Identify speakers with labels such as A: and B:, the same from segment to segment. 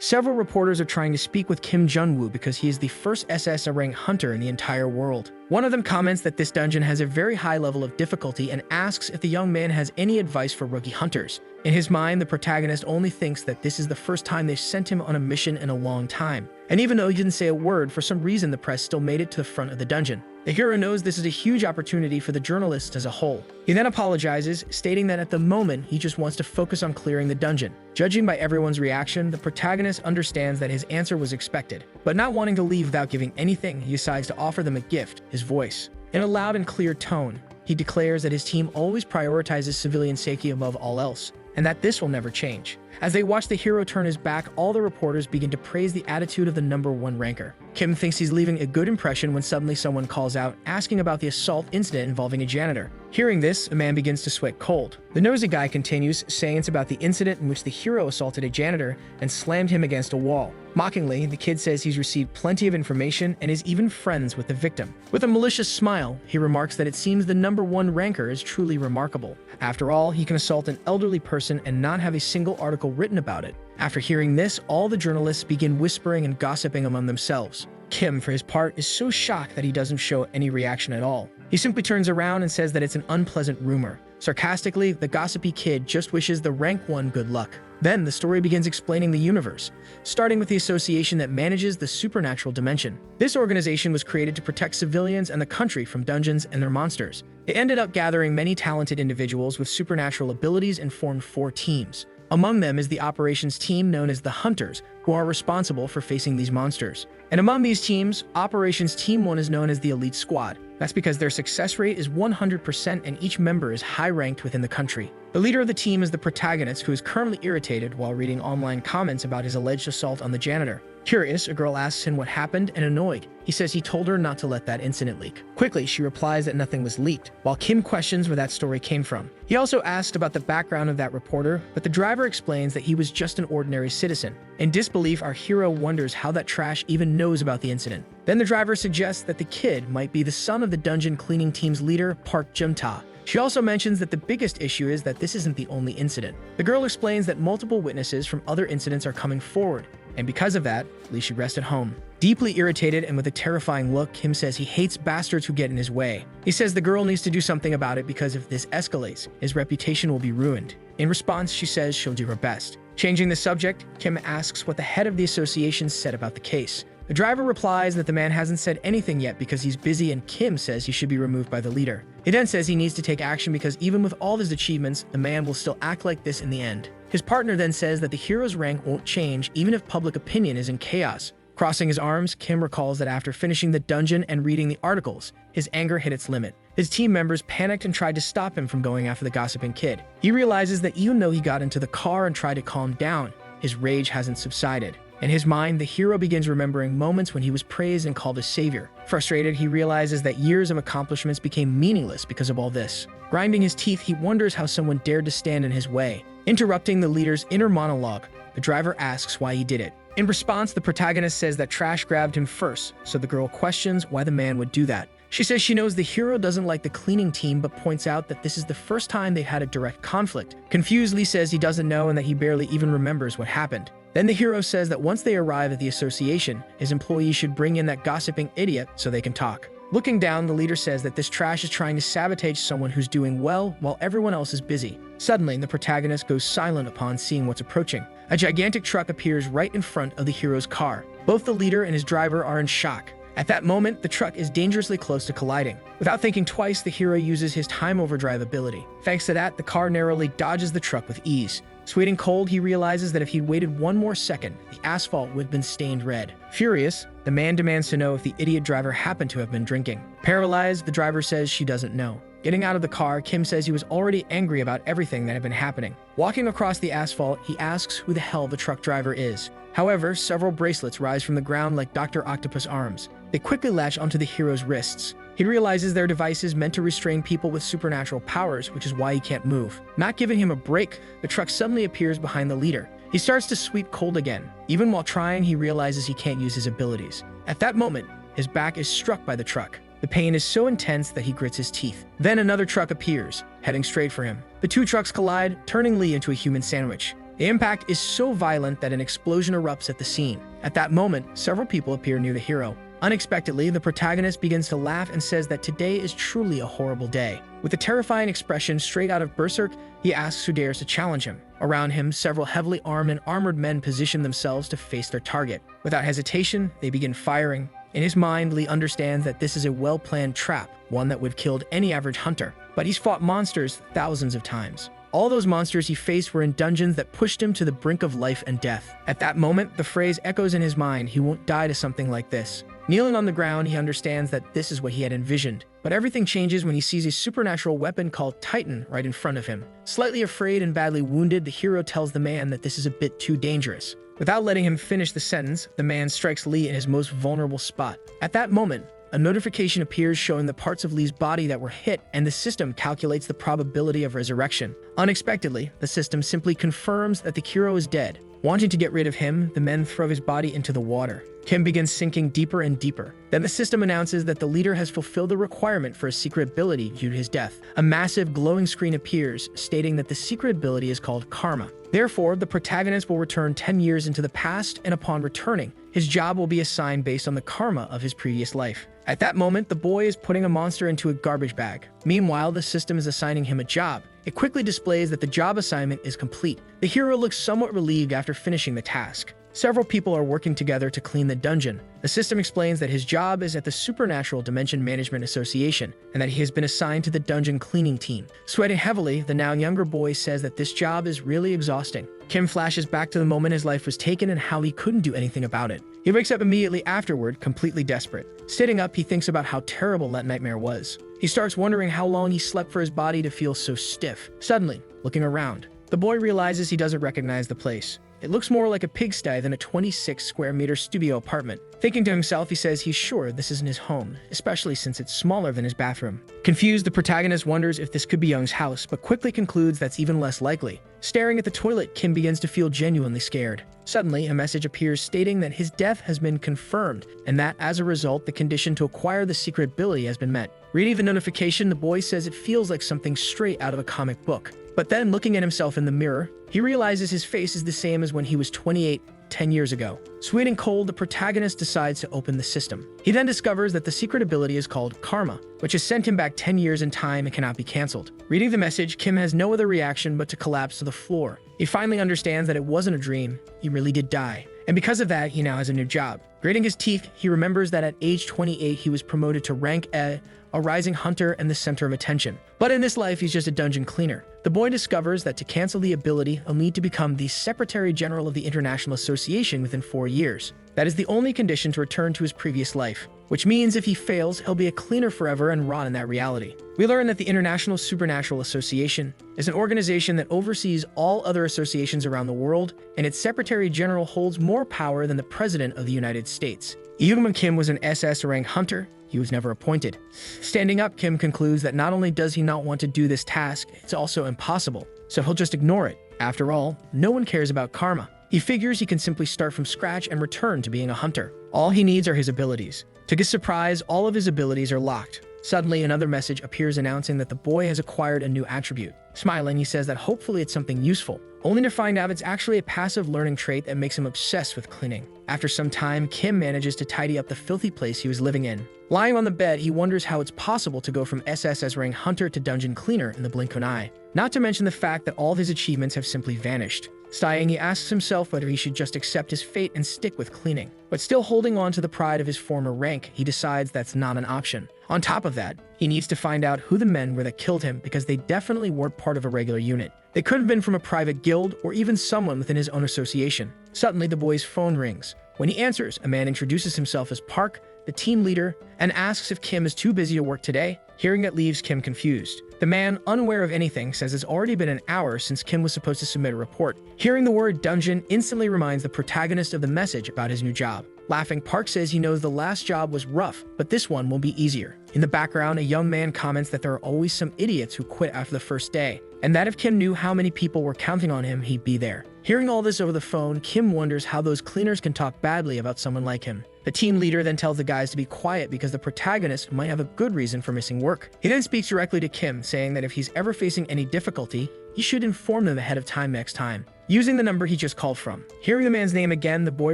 A: Several reporters are trying to speak with Kim Jun-woo because he is the first SS rank hunter in the entire world. One of them comments that this dungeon has a very high level of difficulty and asks if the young man has any advice for rookie hunters. In his mind, the protagonist only thinks that this is the first time they've sent him on a mission in a long time. And even though he didn't say a word, for some reason the press still made it to the front of the dungeon. The hero knows this is a huge opportunity for the journalists as a whole. He then apologizes, stating that at the moment he just wants to focus on clearing the dungeon. Judging by everyone's reaction, the protagonist understands that his answer was expected. But not wanting to leave without giving anything, he decides to offer them a gift, his voice. In a loud and clear tone, he declares that his team always prioritizes civilian safety above all else, and that this will never change. As they watch the hero turn his back, all the reporters begin to praise the attitude of the #1 ranker. Kim thinks he's leaving a good impression when suddenly someone calls out, asking about the assault incident involving a janitor. Hearing this, a man begins to sweat cold. The nosy guy continues, saying it's about the incident in which the hero assaulted a janitor and slammed him against a wall. Mockingly, the kid says he's received plenty of information and is even friends with the victim. With a malicious smile, he remarks that it seems the #1 ranker is truly remarkable. After all, he can assault an elderly person and not have a single article written about it. After hearing this, all the journalists begin whispering and gossiping among themselves. Kim, for his part, is so shocked that he doesn't show any reaction at all. He simply turns around and says that it's an unpleasant rumor. Sarcastically, the gossipy kid just wishes the rank 1 good luck. Then the story begins explaining the universe, starting with the association that manages the supernatural dimension. This organization was created to protect civilians and the country from dungeons and their monsters. It ended up gathering many talented individuals with supernatural abilities and formed 4 teams. Among them is the operations team known as the Hunters, who are responsible for facing these monsters. And among these teams, Operations Team 1 is known as the Elite Squad. That's because their success rate is 100% and each member is high-ranked within the country. The leader of the team is the protagonist, who is currently irritated while reading online comments about his alleged assault on the janitor. Curious, a girl asks him what happened, and annoyed, he says he told her not to let that incident leak. Quickly, she replies that nothing was leaked, while Kim questions where that story came from. He also asked about the background of that reporter, but the driver explains that he was just an ordinary citizen. In disbelief, our hero wonders how that trash even knows about the incident. Then the driver suggests that the kid might be the son of the dungeon cleaning team's leader, Park Jung-ta. She also mentions that the biggest issue is that this isn't the only incident. The girl explains that multiple witnesses from other incidents are coming forward, and because of that, Lee should rest at home. Deeply irritated and with a terrifying look, Kim says he hates bastards who get in his way. He says the girl needs to do something about it because if this escalates, his reputation will be ruined. In response, she says she'll do her best. Changing the subject, Kim asks what the head of the association said about the case. The driver replies that the man hasn't said anything yet because he's busy, and Kim says he should be removed by the leader. He then says he needs to take action because even with all his achievements, the man will still act like this in the end. His partner then says that the hero's rank won't change even if public opinion is in chaos. Crossing his arms, Kim recalls that after finishing the dungeon and reading the articles, his anger hit its limit. His team members panicked and tried to stop him from going after the gossiping kid. He realizes that even though he got into the car and tried to calm down, his rage hasn't subsided. In his mind, the hero begins remembering moments when he was praised and called a savior. Frustrated, he realizes that years of accomplishments became meaningless because of all this. Grinding his teeth, he wonders how someone dared to stand in his way. Interrupting the leader's inner monologue, the driver asks why he did it. In response, the protagonist says that trash grabbed him first, so the girl questions why the man would do that. She says she knows the hero doesn't like the cleaning team, but points out that this is the first time they had a direct conflict. Confused, Lee says he doesn't know and that he barely even remembers what happened. Then the hero says that once they arrive at the association, his employees should bring in that gossiping idiot so they can talk. Looking down, the leader says that this trash is trying to sabotage someone who's doing well while everyone else is busy. Suddenly, the protagonist goes silent upon seeing what's approaching. A gigantic truck appears right in front of the hero's car. Both the leader and his driver are in shock. At that moment, the truck is dangerously close to colliding. Without thinking twice, the hero uses his time overdrive ability. Thanks to that, the car narrowly dodges the truck with ease. Sweating cold, he realizes that if he'd waited one more second, the asphalt would have been stained red. Furious, the man demands to know if the idiot driver happened to have been drinking. Paralyzed, the driver says she doesn't know. Getting out of the car, Kim says he was already angry about everything that had been happening. Walking across the asphalt, he asks who the hell the truck driver is. However, several bracelets rise from the ground like Dr. Octopus arms. They quickly latch onto the hero's wrists. He realizes they're devices meant to restrain people with supernatural powers, which is why he can't move. Not giving him a break, the truck suddenly appears behind the leader. He starts to sweat cold again. Even while trying, he realizes he can't use his abilities. At that moment, his back is struck by the truck. The pain is so intense that he grits his teeth. Then another truck appears, heading straight for him. The two trucks collide, turning Lee into a human sandwich. The impact is so violent that an explosion erupts at the scene. At that moment, several people appear near the hero. Unexpectedly, the protagonist begins to laugh and says that today is truly a horrible day. With a terrifying expression straight out of Berserk, he asks who dares to challenge him. Around him, several heavily armed and armored men position themselves to face their target. Without hesitation, they begin firing. In his mind, Lee understands that this is a well-planned trap, one that would have killed any average hunter. But he's fought monsters thousands of times. All those monsters he faced were in dungeons that pushed him to the brink of life and death. At that moment, the phrase echoes in his mind, he won't die to something like this. Kneeling on the ground, he understands that this is what he had envisioned. But everything changes when he sees a supernatural weapon called Titan right in front of him. Slightly afraid and badly wounded, the hero tells the man that this is a bit too dangerous. Without letting him finish the sentence, the man strikes Lee in his most vulnerable spot. At that moment, a notification appears showing the parts of Lee's body that were hit, and the system calculates the probability of resurrection. Unexpectedly, the system simply confirms that the hero is dead. Wanting to get rid of him, the men throw his body into the water. Kim begins sinking deeper and deeper. Then the system announces that the leader has fulfilled the requirement for a secret ability due to his death. A massive glowing screen appears, stating that the secret ability is called Karma. Therefore, the protagonist will return 10 years into the past, and upon returning, his job will be assigned based on the karma of his previous life. At that moment, the boy is putting a monster into a garbage bag. Meanwhile, the system is assigning him a job. It quickly displays that the job assignment is complete. The hero looks somewhat relieved after finishing the task. Several people are working together to clean the dungeon. The system explains that his job is at the Supernatural Dimension Management Association, and that he has been assigned to the dungeon cleaning team. Sweating heavily, the now younger boy says that this job is really exhausting. Kim flashes back to the moment his life was taken and how he couldn't do anything about it. He wakes up immediately afterward, completely desperate. Sitting up, he thinks about how terrible that nightmare was. He starts wondering how long he slept for his body to feel so stiff. Suddenly, looking around, the boy realizes he doesn't recognize the place. It looks more like a pigsty than a 26 square meter studio apartment. Thinking to himself, he says he's sure this isn't his home, especially since it's smaller than his bathroom. Confused, the protagonist wonders if this could be Young's house, but quickly concludes that's even less likely. Staring at the toilet, Kim begins to feel genuinely scared. Suddenly, a message appears stating that his death has been confirmed, and that as a result, the condition to acquire the secret ability has been met. Reading the notification, the boy says it feels like something straight out of a comic book. But then, looking at himself in the mirror, he realizes his face is the same as when he was 28, 10 years ago. Sweet and cold, the protagonist decides to open the system. He then discovers that the secret ability is called Karma, which has sent him back 10 years in time and cannot be cancelled. Reading the message, Kim has no other reaction but to collapse to the floor. He finally understands that it wasn't a dream, he really did die. And because of that, he now has a new job. Grating his teeth, he remembers that at age 28, he was promoted to rank A, a rising hunter and the center of attention. But in this life, he's just a dungeon cleaner. The boy discovers that to cancel the ability, he'll need to become the Secretary General of the International Association within 4 years. That is the only condition to return to his previous life, which means if he fails, he'll be a cleaner forever and rot in that reality. We learn that the International Supernatural Association is an organization that oversees all other associations around the world, and its Secretary General holds more power than the President of the United States. Yugman Kim was an SS rank hunter. He was never appointed. Standing up, Kim concludes that not only does he not want to do this task, it's also impossible, so he'll just ignore it. After all, no one cares about karma. He figures he can simply start from scratch and return to being a hunter. All he needs are his abilities. To his surprise, all of his abilities are locked. Suddenly, another message appears announcing that the boy has acquired a new attribute. Smiling, he says that hopefully it's something useful, only to find out it's actually a passive learning trait that makes him obsessed with cleaning. After some time, Kim manages to tidy up the filthy place he was living in. Lying on the bed, he wonders how it's possible to go from SSS rank hunter to dungeon cleaner in the blink of an eye. Not to mention the fact that all of his achievements have simply vanished. Sighing, he asks himself whether he should just accept his fate and stick with cleaning. But still holding on to the pride of his former rank, he decides that's not an option. On top of that, he needs to find out who the men were that killed him because they definitely weren't part of a regular unit. They could have been from a private guild or even someone within his own association. Suddenly, the boy's phone rings. When he answers, a man introduces himself as Park, the team leader, and asks if Kim is too busy to work today. Hearing it leaves Kim confused. The man, unaware of anything, says it's already been an hour since Kim was supposed to submit a report. Hearing the word dungeon instantly reminds the protagonist of the message about his new job. Laughing, Park says he knows the last job was rough, but this one will be easier. In the background, a young man comments that there are always some idiots who quit after the first day, and that if Kim knew how many people were counting on him, he'd be there. Hearing all this over the phone, Kim wonders how those cleaners can talk badly about someone like him. The team leader then tells the guys to be quiet because the protagonist might have a good reason for missing work. He then speaks directly to Kim, saying that if he's ever facing any difficulty, he should inform them ahead of time next time. using the number he just called from. Hearing the man's name again, the boy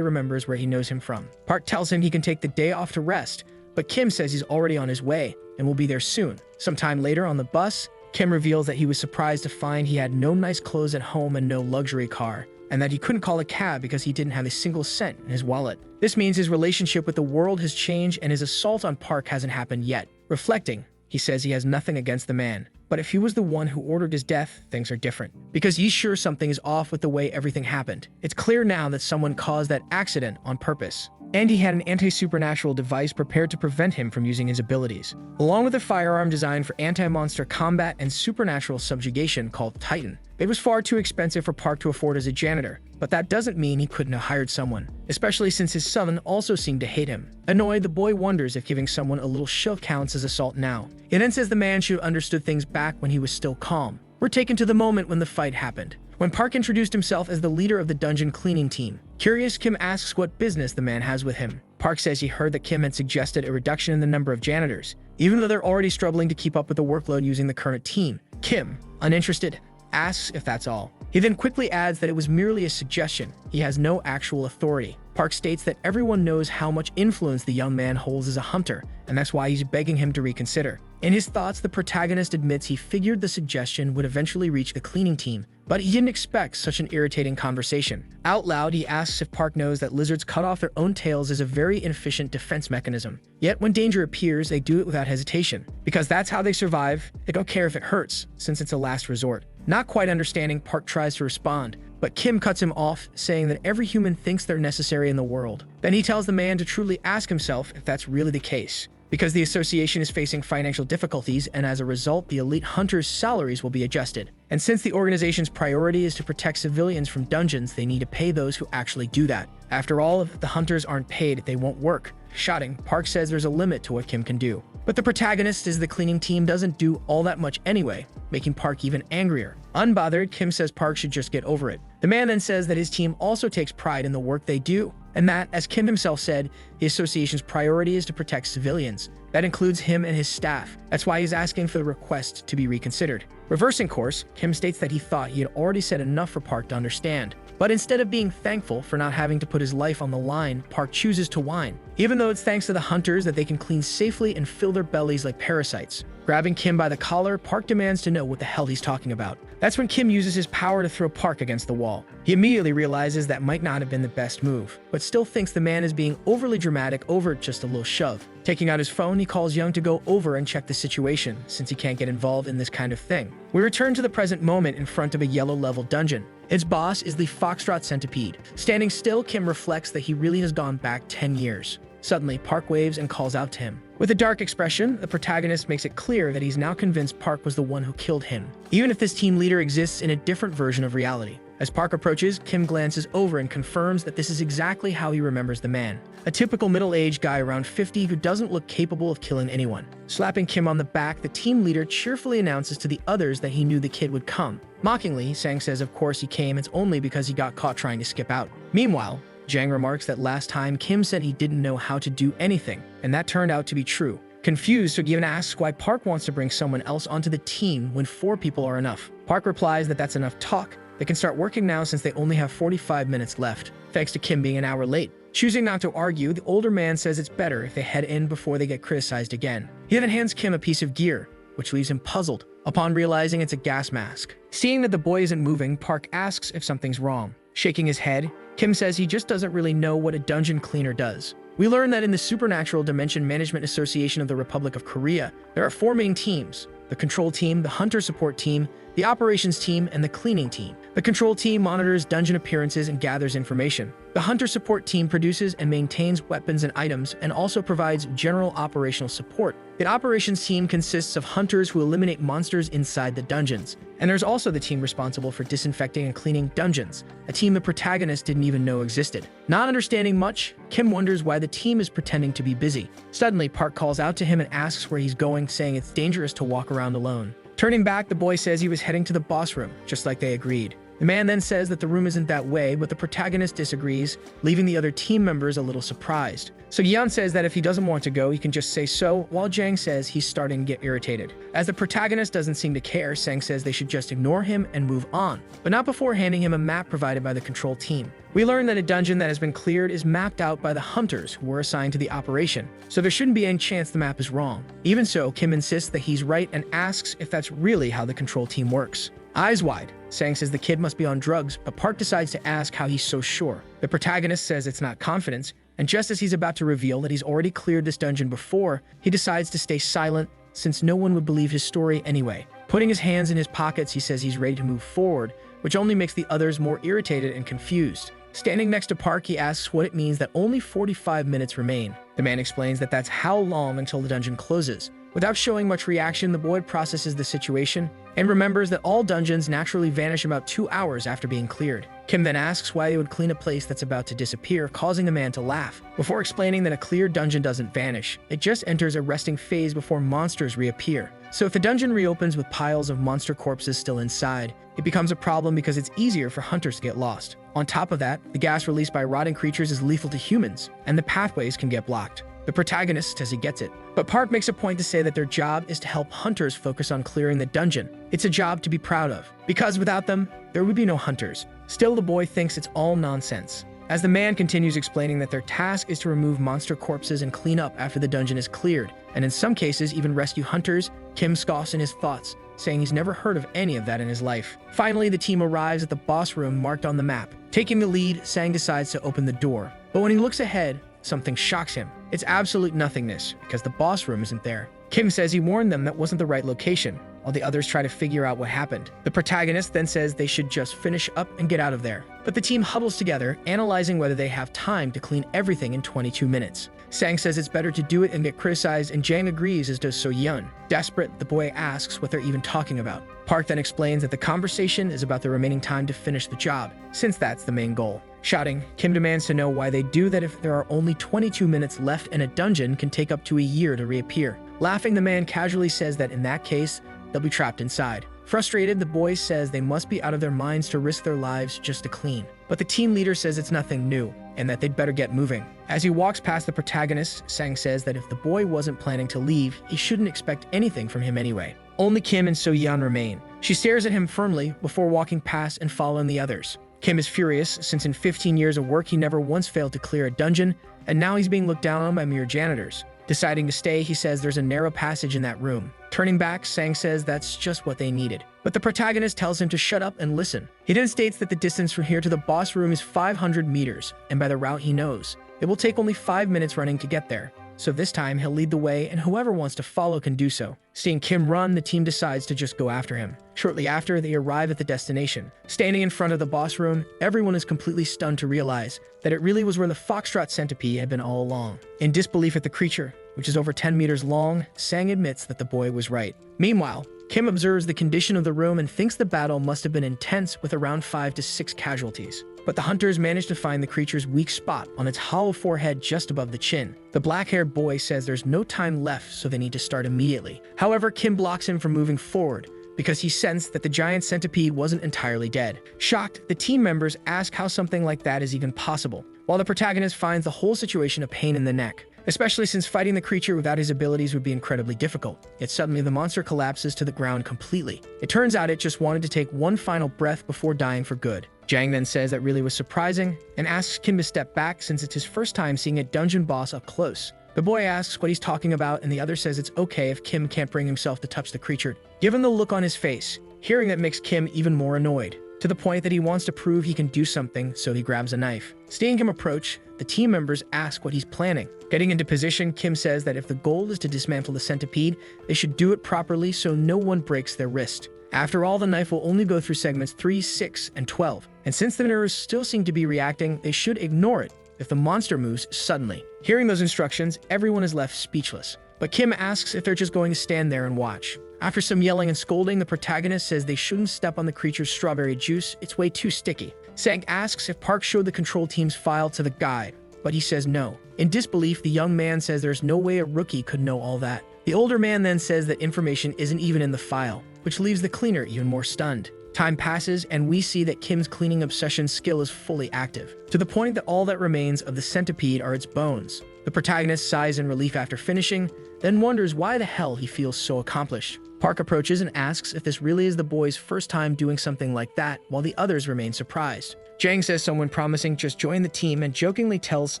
A: remembers where he knows him from. Park tells him he can take the day off to rest, but Kim says he's already on his way and will be there soon. Sometime later on the bus, Kim reveals that he was surprised to find he had no nice clothes at home and no luxury car, and that he couldn't call a cab because he didn't have a single cent in his wallet. This means his relationship with the world has changed and his assault on Park hasn't happened yet. Reflecting, he says he has nothing against the man, but if he was the one who ordered his death, things are different. Because he's sure something is off with the way everything happened. It's clear now that someone caused that accident on purpose. And he had an anti-supernatural device prepared to prevent him from using his abilities, along with a firearm designed for anti-monster combat and supernatural subjugation called Titan. It was far too expensive for Park to afford as a janitor, but that doesn't mean he couldn't have hired someone, especially since his son also seemed to hate him. Annoyed, the boy wonders if giving someone a little shove counts as assault now. He then says the man should have understood things back when he was still calm. We're taken to the moment when the fight happened, when Park introduced himself as the leader of the dungeon cleaning team. Curious, Kim asks what business the man has with him. Park says he heard that Kim had suggested a reduction in the number of janitors, even though they're already struggling to keep up with the workload using the current team. Kim, uninterested, asks if that's all. He then quickly adds that it was merely a suggestion. He has no actual authority. Park states that everyone knows how much influence the young man holds as a hunter, and that's why he's begging him to reconsider. In his thoughts, the protagonist admits he figured the suggestion would eventually reach the cleaning team, but he didn't expect such an irritating conversation. Out loud, he asks if Park knows that lizards cut off their own tails is a very inefficient defense mechanism. Yet when danger appears, they do it without hesitation. Because that's how they survive, they don't care if it hurts, since it's a last resort. Not quite understanding, Park tries to respond, but Kim cuts him off, saying that every human thinks they're necessary in the world. Then he tells the man to truly ask himself if that's really the case, because the association is facing financial difficulties, and as a result, the elite hunters' salaries will be adjusted. And since the organization's priority is to protect civilians from dungeons, they need to pay those who actually do that. After all, if the hunters aren't paid, they won't work. Shouting, Park says there's a limit to what Kim can do. But the protagonist is the cleaning team doesn't do all that much anyway, making Park even angrier. Unbothered, Kim says Park should just get over it. The man then says that his team also takes pride in the work they do, and that, as Kim himself said, the association's priority is to protect civilians. That includes him and his staff. That's why he's asking for the request to be reconsidered. Reversing course, Kim states that he thought he had already said enough for Park to understand. But instead of being thankful for not having to put his life on the line, Park chooses to whine, even though it's thanks to the hunters that they can clean safely and fill their bellies like parasites. Grabbing Kim by the collar, Park demands to know what the hell he's talking about. That's when Kim uses his power to throw Park against the wall. He immediately realizes that might not have been the best move, but still thinks the man is being overly dramatic over just a little shove. Taking out his phone, he calls Young to go over and check the situation, since he can't get involved in this kind of thing. We return to the present moment in front of a yellow-level dungeon. Its boss is the Foxtrot Centipede. Standing still, Kim reflects that he really has gone back 10 years. Suddenly, Park waves and calls out to him. With a dark expression, the protagonist makes it clear that he's now convinced Park was the one who killed him, even if this team leader exists in a different version of reality. As Park approaches, Kim glances over and confirms that this is exactly how he remembers the man. A typical middle-aged guy around 50 who doesn't look capable of killing anyone. Slapping Kim on the back, the team leader cheerfully announces to the others that he knew the kid would come. Mockingly, Sang says of course he came, it's only because he got caught trying to skip out. Meanwhile, Jang remarks that last time Kim said he didn't know how to do anything, and that turned out to be true. Confused, Sugyeon asks why Park wants to bring someone else onto the team when 4 people are enough. Park replies that that's enough talk. They can start working now since they only have 45 minutes left, thanks to Kim being an hour late. Choosing not to argue, the older man says it's better if they head in before they get criticized again. He then hands Kim a piece of gear, which leaves him puzzled, upon realizing it's a gas mask. Seeing that the boy isn't moving, Park asks if something's wrong. Shaking his head, Kim says he just doesn't really know what a dungeon cleaner does. We learn that in the Supernatural Dimension Management Association of the Republic of Korea, there are 4 main teams: the control team, the hunter support team, the operations team, and the cleaning team. The control team monitors dungeon appearances and gathers information. The hunter support team produces and maintains weapons and items and also provides general operational support. The operations team consists of hunters who eliminate monsters inside the dungeons. And there's also the team responsible for disinfecting and cleaning dungeons, a team the protagonist didn't even know existed. Not understanding much, Kim wonders why the team is pretending to be busy. Suddenly, Park calls out to him and asks where he's going, saying it's dangerous to walk around alone. Turning back, the boy says he was heading to the boss room, just like they agreed. The man then says that the room isn't that way, but the protagonist disagrees, leaving the other team members a little surprised. So Yan says that if he doesn't want to go, he can just say so, while Jang says he's starting to get irritated. As the protagonist doesn't seem to care, Sang says they should just ignore him and move on, but not before handing him a map provided by the control team. We learn that a dungeon that has been cleared is mapped out by the hunters who were assigned to the operation, so there shouldn't be any chance the map is wrong. Even so, Kim insists that he's right and asks if that's really how the control team works. Eyes wide, Sang says the kid must be on drugs, but Park decides to ask how he's so sure. The protagonist says it's not confidence, and just as he's about to reveal that he's already cleared this dungeon before, he decides to stay silent since no one would believe his story anyway. Putting his hands in his pockets, he says he's ready to move forward, which only makes the others more irritated and confused. Standing next to Park, he asks what it means that only 45 minutes remain. The man explains that that's how long until the dungeon closes. Without showing much reaction, the boy processes the situation and remembers that all dungeons naturally vanish about 2 hours after being cleared. Kim then asks why they would clean a place that's about to disappear, causing the man to laugh. Before explaining that a cleared dungeon doesn't vanish, it just enters a resting phase before monsters reappear. So if the dungeon reopens with piles of monster corpses still inside, it becomes a problem because it's easier for hunters to get lost. On top of that, the gas released by rotting creatures is lethal to humans, and the pathways can get blocked. The protagonist says he gets it, but Park makes a point to say that their job is to help hunters focus on clearing the dungeon. It's a job to be proud of, because without them, there would be no hunters. Still, the boy thinks it's all nonsense. As the man continues explaining that their task is to remove monster corpses and clean up after the dungeon is cleared, and in some cases even rescue hunters, Kim scoffs in his thoughts, saying he's never heard of any of that in his life. Finally, the team arrives at the boss room marked on the map. Taking the lead, Sang decides to open the door, but when he looks ahead, something shocks him. It's absolute nothingness, because the boss room isn't there. Kim says he warned them that wasn't the right location, while the others try to figure out what happened. The protagonist then says they should just finish up and get out of there. But the team huddles together, analyzing whether they have time to clean everything in 22 minutes. Sang says it's better to do it and get criticized, and Jang agrees, as does So-yeon. Desperate, the boy asks what they're even talking about. Park then explains that the conversation is about the remaining time to finish the job, since that's the main goal. Shouting, Kim demands to know why they do that if there are only 22 minutes left and a dungeon can take up to a year to reappear. Laughing, the man casually says that in that case, they'll be trapped inside. Frustrated, the boy says they must be out of their minds to risk their lives just to clean. But the team leader says it's nothing new, and that they'd better get moving. As he walks past the protagonist, Sang says that if the boy wasn't planning to leave, he shouldn't expect anything from him anyway. Only Kim and So-yeon remain. She stares at him firmly before walking past and following the others. Kim is furious, since in 15 years of work he never once failed to clear a dungeon, and now he's being looked down on by mere janitors. Deciding to stay, he says there's a narrow passage in that room. Turning back, Sang says that's just what they needed. But the protagonist tells him to shut up and listen. He then states that the distance from here to the boss room is 500 meters, and by the route he knows, it will take only 5 minutes running to get there. So this time, he'll lead the way, and whoever wants to follow can do so. Seeing Kim run, the team decides to just go after him. Shortly after, they arrive at the destination. Standing in front of the boss room, everyone is completely stunned to realize that it really was where the foxtrot centipede had been all along. In disbelief at the creature, which is over 10 meters long, Sang admits that the boy was right. Meanwhile, Kim observes the condition of the room and thinks the battle must have been intense with around 5 to 6 casualties. But the hunters manage to find the creature's weak spot on its hollow forehead just above the chin. The black-haired boy says there's no time left, so they need to start immediately. However, Kim blocks him from moving forward because he sensed that the giant centipede wasn't entirely dead. Shocked, the team members ask how something like that is even possible, while the protagonist finds the whole situation a pain in the neck, especially since fighting the creature without his abilities would be incredibly difficult. Yet suddenly the monster collapses to the ground completely. It turns out it just wanted to take one final breath before dying for good. Jang then says that really was surprising and asks Kim to step back since it's his first time seeing a dungeon boss up close. The boy asks what he's talking about, and the other says it's okay if Kim can't bring himself to touch the creature. Given the look on his face, hearing that makes Kim even more annoyed, to the point that he wants to prove he can do something, so he grabs a knife. Seeing him approach, the team members ask what he's planning. Getting into position, Kim says that if the goal is to dismantle the centipede, they should do it properly so no one breaks their wrist. After all, the knife will only go through segments 3, 6, and 12, and since the nerves still seem to be reacting, they should ignore it if the monster moves suddenly. Hearing those instructions, everyone is left speechless, but Kim asks if they're just going to stand there and watch. After some yelling and scolding, the protagonist says they shouldn't step on the creature's strawberry juice, it's way too sticky. Sang asks if Park showed the control team's file to the guide, but he says no. In disbelief, the young man says there's no way a rookie could know all that. The older man then says that information isn't even in the file, which leaves the cleaner even more stunned. Time passes, and we see that Kim's cleaning obsession skill is fully active, to the point that all that remains of the centipede are its bones. The protagonist sighs in relief after finishing, then wonders why the hell he feels so accomplished. Park approaches and asks if this really is the boy's first time doing something like that, while the others remain surprised. Jang says someone promising just joined the team and jokingly tells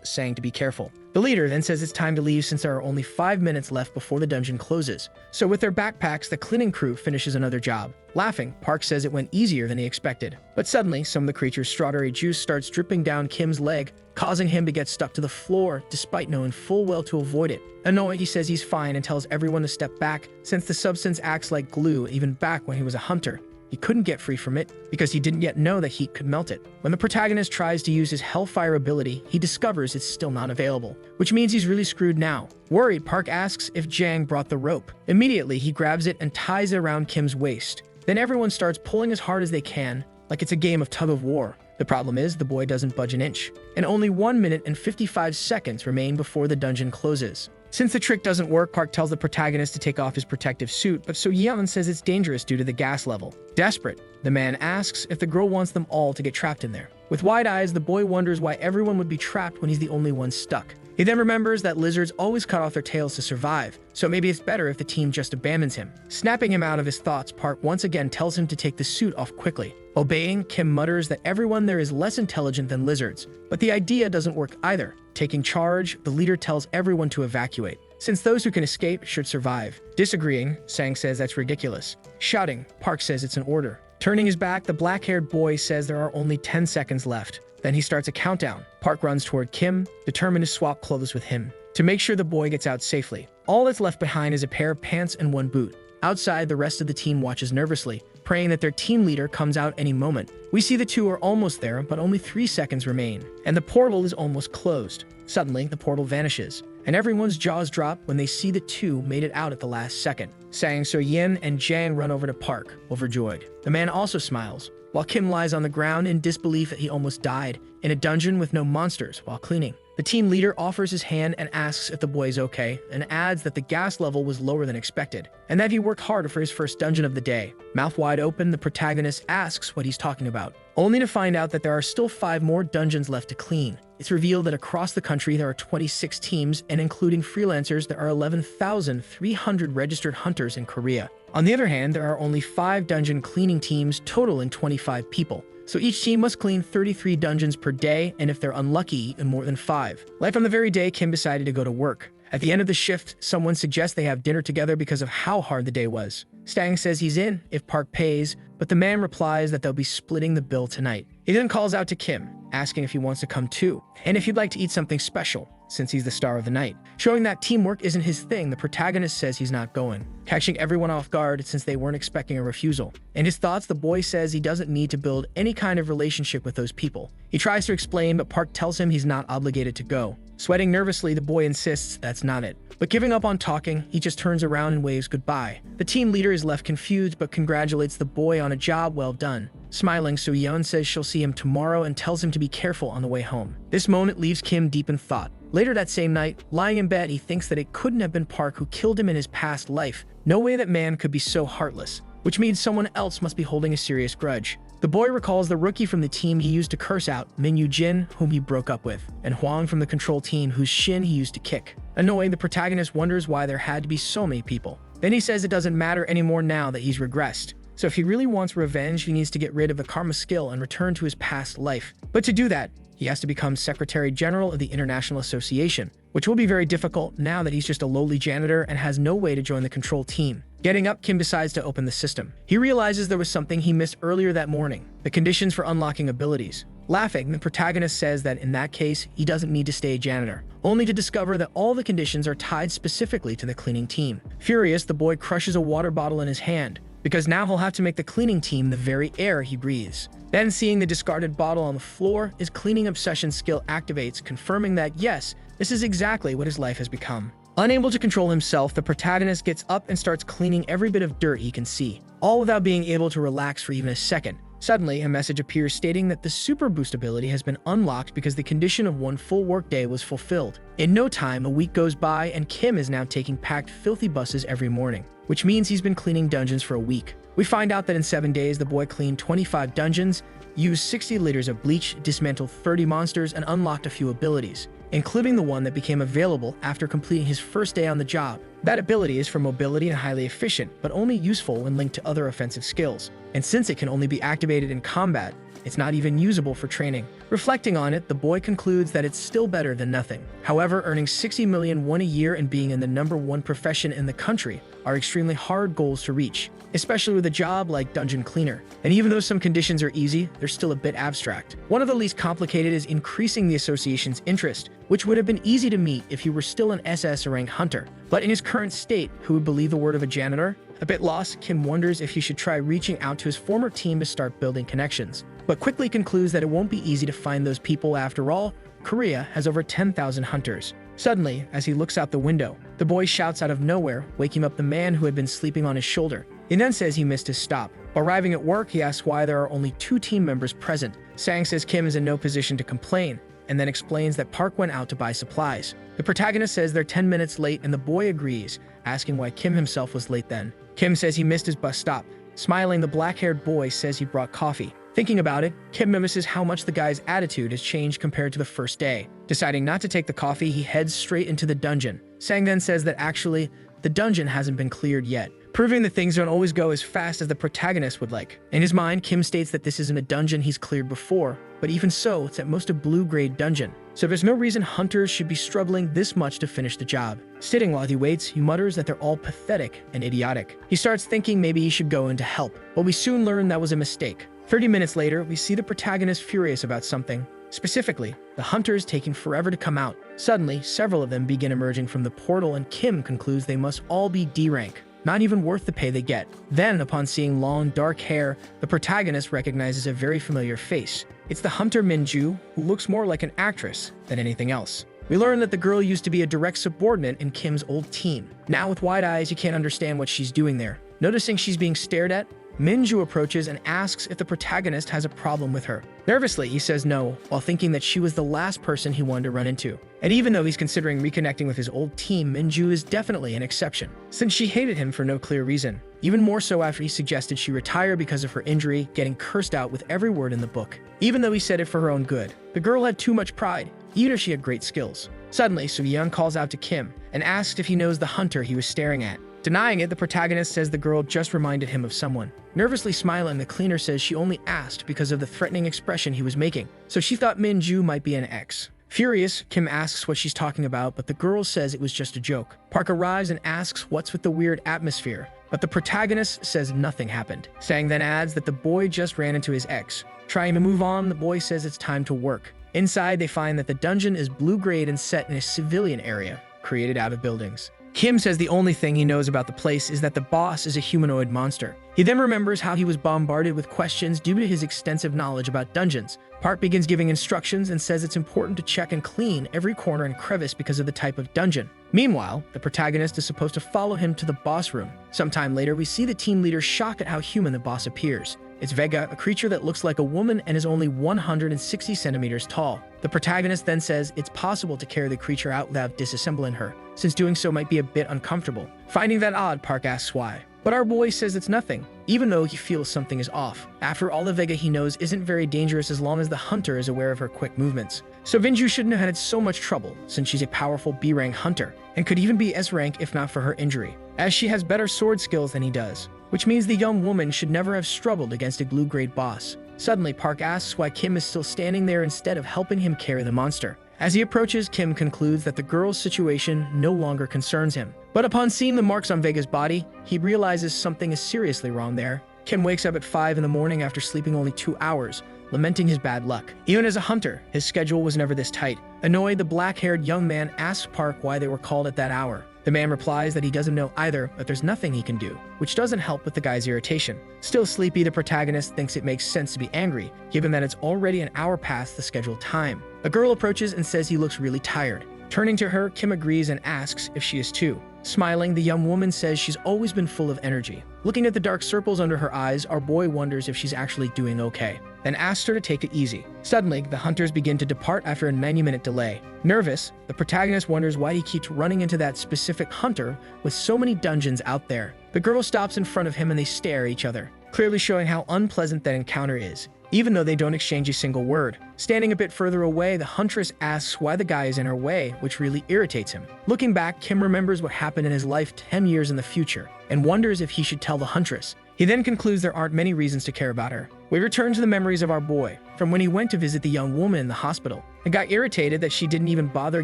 A: Sang to be careful. The leader then says it's time to leave since there are only 5 minutes left before the dungeon closes. So with their backpacks, the cleaning crew finishes another job. Laughing, Park says it went easier than he expected. But suddenly, some of the creature's strawberry juice starts dripping down Kim's leg, causing him to get stuck to the floor despite knowing full well to avoid it. Annoyed, he says he's fine and tells everyone to step back since the substance acts like glue even back when he was a hunter. He couldn't get free from it because he didn't yet know that heat could melt it. When the protagonist tries to use his Hellfire ability, he discovers it's still not available, which means he's really screwed now. Worried, Park asks if Jang brought the rope. Immediately, he grabs it and ties it around Kim's waist. Then everyone starts pulling as hard as they can, like it's a game of tug of war. The problem is, the boy doesn't budge an inch, and only 1 minute and 55 seconds remain before the dungeon closes. Since the trick doesn't work, Park tells the protagonist to take off his protective suit, but So Yeon says it's dangerous due to the gas level. Desperate, the man asks if the girl wants them all to get trapped in there. With wide eyes, the boy wonders why everyone would be trapped when he's the only one stuck. He then remembers that lizards always cut off their tails to survive, so maybe it's better if the team just abandons him. Snapping him out of his thoughts, Park once again tells him to take the suit off quickly. Obeying, Kim mutters that everyone there is less intelligent than lizards, but the idea doesn't work either. Taking charge, the leader tells everyone to evacuate, since those who can escape should survive. Disagreeing, Sang says that's ridiculous. Shouting, Park says it's an order. Turning his back, the black-haired boy says there are only 10 seconds left. Then he starts a countdown. Park runs toward Kim, determined to swap clothes with him, to make sure the boy gets out safely. All that's left behind is a pair of pants and one boot. Outside, the rest of the team watches nervously, praying that their team leader comes out any moment. We see the two are almost there, but only 3 seconds remain, and the portal is almost closed. Suddenly, the portal vanishes, and everyone's jaws drop when they see the two made it out at the last second. Sang, So Yin, and Jang run over to Park, overjoyed. The man also smiles, while Kim lies on the ground in disbelief that he almost died in a dungeon with no monsters while cleaning. The team leader offers his hand and asks if the boy is okay, and adds that the gas level was lower than expected, and that he worked harder for his first dungeon of the day. Mouth wide open, the protagonist asks what he's talking about, only to find out that there are still 5 more dungeons left to clean. It's revealed that across the country there are 26 teams, and including freelancers, there are 11,300 registered hunters in Korea. On the other hand, there are only 5 dungeon cleaning teams, totaling 25 people. So each team must clean 33 dungeons per day, and if they're unlucky, even more than 5. Right from the very day Kim decided to go to work. At the end of the shift, someone suggests they have dinner together because of how hard the day was. Stang says he's in if Park pays, but the man replies that they'll be splitting the bill tonight. He then calls out to Kim, asking if he wants to come too, and if he'd like to eat something special, since he's the star of the night. Showing that teamwork isn't his thing, the protagonist says he's not going, catching everyone off guard since they weren't expecting a refusal. In his thoughts, the boy says he doesn't need to build any kind of relationship with those people. He tries to explain, but Park tells him he's not obligated to go. Sweating nervously, the boy insists that's not it. But giving up on talking, he just turns around and waves goodbye. The team leader is left confused but congratulates the boy on a job well done. Smiling, So Yeon says she'll see him tomorrow and tells him to be careful on the way home. This moment leaves Kim deep in thought. Later that same night, lying in bed, he thinks that it couldn't have been Park who killed him in his past life. No way that man could be so heartless, which means someone else must be holding a serious grudge. The boy recalls the rookie from the team he used to curse out, Min Yoo-jin, whom he broke up with, and Hwang from the control team whose shin he used to kick. Annoying, the protagonist wonders why there had to be so many people. Then he says it doesn't matter anymore now that he's regressed. So if he really wants revenge, he needs to get rid of the karma skill and return to his past life. But to do that, he has to become Secretary General of the International Association, which will be very difficult now that he's just a lowly janitor and has no way to join the control team. Getting up, Kim decides to open the system. He realizes there was something he missed earlier that morning, the conditions for unlocking abilities. Laughing, the protagonist says that in that case, he doesn't need to stay a janitor, only to discover that all the conditions are tied specifically to the cleaning team. Furious, the boy crushes a water bottle in his hand, because now he'll have to make the cleaning team the very air he breathes. Then, seeing the discarded bottle on the floor, his cleaning obsession skill activates, confirming that yes, this is exactly what his life has become. Unable to control himself, the protagonist gets up and starts cleaning every bit of dirt he can see, all without being able to relax for even a second. Suddenly, a message appears stating that the Super Boost ability has been unlocked because the condition of 1 full workday was fulfilled. In no time, a week goes by and Kim is now taking packed, filthy buses every morning, which means he's been cleaning dungeons for a week. We find out that in 7 days, the boy cleaned 25 dungeons, used 60 liters of bleach, dismantled 30 monsters, and unlocked a few abilities, including the one that became available after completing his first day on the job. That ability is for mobility and highly efficient, but only useful when linked to other offensive skills. And since it can only be activated in combat, it's not even usable for training. Reflecting on it, the boy concludes that it's still better than nothing. However, earning 60 million won a year and being in the #1 profession in the country are extremely hard goals to reach, especially with a job like dungeon cleaner. And even though some conditions are easy, they're still a bit abstract. One of the least complicated is increasing the association's interest, which would have been easy to meet if he were still an SS rank hunter. But in his current state, who would believe the word of a janitor? A bit lost, Kim wonders if he should try reaching out to his former team to start building connections, but quickly concludes that it won't be easy to find those people after all. Korea has over 10,000 hunters. Suddenly, as he looks out the window, the boy shouts out of nowhere, waking up the man who had been sleeping on his shoulder. He then says he missed his stop. Arriving at work, he asks why there are only 2 team members present. Sang says Kim is in no position to complain, and then explains that Park went out to buy supplies. The protagonist says they're 10 minutes late, and the boy agrees, asking why Kim himself was late then. Kim says he missed his bus stop. Smiling, the black-haired boy says he brought coffee. Thinking about it, Kim notices how much the guy's attitude has changed compared to the first day. Deciding not to take the coffee, he heads straight into the dungeon. Sang then says that actually, the dungeon hasn't been cleared yet, proving that things don't always go as fast as the protagonist would like. In his mind, Kim states that this isn't a dungeon he's cleared before, but even so, it's at most a blue-grade dungeon. So there's no reason hunters should be struggling this much to finish the job. Sitting while he waits, he mutters that they're all pathetic and idiotic. He starts thinking maybe he should go in to help, but we soon learn that was a mistake. 30 minutes later, we see the protagonist furious about something. Specifically, the hunters taking forever to come out. Suddenly, several of them begin emerging from the portal and Kim concludes they must all be D rank. Not even worth the pay they get. Then, upon seeing long, dark hair, the protagonist recognizes a very familiar face. It's the hunter Minju, who looks more like an actress than anything else. We learn that the girl used to be a direct subordinate in Kim's old team. Now with wide eyes, you can't understand what she's doing there. Noticing she's being stared at, Minju approaches and asks if the protagonist has a problem with her. Nervously, he says no, while thinking that she was the last person he wanted to run into. And even though he's considering reconnecting with his old team, Minju is definitely an exception, since she hated him for no clear reason. Even more so after he suggested she retire because of her injury, getting cursed out with every word in the book. Even though he said it for her own good, the girl had too much pride, even if she had great skills. Suddenly, Soo-young calls out to Kim and asks if he knows the hunter he was staring at. Denying it, the protagonist says the girl just reminded him of someone. Nervously smiling, the cleaner says she only asked because of the threatening expression he was making, so she thought Minju might be an ex. Furious, Kim asks what she's talking about, but the girl says it was just a joke. Park arrives and asks what's with the weird atmosphere, but the protagonist says nothing happened. Sang then adds that the boy just ran into his ex. Trying to move on, the boy says it's time to work. Inside, they find that the dungeon is blue-grade and set in a civilian area, created out of buildings. Kim says the only thing he knows about the place is that the boss is a humanoid monster. He then remembers how he was bombarded with questions due to his extensive knowledge about dungeons. Park begins giving instructions and says it's important to check and clean every corner and crevice because of the type of dungeon. Meanwhile, the protagonist is supposed to follow him to the boss room. Sometime later, we see the team leader shocked at how human the boss appears. It's Vega, a creature that looks like a woman and is only 160 centimeters tall. The protagonist then says it's possible to carry the creature out without disassembling her, since doing so might be a bit uncomfortable. Finding that odd, Park asks why. But our boy says it's nothing, even though he feels something is off. After all, the Vega he knows isn't very dangerous as long as the hunter is aware of her quick movements. So Minju shouldn't have had so much trouble, since she's a powerful B-rank hunter, and could even be S-rank if not for her injury, as she has better sword skills than he does, which means the young woman should never have struggled against a blue-grade boss. Suddenly, Park asks why Kim is still standing there instead of helping him carry the monster. As he approaches, Kim concludes that the girl's situation no longer concerns him. But upon seeing the marks on Vega's body, he realizes something is seriously wrong there. Kim wakes up at 5 in the morning after sleeping only 2 hours, lamenting his bad luck. Even as a hunter, his schedule was never this tight. Annoyed, the black-haired young man asks Park why they were called at that hour. The man replies that he doesn't know either, but there's nothing he can do, which doesn't help with the guy's irritation. Still sleepy, the protagonist thinks it makes sense to be angry, given that it's already an hour past the scheduled time. A girl approaches and says he looks really tired. Turning to her, Kim agrees and asks if she is too. Smiling, the young woman says she's always been full of energy. Looking at the dark circles under her eyes, our boy wonders if she's actually doing okay, then asks her to take it easy. Suddenly, the hunters begin to depart after a 90-minute delay. Nervous, the protagonist wonders why he keeps running into that specific hunter with so many dungeons out there. The girl stops in front of him and they stare at each other, clearly showing how unpleasant that encounter is, even though they don't exchange a single word. Standing a bit further away, the huntress asks why the guy is in her way, which really irritates him. Looking back, Kim remembers what happened in his life 10 years in the future and wonders if he should tell the huntress. He then concludes there aren't many reasons to care about her. We return to the memories of our boy, from when he went to visit the young woman in the hospital, and got irritated that she didn't even bother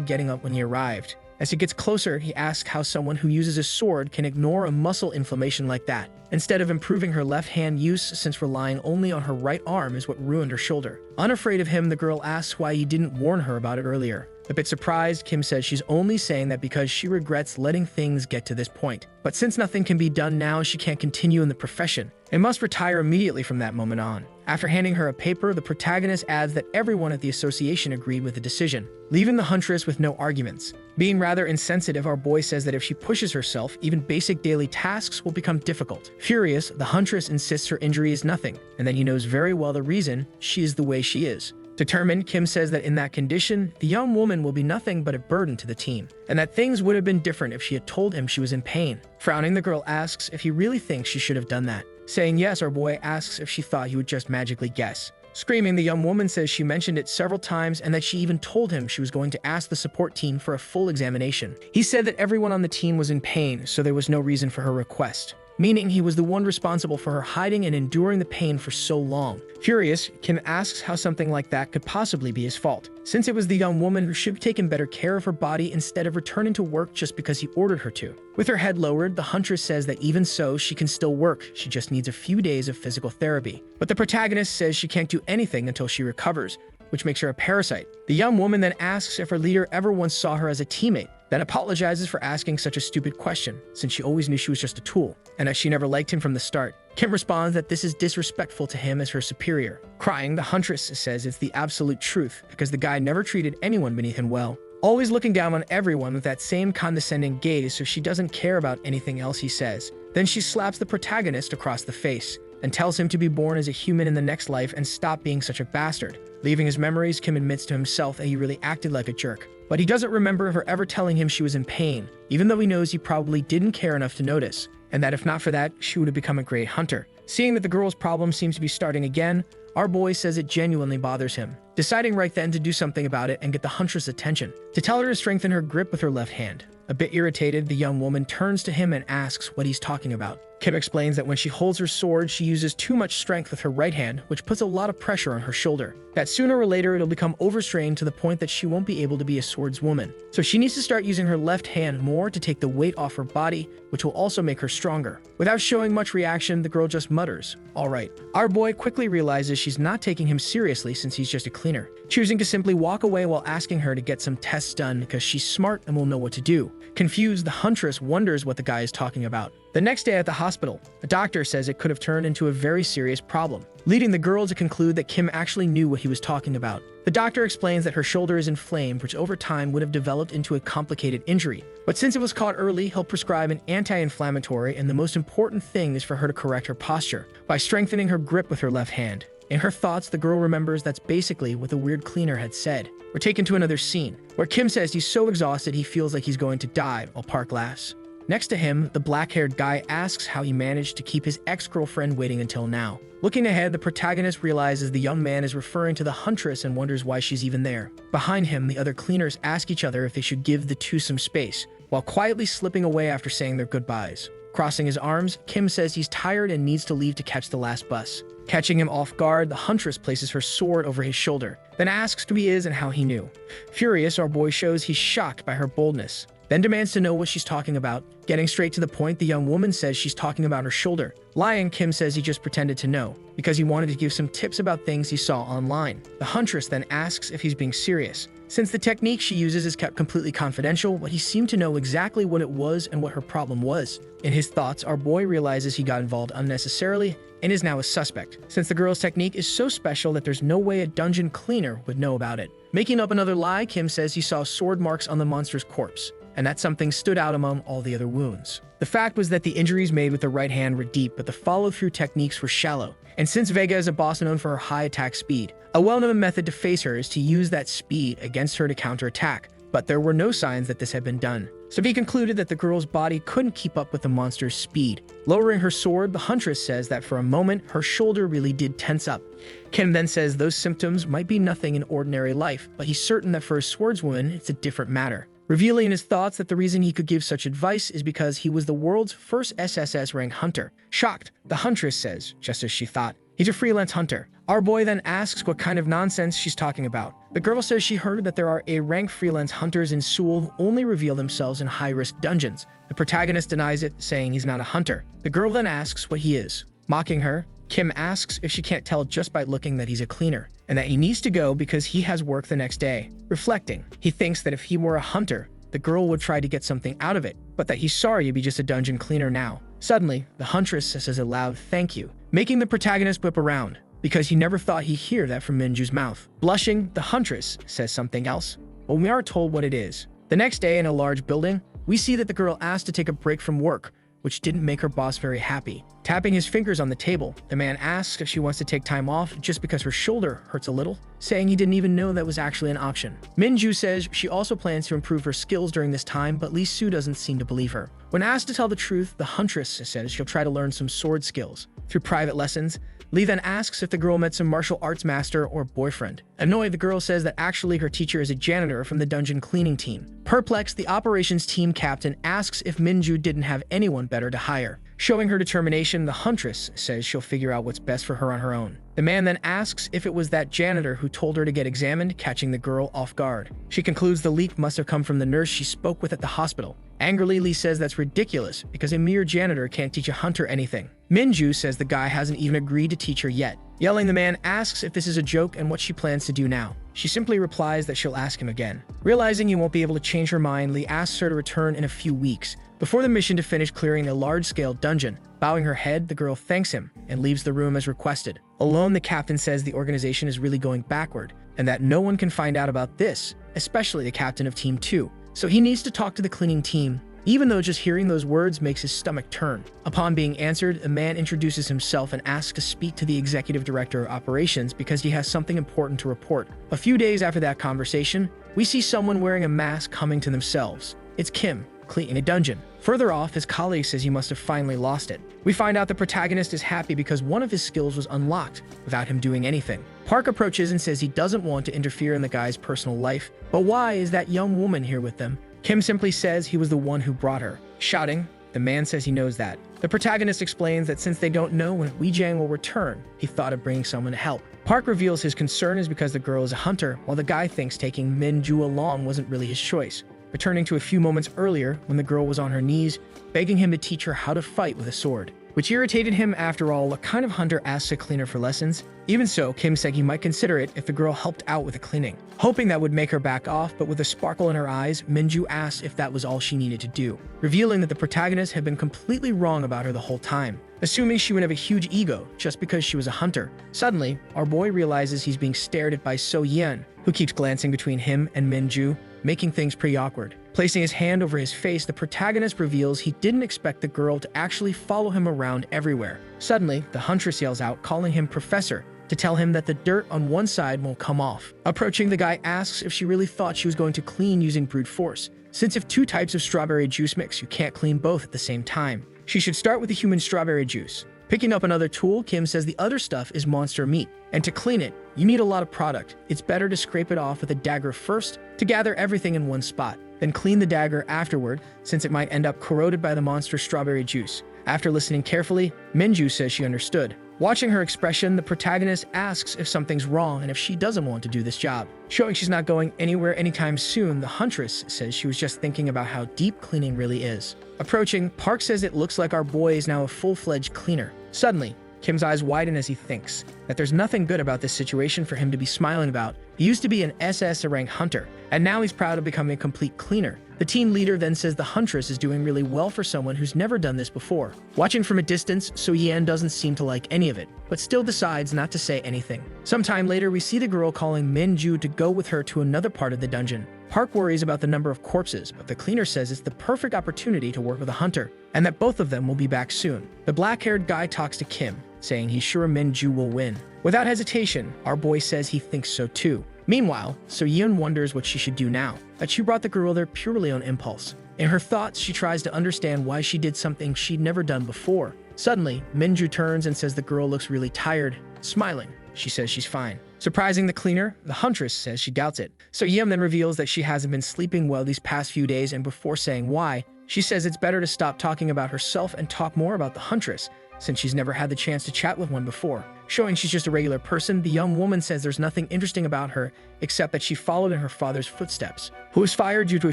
A: getting up when he arrived. As he gets closer, he asks how someone who uses a sword can ignore a muscle inflammation like that, instead of improving her left hand use, since relying only on her right arm is what ruined her shoulder. Unafraid of him, the girl asks why he didn't warn her about it earlier. A bit surprised, Kim says she's only saying that because she regrets letting things get to this point. But since nothing can be done now, she can't continue in the profession and must retire immediately from that moment on. After handing her a paper, the protagonist adds that everyone at the association agreed with the decision, leaving the huntress with no arguments. Being rather insensitive, our boy says that if she pushes herself, even basic daily tasks will become difficult. Furious, the huntress insists her injury is nothing, and that he knows very well the reason she is the way she is. Determined, Kim says that in that condition, the young woman will be nothing but a burden to the team, and that things would have been different if she had told him she was in pain. Frowning, the girl asks if he really thinks she should have done that. Saying yes, our boy asks if she thought he would just magically guess. Screaming, the young woman says she mentioned it several times and that she even told him she was going to ask the support team for a full examination. He said that everyone on the team was in pain, so there was no reason for her request, meaning he was the one responsible for her hiding and enduring the pain for so long. Furious, Kim asks how something like that could possibly be his fault, since it was the young woman who should have taken better care of her body instead of returning to work just because he ordered her to. With her head lowered, the huntress says that even so, she can still work, she just needs a few days of physical therapy. But the protagonist says she can't do anything until she recovers, which makes her a parasite. The young woman then asks if her leader ever once saw her as a teammate, then apologizes for asking such a stupid question, since she always knew she was just a tool, and that she never liked him from the start. Kim responds that this is disrespectful to him as her superior. Crying, the huntress says it's the absolute truth, because the guy never treated anyone beneath him well, always looking down on everyone with that same condescending gaze, so she doesn't care about anything else he says. Then she slaps the protagonist across the face, and tells him to be born as a human in the next life and stop being such a bastard. Leaving his memories, Kim admits to himself that he really acted like a jerk, but he doesn't remember her ever telling him she was in pain, even though he knows he probably didn't care enough to notice, and that if not for that, she would have become a great hunter. Seeing that the girl's problem seems to be starting again, our boy says it genuinely bothers him, deciding right then to do something about it and get the huntress' attention, to tell her to strengthen her grip with her left hand. A bit irritated, the young woman turns to him and asks what he's talking about. Kim explains that when she holds her sword, she uses too much strength with her right hand, which puts a lot of pressure on her shoulder. That sooner or later it'll become overstrained to the point that she won't be able to be a swordswoman. So she needs to start using her left hand more to take the weight off her body, which will also make her stronger. Without showing much reaction, the girl just mutters, "All right." Our boy quickly realizes she's not taking him seriously since he's just a cleaner, choosing to simply walk away while asking her to get some tests done because she's smart and will know what to do. Confused, the huntress wonders what the guy is talking about. The next day at the hospital, a doctor says it could have turned into a very serious problem, leading the girl to conclude that Kim actually knew what he was talking about. The doctor explains that her shoulder is inflamed, which over time would have developed into a complicated injury. But since it was caught early, he'll prescribe an anti-inflammatory, and the most important thing is for her to correct her posture by strengthening her grip with her left hand. In her thoughts, the girl remembers that's basically what the weird cleaner had said. We're taken to another scene, where Kim says he's so exhausted he feels like he's going to die while Park laughs. Next to him, the black-haired guy asks how he managed to keep his ex-girlfriend waiting until now. Looking ahead, the protagonist realizes the young man is referring to the huntress and wonders why she's even there. Behind him, the other cleaners ask each other if they should give the two some space, while quietly slipping away after saying their goodbyes. Crossing his arms, Kim says he's tired and needs to leave to catch the last bus. Catching him off guard, the huntress places her sword over his shoulder, then asks who he is and how he knew. Furious, our boy shows he's shocked by her boldness, then demands to know what she's talking about. Getting straight to the point, the young woman says she's talking about her shoulder. Lying, Kim says he just pretended to know, because he wanted to give some tips about things he saw online. The huntress then asks if he's being serious. Since the technique she uses is kept completely confidential, but he seemed to know exactly what it was and what her problem was. In his thoughts, our boy realizes he got involved unnecessarily and is now a suspect, since the girl's technique is so special that there's no way a dungeon cleaner would know about it. Making up another lie, Kim says he saw sword marks on the monster's corpse. and that something stood out among all the other wounds. The fact was that the injuries made with the right hand were deep, but the follow-through techniques were shallow. And since Vega is a boss known for her high attack speed, a well-known method to face her is to use that speed against her to counterattack. But there were no signs that this had been done. So he concluded that the girl's body couldn't keep up with the monster's speed. Lowering her sword, the huntress says that for a moment, her shoulder really did tense up. Kim then says those symptoms might be nothing in ordinary life, but he's certain that for a swordswoman, it's a different matter. Revealing in his thoughts that the reason he could give such advice is because he was the world's first SSS rank hunter. Shocked, the huntress says, just as she thought, he's a freelance hunter. Our boy then asks what kind of nonsense she's talking about. The girl says she heard that there are A-rank freelance hunters in Seoul who only reveal themselves in high-risk dungeons. The protagonist denies it, saying he's not a hunter. The girl then asks what he is. Mocking her, Kim asks if she can't tell just by looking that he's a cleaner, and that he needs to go because he has work the next day. Reflecting, he thinks that if he were a hunter, the girl would try to get something out of it, but that he's sorry to be just a dungeon cleaner now. Suddenly, the huntress says a loud thank you, making the protagonist whip around, because he never thought he'd hear that from Minju's mouth. Blushing, the huntress says something else, but we aren't told what it is. The next day in a large building, we see that the girl asked to take a break from work, which didn't make her boss very happy. Tapping his fingers on the table, the man asks if she wants to take time off just because her shoulder hurts a little, saying he didn't even know that was actually an option. Minju says she also plans to improve her skills during this time, but Lee Soo doesn't seem to believe her. When asked to tell the truth, the huntress says she'll try to learn some sword skills. Through private lessons, Lee then asks if the girl met some martial arts master or boyfriend. Annoyed, the girl says that actually her teacher is a janitor from the dungeon cleaning team. Perplexed, the operations team captain asks if Minju didn't have anyone better to hire. Showing her determination, the huntress says she'll figure out what's best for her on her own. The man then asks if it was that janitor who told her to get examined, catching the girl off guard. She concludes the leak must have come from the nurse she spoke with at the hospital. Angrily, Lee says that's ridiculous because a mere janitor can't teach a hunter anything. Minju says the guy hasn't even agreed to teach her yet. Yelling, the man asks if this is a joke and what she plans to do now. She simply replies that she'll ask him again. Realizing he won't be able to change her mind, Lee asks her to return in a few weeks, before the mission to finish clearing a large-scale dungeon. Bowing her head, the girl thanks him and leaves the room as requested. Alone, the captain says the organization is really going backward and that no one can find out about this, especially the captain of Team 2. So he needs to talk to the cleaning team, even though just hearing those words makes his stomach turn. Upon being answered, a man introduces himself and asks to speak to the executive director of operations because he has something important to report. A few days after that conversation, we see someone wearing a mask coming to themselves. It's Kim, cleaning a dungeon. Further off, his colleague says he must have finally lost it. We find out the protagonist is happy because one of his skills was unlocked without him doing anything. Park approaches and says he doesn't want to interfere in the guy's personal life, but why is that young woman here with them? Kim simply says he was the one who brought her. Shouting, the man says he knows that. The protagonist explains that since they don't know when Weijang will return, he thought of bringing someone to help. Park reveals his concern is because the girl is a hunter, while the guy thinks taking Minju along wasn't really his choice. Returning to a few moments earlier when the girl was on her knees, begging him to teach her how to fight with a sword, which irritated him. After all, what kind of hunter asks a cleaner for lessons? Even so, Kim said he might consider it if the girl helped out with the cleaning. Hoping that would make her back off, but with a sparkle in her eyes, Minju asked if that was all she needed to do, revealing that the protagonist had been completely wrong about her the whole time, assuming she would have a huge ego just because she was a hunter. Suddenly, our boy realizes he's being stared at by So Yen, who keeps glancing between him and Minju, making things pretty awkward. Placing his hand over his face, the protagonist reveals he didn't expect the girl to actually follow him around everywhere. Suddenly, the huntress yells out, calling him Professor, to tell him that the dirt on one side won't come off. Approaching, the guy asks if she really thought she was going to clean using brute force, since if two types of strawberry juice mix, you can't clean both at the same time. She should start with the human strawberry juice. Picking up another tool, Kim says the other stuff is monster meat, and to clean it, you need a lot of product. It's better to scrape it off with a dagger first to gather everything in one spot, then clean the dagger afterward since it might end up corroded by the monster strawberry juice. After listening carefully, Minju says she understood. Watching her expression, the protagonist asks if something's wrong and if she doesn't want to do this job. Showing she's not going anywhere anytime soon, the huntress says she was just thinking about how deep cleaning really is. Approaching, Park says it looks like our boy is now a full-fledged cleaner. Suddenly, Kim's eyes widen as he thinks that there's nothing good about this situation for him to be smiling about, He used to be an SS rank hunter, and now he's proud of becoming a complete cleaner. The team leader then says the huntress is doing really well for someone who's never done this before. Watching from a distance, So Yeon doesn't seem to like any of it, but still decides not to say anything. Sometime later, we see the girl calling Minju to go with her to another part of the dungeon. Park worries about the number of corpses, but the cleaner says it's the perfect opportunity to work with a hunter, and that both of them will be back soon. The black-haired guy talks to Kim, saying he's sure Minju will win. Without hesitation, our boy says he thinks so too. Meanwhile, So Yeon wonders what she should do now, that she brought the girl there purely on impulse. In her thoughts, she tries to understand why she did something she'd never done before. Suddenly, Minju turns and says the girl looks really tired. Smiling, she says she's fine. Surprising the cleaner, the huntress says she doubts it. So Yeon then reveals that she hasn't been sleeping well these past few days, and before saying why, she says it's better to stop talking about herself and talk more about the huntress, since she's never had the chance to chat with one before. Showing she's just a regular person, the young woman says there's nothing interesting about her except that she followed in her father's footsteps, who was fired due to a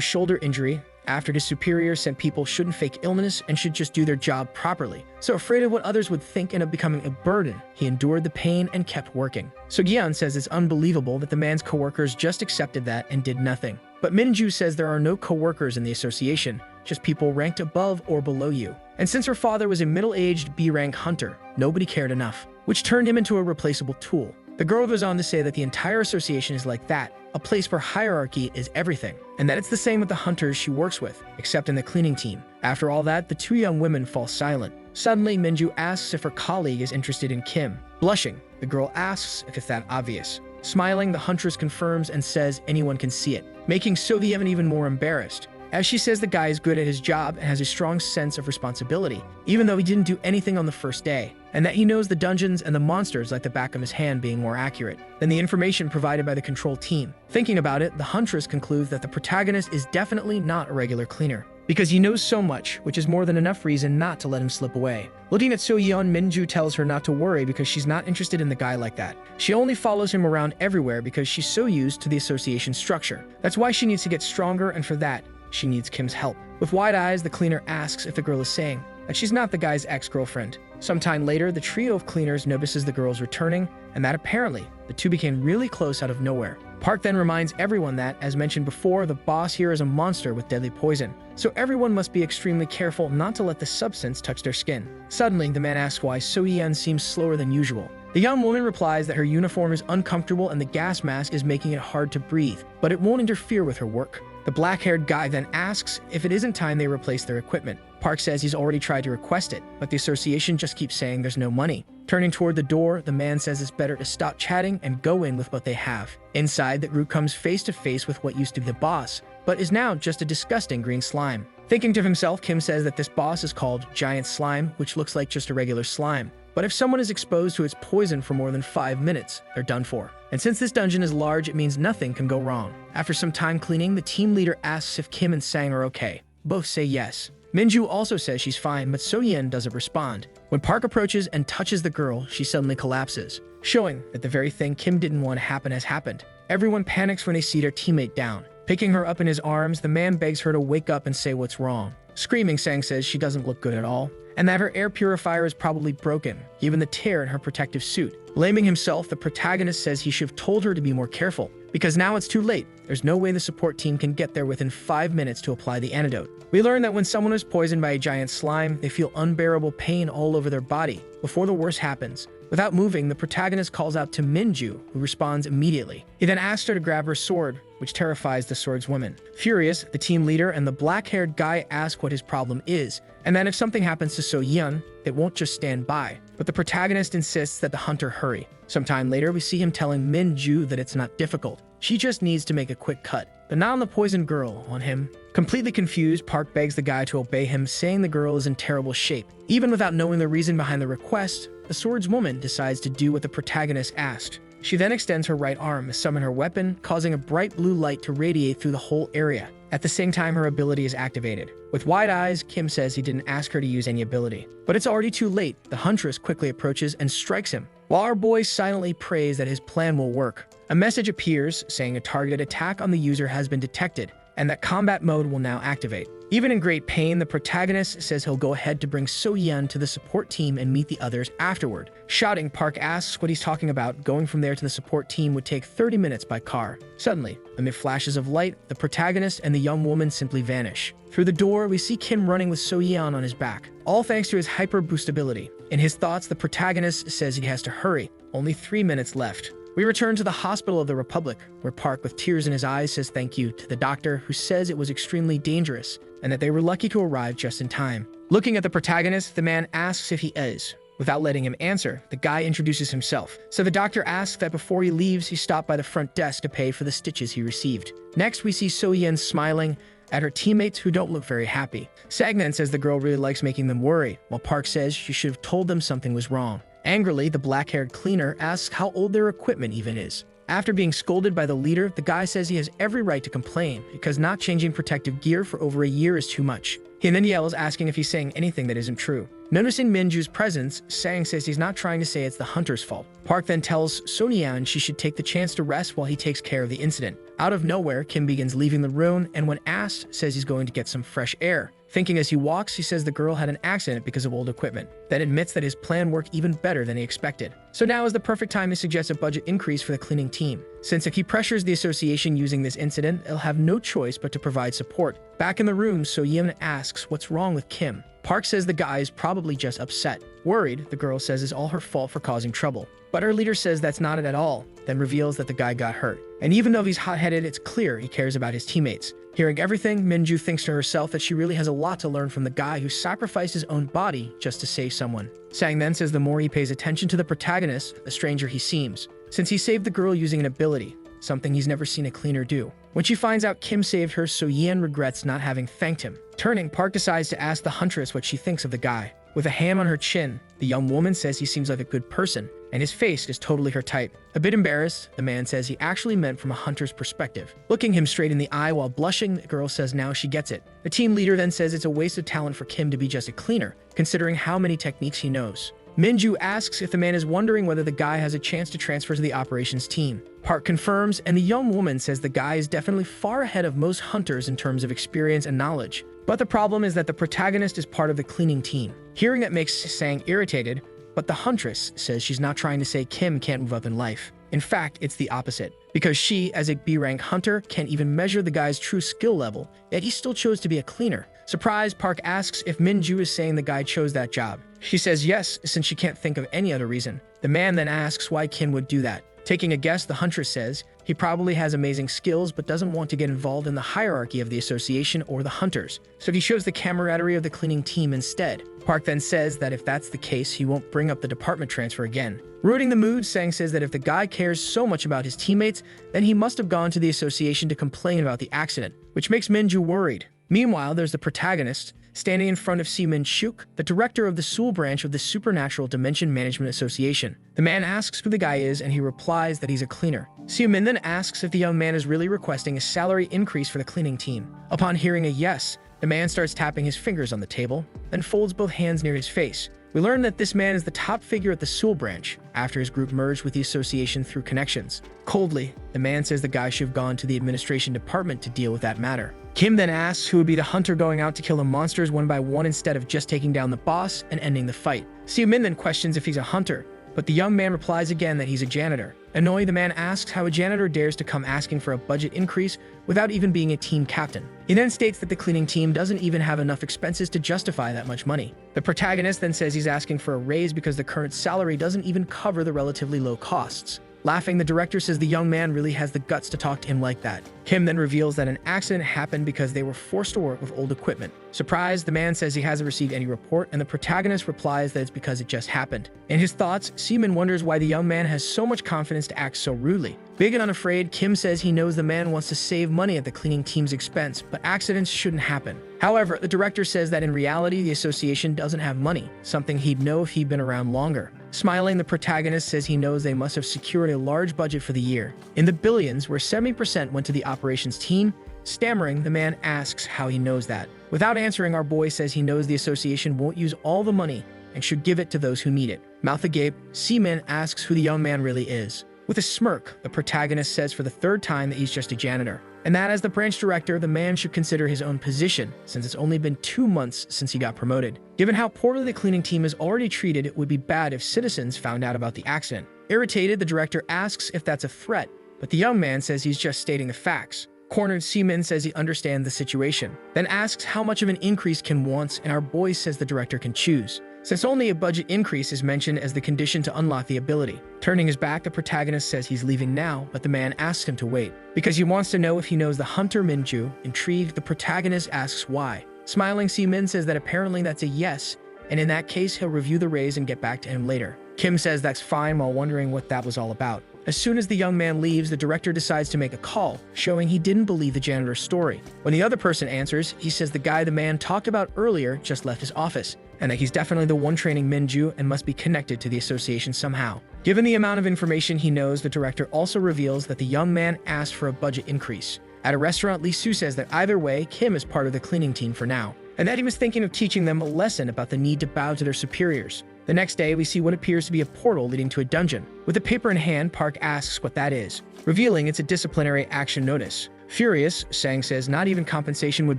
A: shoulder injury after his superiors said people shouldn't fake illness and should just do their job properly. So afraid of what others would think and of becoming a burden, he endured the pain and kept working. So Gyeon says it's unbelievable that the man's coworkers just accepted that and did nothing. But Minju says there are no coworkers in the association, just people ranked above or below you. And since her father was a middle-aged B-rank hunter, nobody cared enough, which turned him into a replaceable tool. The girl goes on to say that the entire association is like that, a place where hierarchy is everything, and that it's the same with the hunters she works with, except in the cleaning team. After all that, the two young women fall silent. Suddenly, Minju asks if her colleague is interested in Kim. Blushing, the girl asks if it's that obvious. Smiling, the huntress confirms and says anyone can see it, making So Yeon even more embarrassed, as she says the guy is good at his job and has a strong sense of responsibility, even though he didn't do anything on the first day, and that he knows the dungeons and the monsters like the back of his hand, being more accurate than the information provided by the control team. Thinking about it, the huntress concludes that the protagonist is definitely not a regular cleaner, because he knows so much, which is more than enough reason not to let him slip away. Looking at So Yeon, Minju tells her not to worry because she's not interested in the guy like that. She only follows him around everywhere because she's so used to the association structure. That's why she needs to get stronger, and for that, she needs Kim's help. With wide eyes, the cleaner asks if the girl is saying that she's not the guy's ex-girlfriend. Sometime later, the trio of cleaners notices the girls returning, and that apparently the two became really close out of nowhere. Park then reminds everyone that, as mentioned before, the boss here is a monster with deadly poison, so everyone must be extremely careful not to let the substance touch their skin. Suddenly, the man asks why So Yeon seems slower than usual. The young woman replies that her uniform is uncomfortable and the gas mask is making it hard to breathe, but it won't interfere with her work. The black-haired guy then asks if it isn't time they replace their equipment. Park says he's already tried to request it, but the association just keeps saying there's no money. Turning toward the door, the man says it's better to stop chatting and go in with what they have. Inside, the group comes face to face with what used to be the boss, but is now just a disgusting green slime. Thinking to himself, Kim says that this boss is called Giant Slime, which looks like just a regular slime. But if someone is exposed to its poison for more than 5 minutes, they're done for. And since this dungeon is large, it means nothing can go wrong. After some time cleaning, the team leader asks if Kim and Sang are okay. Both say yes. Minju also says she's fine, but So Yeon doesn't respond. When Park approaches and touches the girl, she suddenly collapses, showing that the very thing Kim didn't want to happen has happened. Everyone panics when they see their teammate down. Picking her up in his arms, the man begs her to wake up and say what's wrong. Screaming, Sang says she doesn't look good at all, and that her air purifier is probably broken, given the tear in her protective suit. Blaming himself, the protagonist says he should have told her to be more careful, because now it's too late. There's no way the support team can get there within 5 minutes to apply the antidote. We learn that when someone is poisoned by a giant slime, they feel unbearable pain all over their body before the worst happens. Without moving, the protagonist calls out to Minju, who responds immediately. He then asks her to grab her sword, which terrifies the swordswoman. Furious, the team leader and the black-haired guy ask what his problem is, and then if something happens to So Yeon, it won't just stand by. But the protagonist insists that the hunter hurry. Sometime later, we see him telling Minju that it's not difficult. She just needs to make a quick cut, but not on the poisoned girl, on him. Completely confused, Park begs the guy to obey him, saying the girl is in terrible shape. Even without knowing the reason behind the request, the swordswoman decides to do what the protagonist asked. She then extends her right arm to summon her weapon, causing a bright blue light to radiate through the whole area. At the same time, her ability is activated. With wide eyes, Kim says he didn't ask her to use any ability. But it's already too late. The huntress quickly approaches and strikes him, while our boy silently prays that his plan will work. A message appears saying a targeted attack on the user has been detected, and that combat mode will now activate. Even in great pain, the protagonist says he'll go ahead to bring So-yeon to the support team and meet the others afterward. Shouting, Park asks what he's talking about. Going from there to the support team would take 30 minutes by car. Suddenly, amid flashes of light, the protagonist and the young woman simply vanish. Through the door, we see Kim running with So-yeon on his back, all thanks to his hyper-boost ability. In his thoughts, the protagonist says he has to hurry. Only 3 minutes left. We return to the Hospital of the Republic, where Park, with tears in his eyes, says thank you to the doctor, who says it was extremely dangerous and that they were lucky to arrive just in time. Looking at the protagonist, the man asks if he is. Without letting him answer, the guy introduces himself. So the doctor asks that before he leaves, he stopped by the front desk to pay for the stitches he received. Next, we see So-yeon smiling at her teammates who don't look very happy. Sang then says the girl really likes making them worry, while Park says she should have told them something was wrong. Angrily, the black-haired cleaner asks how old their equipment even is. After being scolded by the leader, the guy says he has every right to complain because not changing protective gear for over a year is too much. He then yells, asking if he's saying anything that isn't true. Noticing Minju's presence, Sang says he's not trying to say it's the hunter's fault. Park then tells So-yeon she should take the chance to rest while he takes care of the incident. Out of nowhere, Kim begins leaving the room and when asked, says he's going to get some fresh air. Thinking as he walks, he says the girl had an accident because of old equipment. Then admits that his plan worked even better than he expected. So now is the perfect time to suggest a budget increase for the cleaning team. Since if he pressures the association using this incident, they'll have no choice but to provide support. Back in the room, So-yeon asks what's wrong with Kim. Park says the guy is probably just upset. Worried, the girl says it's all her fault for causing trouble. But her leader says that's not it at all, then reveals that the guy got hurt. And even though he's hot-headed, it's clear he cares about his teammates. Hearing everything, Minju thinks to herself that she really has a lot to learn from the guy who sacrificed his own body just to save someone. Sang then says the more he pays attention to the protagonist, the stranger he seems, since he saved the girl using an ability, something he's never seen a cleaner do. When she finds out Kim saved her, So-yeon regrets not having thanked him. Turning, Park decides to ask the huntress what she thinks of the guy. With a hand on her chin, the young woman says he seems like a good person, and his face is totally her type. A bit embarrassed, the man says he actually meant from a hunter's perspective. Looking him straight in the eye while blushing, the girl says now she gets it. The team leader then says it's a waste of talent for Kim to be just a cleaner, considering how many techniques he knows. Minju asks if the man is wondering whether the guy has a chance to transfer to the operations team. Park confirms, and the young woman says the guy is definitely far ahead of most hunters in terms of experience and knowledge. But the problem is that the protagonist is part of the cleaning team. Hearing that makes Sang irritated, but the huntress says she's not trying to say Kim can't move up in life. In fact, it's the opposite, because she, as a B-rank hunter, can't even measure the guy's true skill level, yet he still chose to be a cleaner. Surprised, Park asks if Minju is saying the guy chose that job. She says yes, since she can't think of any other reason. The man then asks why Kim would do that. Taking a guess, the huntress says he probably has amazing skills but doesn't want to get involved in the hierarchy of the association or the hunters, so he shows the camaraderie of the cleaning team instead. Park then says that if that's the case, he won't bring up the department transfer again. Ruining the mood, Sang says that if the guy cares so much about his teammates, then he must have gone to the association to complain about the accident, which makes Minju worried. Meanwhile, there's the protagonist, standing in front of Si-min Shuk, the director of the Seoul branch of the Supernatural Dimension Management Association. The man asks who the guy is, and he replies that he's a cleaner. Si-min then asks if the young man is really requesting a salary increase for the cleaning team. Upon hearing a yes, the man starts tapping his fingers on the table, then folds both hands near his face. We learn that this man is the top figure at the Seoul branch, after his group merged with the association through connections. Coldly, the man says the guy should have gone to the administration department to deal with that matter. Kim then asks who would be the hunter going out to kill the monsters one by one instead of just taking down the boss and ending the fight. Seo-min then questions if he's a hunter, but the young man replies again that he's a janitor. Annoyed, the man asks how a janitor dares to come asking for a budget increase without even being a team captain. He then states that the cleaning team doesn't even have enough expenses to justify that much money. The protagonist then says he's asking for a raise because the current salary doesn't even cover the relatively low costs. Laughing, the director says the young man really has the guts to talk to him like that. Kim then reveals that an accident happened because they were forced to work with old equipment. Surprised, the man says he hasn't received any report, and the protagonist replies that it's because it just happened. In his thoughts, Seaman wonders why the young man has so much confidence to act so rudely. Big and unafraid, Kim says he knows the man wants to save money at the cleaning team's expense, but accidents shouldn't happen. However, the director says that in reality, the association doesn't have money, something he'd know if he'd been around longer. Smiling, the protagonist says he knows they must have secured a large budget for the year, in the billions, where 70% went to the operations team. Stammering, the man asks how he knows that. Without answering, our boy says he knows the association won't use all the money and should give it to those who need it. Mouth agape, Seaman asks who the young man really is. With a smirk, the protagonist says for the third time that he's just a janitor. and that as the branch director, the man should consider his own position, since it's only been 2 months since he got promoted. Given how poorly the cleaning team is already treated, it would be bad if citizens found out about the accident. Irritated, the director asks if that's a threat, but the young man says he's just stating the facts. Cornered, Seaman says he understands the situation, then asks how much of an increase Kim wants, and our boy says the director can choose, since only a budget increase is mentioned as the condition to unlock the ability. Turning his back, the protagonist says he's leaving now, but the man asks him to wait, because he wants to know if he knows the hunter Minju. Intrigued, the protagonist asks why. Smiling, Seaman says that apparently that's a yes, and in that case he'll review the raise and get back to him later. Kim says that's fine while wondering what that was all about. As soon as the young man leaves, the director decides to make a call, showing he didn't believe the janitor's story. When the other person answers, he says the guy the man talked about earlier just left his office, and that he's definitely the one training Minju and must be connected to the association somehow. Given the amount of information he knows, the director also reveals that the young man asked for a budget increase. At a restaurant, Lee Soo says that either way, Kim is part of the cleaning team for now, and that he was thinking of teaching them a lesson about the need to bow to their superiors. The next day, we see what appears to be a portal leading to a dungeon. With a paper in hand, Park asks what that is, revealing it's a disciplinary action notice. Furious, Sang says not even compensation would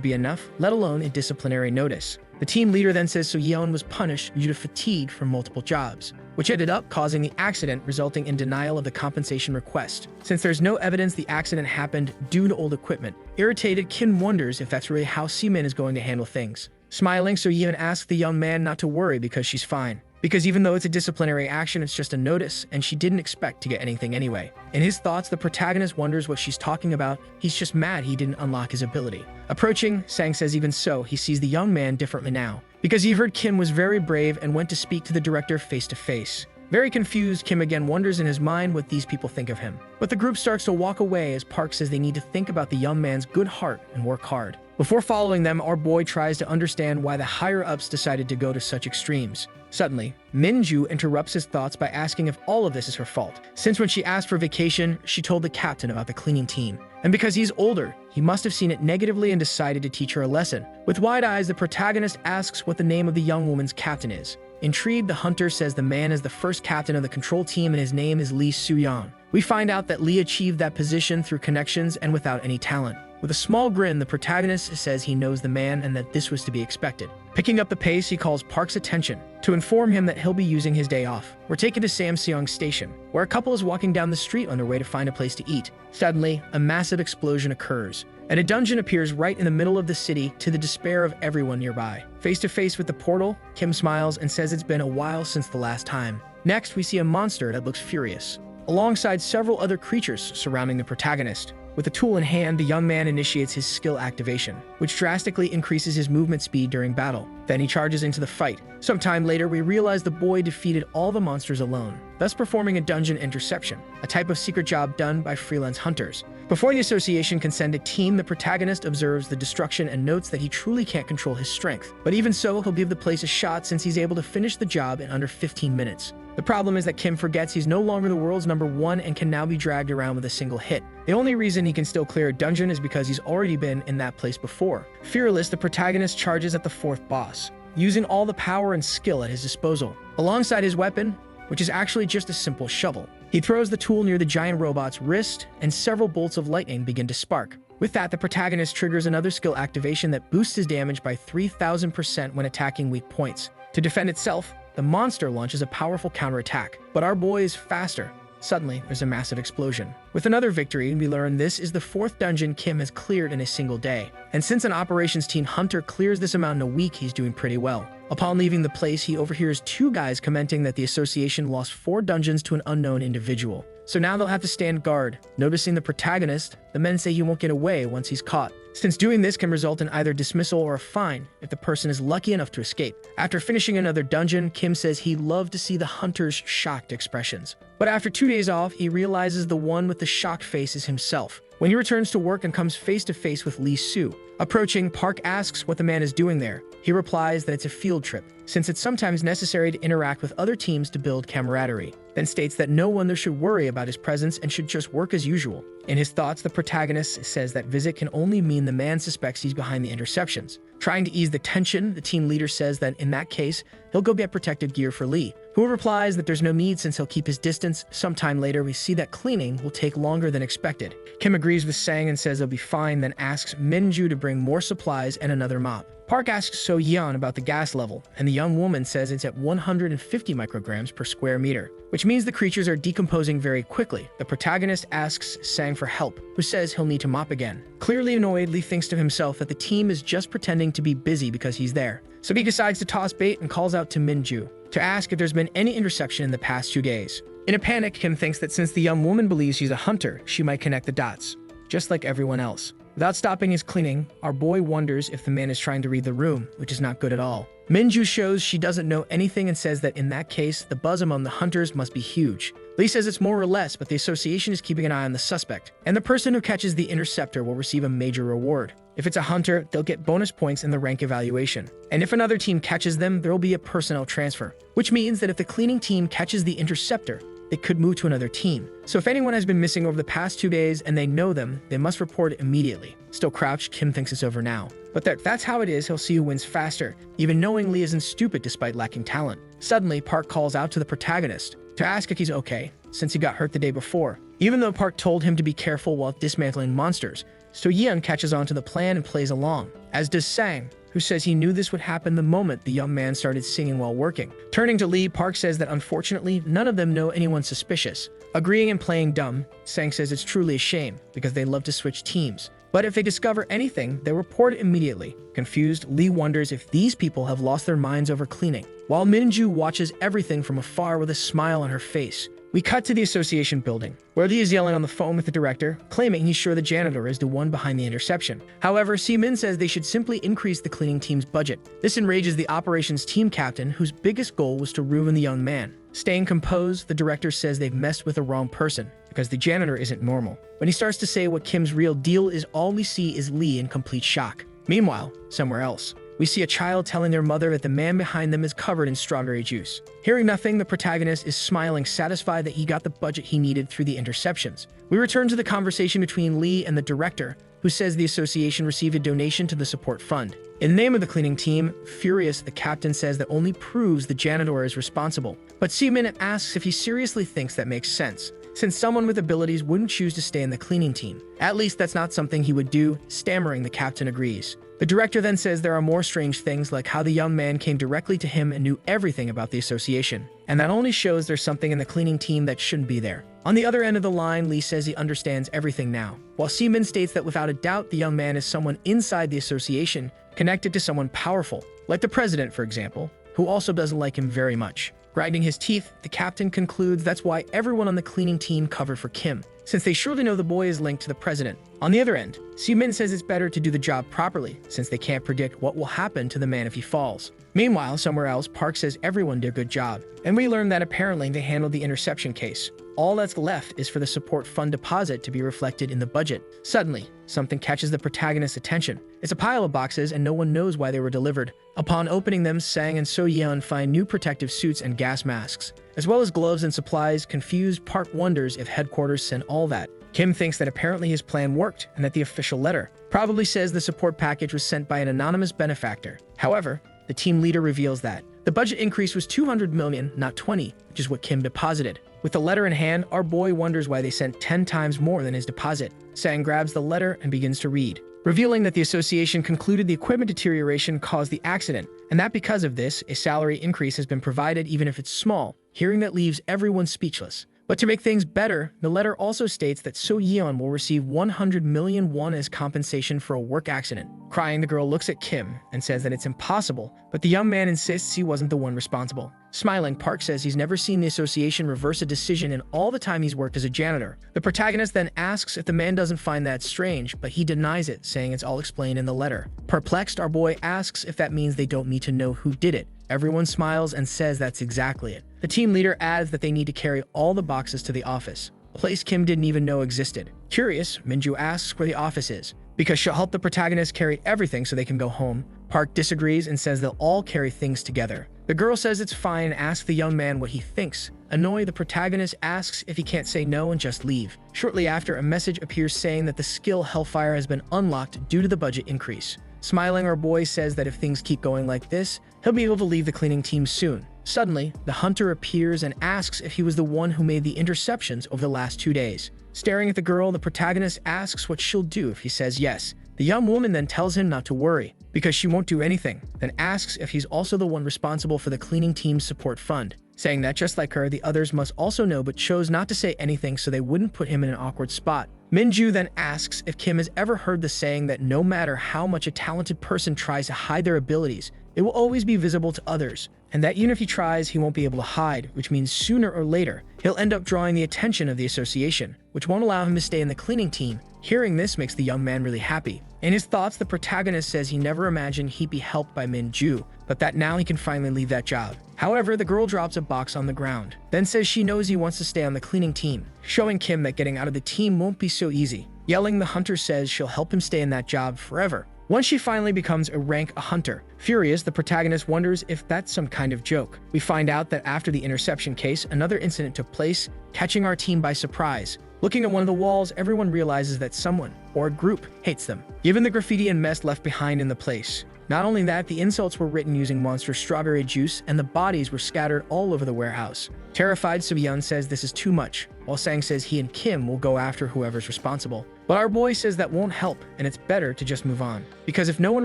A: be enough, let alone a disciplinary notice. The team leader then says Yeon was punished due to fatigue from multiple jobs, which ended up causing the accident, resulting in denial of the compensation request. Since there's no evidence the accident happened due to old equipment, irritated, Kim wonders if that's really how Seaman is going to handle things. Smiling, So Yeon asks the young man not to worry because she's fine. Because even though it's a disciplinary action, it's just a notice, and she didn't expect to get anything anyway. In his thoughts, the protagonist wonders what she's talking about. He's just mad he didn't unlock his ability. Approaching, Sang says even so, he sees the young man differently now, because he heard Kim was very brave and went to speak to the director face to face. Very confused, Kim again wonders in his mind what these people think of him. But the group starts to walk away as Park says they need to think about the young man's good heart and work hard. Before following them, our boy tries to understand why the higher-ups decided to go to such extremes. Suddenly, Minju interrupts his thoughts by asking if all of this is her fault, since when she asked for vacation, she told the captain about the cleaning team. And because he's older, he must have seen it negatively and decided to teach her a lesson. With wide eyes, the protagonist asks what the name of the young woman's captain is. Intrigued, the hunter says the man is the first captain of the control team and his name is Lee Soo-yeon. We find out that Lee achieved that position through connections and without any talent. With a small grin, the protagonist says he knows the man and that this was to be expected. Picking up the pace, he calls Park's attention to inform him that he'll be using his day off. We're taken to Samseong Station, where a couple is walking down the street on their way to find a place to eat. Suddenly, a massive explosion occurs, and a dungeon appears right in the middle of the city to the despair of everyone nearby. Face to face with the portal, Kim smiles and says it's been a while since the last time. Next, we see a monster that looks furious, alongside several other creatures surrounding the protagonist. With a tool in hand, the young man initiates his skill activation, which drastically increases his movement speed during battle. Then he charges into the fight. Sometime later, we realize the boy defeated all the monsters alone, thus performing a dungeon interception, a type of secret job done by freelance hunters. Before the association can send a team, the protagonist observes the destruction and notes that he truly can't control his strength. But even so, he'll give the place a shot since he's able to finish the job in under 15 minutes. The problem is that Kim forgets he's no longer the world's #1 and can now be dragged around with a single hit. The only reason he can still clear a dungeon is because he's already been in that place before. Fearless, the protagonist charges at the 4th boss, using all the power and skill at his disposal. Alongside his weapon, which is actually just a simple shovel, he throws the tool near the giant robot's wrist, and several bolts of lightning begin to spark. With that, the protagonist triggers another skill activation that boosts his damage by 3,000% when attacking weak points. To defend itself, the monster launches a powerful counterattack, but our boy is faster. Suddenly, there's a massive explosion. With another victory, we learn this is the 4th dungeon Kim has cleared in a single day. And since an operations team hunter clears this amount in a week, he's doing pretty well. Upon leaving the place, he overhears 2 guys commenting that the association lost 4 dungeons to an unknown individual. So now they'll have to stand guard. Noticing the protagonist, the men say he won't get away once he's caught, since doing this can result in either dismissal or a fine if the person is lucky enough to escape. After finishing another dungeon, Kim says he'd love to see the hunter's shocked expressions. But after 2 days off, he realizes the one with the shocked face is himself. When he returns to work and comes face to face with Lee Soo. Approaching, Park asks what the man is doing there. He replies that it's a field trip, since it's sometimes necessary to interact with other teams to build camaraderie, then states that no one there should worry about his presence and should just work as usual. In his thoughts, the protagonist says that visit can only mean the man suspects he's behind the interceptions. Trying to ease the tension, the team leader says that in that case, he'll go get protective gear for Lee. who replies that there's no need since he'll keep his distance. Sometime later, we see that cleaning will take longer than expected. Kim agrees with Sang and says it'll be fine, then asks Minju to bring more supplies and another mop. Park asks So Yeon about the gas level, and the young woman says it's at 150 micrograms per square meter, which means the creatures are decomposing very quickly. The protagonist asks Sang for help, who says he'll need to mop again. Clearly annoyed, Lee thinks to himself that the team is just pretending to be busy because he's there. So he decides to toss bait and calls out to Minju to ask if there's been any intersection in the past 2 days. In a panic, Kim thinks that since the young woman believes she's a hunter, she might connect the dots, just like everyone else. Without stopping his cleaning, our boy wonders if the man is trying to read the room, which is not good at all. Minju shows she doesn't know anything and says that in that case, the buzz among the hunters must be huge. Lee says it's more or less, but the association is keeping an eye on the suspect, and the person who catches the interceptor will receive a major reward. If it's a hunter, they'll get bonus points in the rank evaluation. And if another team catches them, there will be a personnel transfer, which means that if the cleaning team catches the interceptor, they could move to another team. So if anyone has been missing over the past 2 days and they know them, they must report it immediately. Still crouched, Kim thinks it's over now. But that's how it is, he'll see who wins faster, even knowing Lee isn't stupid despite lacking talent. Suddenly, Park calls out to the protagonist to ask if he's okay, since he got hurt the day before. Even though Park told him to be careful while dismantling monsters, So Yeon catches on to the plan and plays along, as does Sang, who says he knew this would happen the moment the young man started singing while working. Turning to Lee, Park says that unfortunately, none of them know anyone suspicious. Agreeing and playing dumb, Sang says it's truly a shame because they love to switch teams. But if they discover anything, they report it immediately. Confused, Lee wonders if these people have lost their minds over cleaning, while Minju watches everything from afar with a smile on her face. We cut to the association building, where Lee is yelling on the phone with the director, claiming he's sure the janitor is the one behind the interception. However, Si-min says they should simply increase the cleaning team's budget. This enrages the operations team captain, whose biggest goal was to ruin the young man. Staying composed, the director says they've messed with the wrong person, because the janitor isn't normal. When he starts to say what Kim's real deal is, all we see is Lee in complete shock. Meanwhile, somewhere else, we see a child telling their mother that the man behind them is covered in strawberry juice. Hearing nothing, the protagonist is smiling, satisfied that he got the budget he needed through the interceptions. We return to the conversation between Lee and the director, who says the association received a donation to the support fund. In the name of the cleaning team, furious, the captain says that only proves the janitor is responsible. But Si-min asks if he seriously thinks that makes sense, since someone with abilities wouldn't choose to stay in the cleaning team. At least that's not something he would do. Stammering, the captain agrees. The director then says there are more strange things, like how the young man came directly to him and knew everything about the association, and that only shows there's something in the cleaning team that shouldn't be there. On the other end of the line, Lee says he understands everything now, while Si-min states that without a doubt the young man is someone inside the association, connected to someone powerful, like the president, for example, who also doesn't like him very much. Grinding his teeth, the captain concludes that's why everyone on the cleaning team covered for Kim, since they surely know the boy is linked to the president. On the other end, Si-min says it's better to do the job properly, since they can't predict what will happen to the man if he falls. Meanwhile, somewhere else, Park says everyone did a good job, and we learn that apparently they handled the interception case. All that's left is for the support fund deposit to be reflected in the budget. Suddenly, something catches the protagonist's attention. It's a pile of boxes and no one knows why they were delivered. Upon opening them, Sang and So Yeon find new protective suits and gas masks, as well as gloves and supplies. Confused, Park wonders if headquarters sent all that. Kim thinks that apparently his plan worked and that the official letter probably says the support package was sent by an anonymous benefactor. However, the team leader reveals that the budget increase was 200 million, not 20, which is what Kim deposited. With the letter in hand, our boy wonders why they sent 10 times more than his deposit. Sang grabs the letter and begins to read, revealing that the association concluded the equipment deterioration caused the accident, and that because of this, a salary increase has been provided even if it's small. Hearing that leaves everyone speechless. But to make things better, the letter also states that So Yeon will receive 100 million won as compensation for a work accident. Crying, the girl looks at Kim and says that it's impossible, but the young man insists he wasn't the one responsible. Smiling, Park says he's never seen the association reverse a decision in all the time he's worked as a janitor. The protagonist then asks if the man doesn't find that strange, but he denies it, saying it's all explained in the letter. Perplexed, our boy asks if that means they don't need to know who did it. Everyone smiles and says that's exactly it. The team leader adds that they need to carry all the boxes to the office, a place Kim didn't even know existed. Curious, Minju asks where the office is, because she'll help the protagonist carry everything so they can go home. Park disagrees and says they'll all carry things together. The girl says it's fine and asks the young man what he thinks. Annoyed, the protagonist asks if he can't say no and just leave. Shortly after, a message appears saying that the skill Hellfire has been unlocked due to the budget increase. Smiling, our boy says that if things keep going like this, he'll be able to leave the cleaning team soon. Suddenly, the hunter appears and asks if he was the one who made the interceptions over the last 2 days. Staring at the girl, the protagonist asks what she'll do if he says yes. The young woman then tells him not to worry, because she won't do anything, then asks if he's also the one responsible for the cleaning team's support fund. Saying that just like her, the others must also know but chose not to say anything so they wouldn't put him in an awkward spot. Minju then asks if Kim has ever heard the saying that no matter how much a talented person tries to hide their abilities, it will always be visible to others, and that even if he tries, he won't be able to hide, which means sooner or later, he'll end up drawing the attention of the association, which won't allow him to stay in the cleaning team. Hearing this makes the young man really happy. In his thoughts, the protagonist says he never imagined he'd be helped by Minju, but that now he can finally leave that job. However, the girl drops a box on the ground, then says she knows he wants to stay on the cleaning team, showing Kim that getting out of the team won't be so easy. Yelling, the hunter says she'll help him stay in that job forever. Once she finally becomes a hunter. Furious, the protagonist wonders if that's some kind of joke. We find out that after the interception case, another incident took place, catching our team by surprise. Looking at one of the walls, everyone realizes that someone, or a group, hates them, given the graffiti and mess left behind in the place. Not only that, the insults were written using monster strawberry juice, and the bodies were scattered all over the warehouse. Terrified, Subyun says this is too much, while Sang says he and Kim will go after whoever's responsible. But our boy says that won't help, and it's better to just move on, because if no one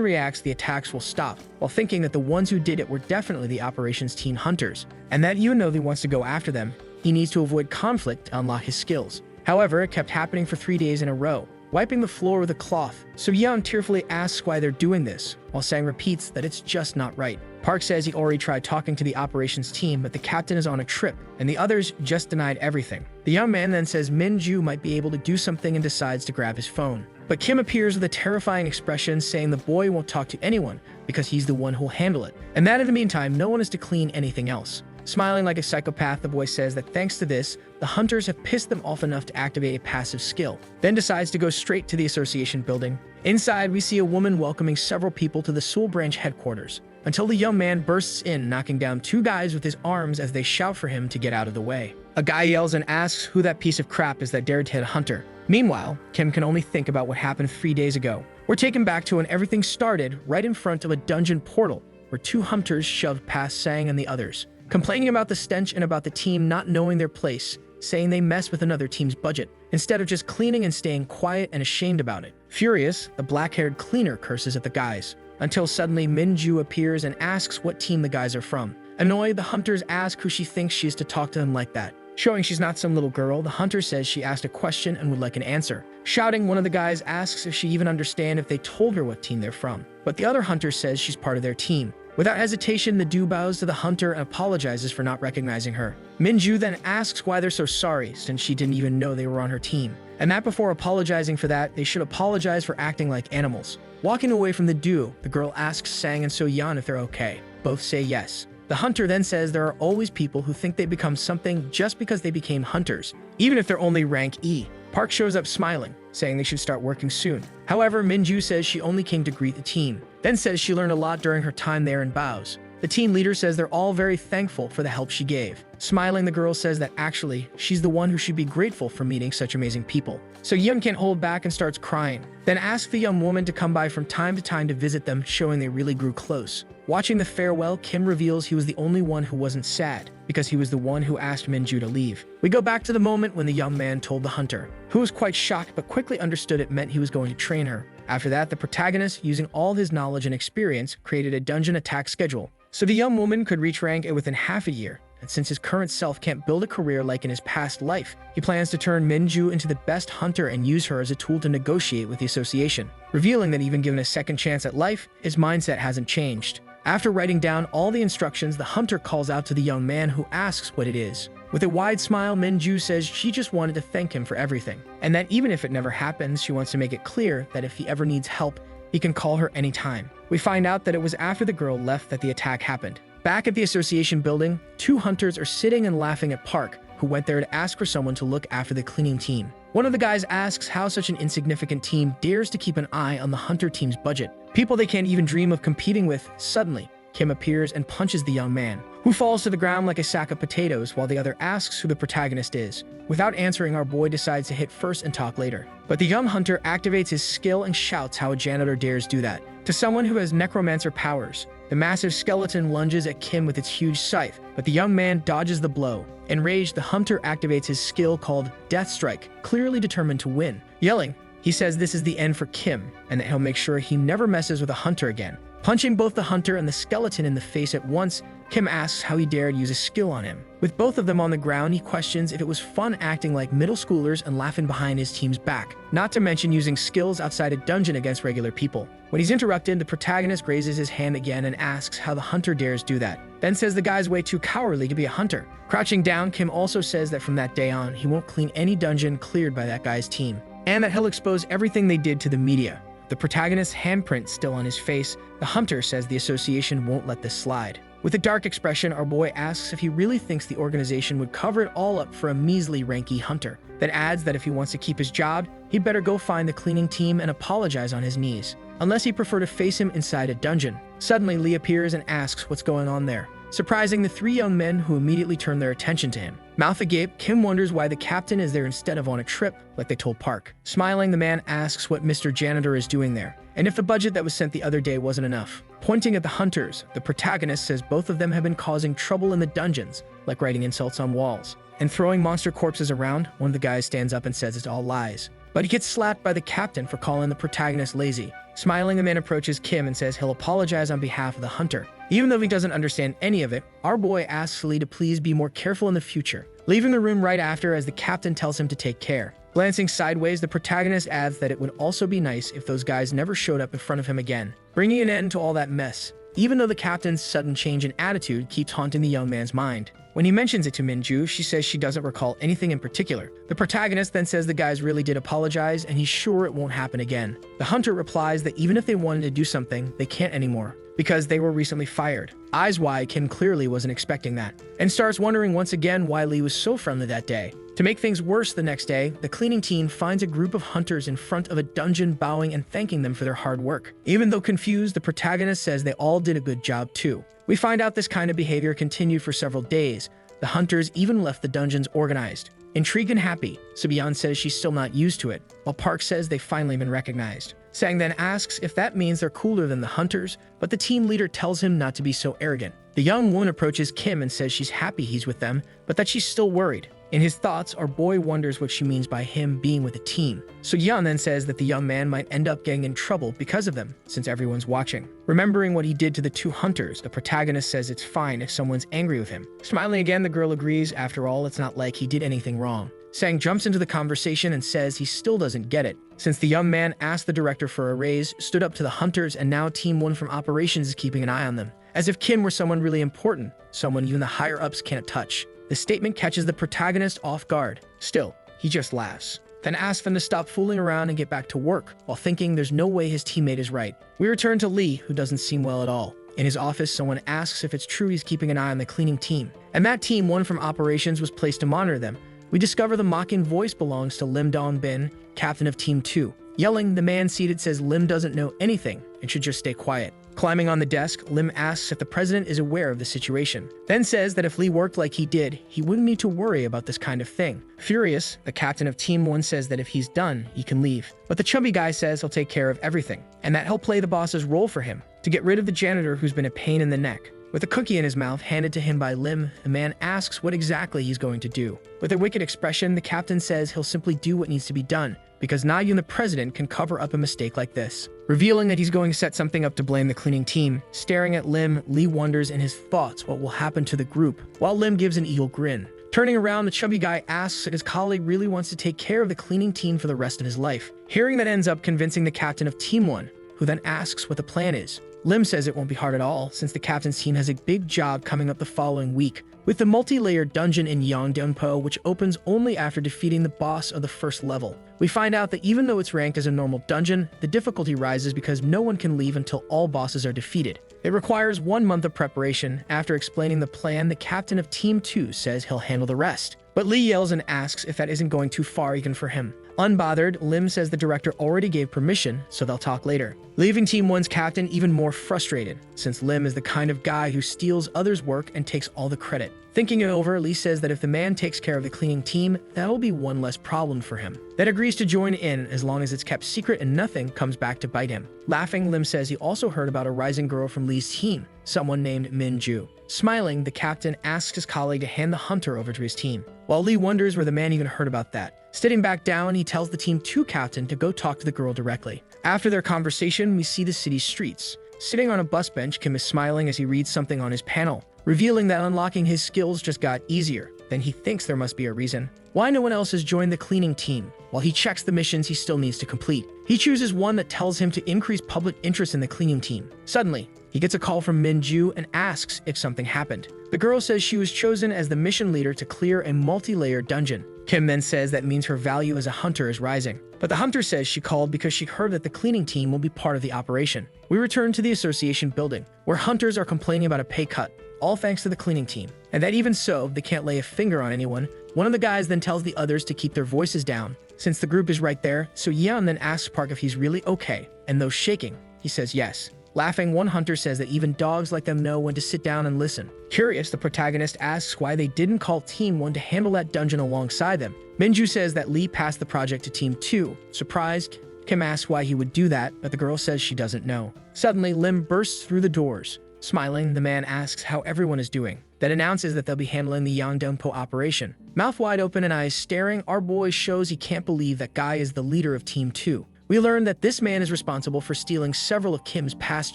A: reacts, the attacks will stop, while thinking that the ones who did it were definitely the operations team hunters, and that even though he wants to go after them, he needs to avoid conflict to unlock his skills. However, it kept happening for 3 days in a row, wiping the floor with a cloth. Subyun tearfully asks why they're doing this, while Sang repeats that it's just not right. Park says he already tried talking to the operations team, but the captain is on a trip, and the others just denied everything. The young man then says Minju might be able to do something and decides to grab his phone. But Kim appears with a terrifying expression, saying the boy won't talk to anyone because he's the one who'll handle it, and that in the meantime, no one is to clean anything else. Smiling like a psychopath, the boy says that thanks to this, the hunters have pissed them off enough to activate a passive skill, then decides to go straight to the association building. Inside, we see a woman welcoming several people to the Seoul branch headquarters, until the young man bursts in, knocking down 2 guys with his arms as they shout for him to get out of the way. A guy yells and asks who that piece of crap is that dared to hit a hunter. Meanwhile, Kim can only think about what happened 3 days ago. We're taken back to when everything started, right in front of a dungeon portal, where 2 hunters shoved past Sang and the others, complaining about the stench and about the team not knowing their place, saying they mess with another team's budget, instead of just cleaning and staying quiet and ashamed about it. Furious, the black-haired cleaner curses at the guys, until suddenly Minju appears and asks what team the guys are from. Annoyed, the hunters ask who she thinks she is to talk to them like that. Showing she's not some little girl, the hunter says she asked a question and would like an answer. Shouting, one of the guys asks if she even understands if they told her what team they're from, but the other hunter says she's part of their team. Without hesitation, the dude bows to the hunter and apologizes for not recognizing her. Minju then asks why they're so sorry, since she didn't even know they were on her team, and that before apologizing for that, they should apologize for acting like animals. Walking away from the duo, the girl asks Sang and Soyeon if they're okay. Both say yes. The hunter then says there are always people who think they become something just because they became hunters, even if they're only rank E. Park shows up smiling, saying they should start working soon. However, Minju says she only came to greet the team, then says she learned a lot during her time there and bows. The team leader says they're all very thankful for the help she gave. Smiling, the girl says that actually, she's the one who should be grateful for meeting such amazing people. So Yoon can't hold back and starts crying, then asks the young woman to come by from time to time to visit them, showing they really grew close. Watching the farewell, Kim reveals he was the only one who wasn't sad, because he was the one who asked Minju to leave. We go back to the moment when the young man told the hunter, who was quite shocked but quickly understood it meant he was going to train her. After that, the protagonist, using all his knowledge and experience, created a dungeon attack schedule, so the young woman could reach rank within half a year. And since his current self can't build a career like in his past life, he plans to turn Minju into the best hunter and use her as a tool to negotiate with the association, revealing that even given a second chance at life, his mindset hasn't changed. After writing down all the instructions, the hunter calls out to the young man, who asks what it is. With a wide smile, Minju says she just wanted to thank him for everything, and that even if it never happens, she wants to make it clear that if he ever needs help, he can call her anytime. We find out that it was after the girl left that the attack happened. Back at the association building, 2 hunters are sitting and laughing at Park, who went there to ask for someone to look after the cleaning team. One of the guys asks how such an insignificant team dares to keep an eye on the hunter team's budget, people they can't even dream of competing with. Suddenly, Kim appears and punches the young man, who falls to the ground like a sack of potatoes, while the other asks who the protagonist is. Without answering, our boy decides to hit first and talk later. But the young hunter activates his skill and shouts how a janitor dares do that, To someone who has necromancer powers, the massive skeleton lunges at Kim with its huge scythe, but the young man dodges the blow. Enraged, the hunter activates his skill called Death Strike, clearly determined to win. Yelling, he says this is the end for Kim, and that he'll make sure he never messes with a hunter again. Punching both the hunter and the skeleton in the face at once, Kim asks how he dared use a skill on him. With both of them on the ground, he questions if it was fun acting like middle schoolers and laughing behind his team's back, not to mention using skills outside a dungeon against regular people. When he's interrupted, the protagonist raises his hand again and asks how the hunter dares do that, then says the guy's way too cowardly to be a hunter. Crouching down, Kim also says that from that day on, he won't clean any dungeon cleared by that guy's team, and that he'll expose everything they did to the media. The protagonist's handprint still on his face, the hunter says the association won't let this slide. With a dark expression, our boy asks if he really thinks the organization would cover it all up for a measly ranky hunter, then adds that if he wants to keep his job, he'd better go find the cleaning team and apologize on his knees, unless he'd prefer to face him inside a dungeon. Suddenly, Lee appears and asks what's going on there, surprising the three young men, who immediately turn their attention to him. Mouth agape, Kim wonders why the captain is there instead of on a trip, like they told Park. Smiling, the man asks what Mr. Janitor is doing there, and if the budget that was sent the other day wasn't enough. Pointing at the hunters, the protagonist says both of them have been causing trouble in the dungeons, like writing insults on walls and throwing monster corpses around. One of the guys stands up and says it's all lies, but he gets slapped by the captain for calling the protagonist lazy. Smiling, the man approaches Kim and says he'll apologize on behalf of the hunter. Even though he doesn't understand any of it, our boy asks Lee to please be more careful in the future, leaving the room right after as the captain tells him to take care. Glancing sideways, the protagonist adds that it would also be nice if those guys never showed up in front of him again, bringing an end to all that mess, even though the captain's sudden change in attitude keeps haunting the young man's mind. When he mentions it to Minju, she says she doesn't recall anything in particular. The protagonist then says the guys really did apologize and he's sure it won't happen again. The hunter replies that even if they wanted to do something, they can't anymore, because they were recently fired. Eyes wide, Kim clearly wasn't expecting that, and starts wondering once again why Lee was so friendly that day. To make things worse, the next day, the cleaning team finds a group of hunters in front of a dungeon bowing and thanking them for their hard work. Even though confused, the protagonist says they all did a good job too. We find out this kind of behavior continued for several days. The hunters even left the dungeons organized. Intrigued and happy, Subyan says she's still not used to it, while Park says they've finally been recognized. Sang then asks if that means they're cooler than the hunters, but the team leader tells him not to be so arrogant. The young woman approaches Kim and says she's happy he's with them, but that she's still worried. In his thoughts, our boy wonders what she means by him being with a team. So Yeon then says that the young man might end up getting in trouble because of them, since everyone's watching. Remembering what he did to the two hunters, the protagonist says it's fine if someone's angry with him. Smiling again, the girl agrees. After all, it's not like he did anything wrong. Sang jumps into the conversation and says he still doesn't get it, since the young man asked the director for a raise, stood up to the hunters, and now Team 1 from operations is keeping an eye on them, as if Kim were someone really important, someone even the higher-ups can't touch. The statement catches the protagonist off guard. Still, he just laughs, then asks them to stop fooling around and get back to work, while thinking there's no way his teammate is right. We return to Lee, who doesn't seem well at all. In his office, someone asks if it's true he's keeping an eye on the cleaning team, and that Team 1 from operations was placed to monitor them. We discover the mocking voice belongs to Lim Dong-bin, captain of Team 2. Yelling, the man seated says Lim doesn't know anything and should just stay quiet. Climbing on the desk, Lim asks if the president is aware of the situation, then says that if Lee worked like he did, he wouldn't need to worry about this kind of thing. Furious, the captain of Team 1 says that if he's done, he can leave. But the chubby guy says he'll take care of everything, and that he'll play the boss's role for him, to get rid of the janitor who's been a pain in the neck. With a cookie in his mouth handed to him by Lim, the man asks what exactly he's going to do. With a wicked expression, the captain says he'll simply do what needs to be done, because not even the president can cover up a mistake like this. Revealing that he's going to set something up to blame the cleaning team, staring at Lim, Lee wonders in his thoughts what will happen to the group, while Lim gives an evil grin. Turning around, the chubby guy asks if his colleague really wants to take care of the cleaning team for the rest of his life. Hearing that ends up convincing the captain of Team 1, who then asks what the plan is. Lim says it won't be hard at all, since the captain's team has a big job coming up the following week, with the multi-layered dungeon in Yongdongpo, which opens only after defeating the boss of the first level. We find out that even though it's ranked as a normal dungeon, the difficulty rises because no one can leave until all bosses are defeated. It requires 1 month of preparation. After explaining the plan, the captain of Team 2 says he'll handle the rest. But Lee yells and asks if that isn't going too far even for him. Unbothered, Lim says the director already gave permission, so they'll talk later, leaving Team 1's captain even more frustrated, since Lim is the kind of guy who steals others' work and takes all the credit. Thinking it over, Lee says that if the man takes care of the cleaning team, that'll be one less problem for him. That agrees to join in as long as it's kept secret and nothing comes back to bite him. Laughing, Lim says he also heard about a rising girl from Lee's team, someone named Minju. Smiling, the captain asks his colleague to hand the hunter over to his team, while Lee wonders where the man even heard about that. Sitting back down, he tells the Team 2 captain to go talk to the girl directly. After their conversation, we see the city's streets. Sitting on a bus bench, Kim is smiling as he reads something on his panel, revealing that unlocking his skills just got easier. Then he thinks there must be a reason why no one else has joined the cleaning team. While he checks the missions he still needs to complete, he chooses one that tells him to increase public interest in the cleaning team. Suddenly, he gets a call from Minju and asks if something happened. The girl says she was chosen as the mission leader to clear a multi-layered dungeon. Kim then says that means her value as a hunter is rising. But the hunter says she called because she heard that the cleaning team will be part of the operation. We return to the association building, where hunters are complaining about a pay cut, all thanks to the cleaning team. And that even so, they can't lay a finger on anyone. One of the guys then tells the others to keep their voices down, since the group is right there, so Yeon then asks Park if he's really okay, and though shaking, he says yes. Laughing, one hunter says that even dogs like them know when to sit down and listen. Curious, the protagonist asks why they didn't call Team 1 to handle that dungeon alongside them. Minju says that Lee passed the project to Team 2. Surprised, Kim asks why he would do that, but the girl says she doesn't know. Suddenly, Lim bursts through the doors. Smiling, the man asks how everyone is doing. That announces that they'll be handling the Yangdongpo operation. Mouth wide open and eyes staring, our boy shows he can't believe that Guy is the leader of Team 2. We learn that this man is responsible for stealing several of Kim's past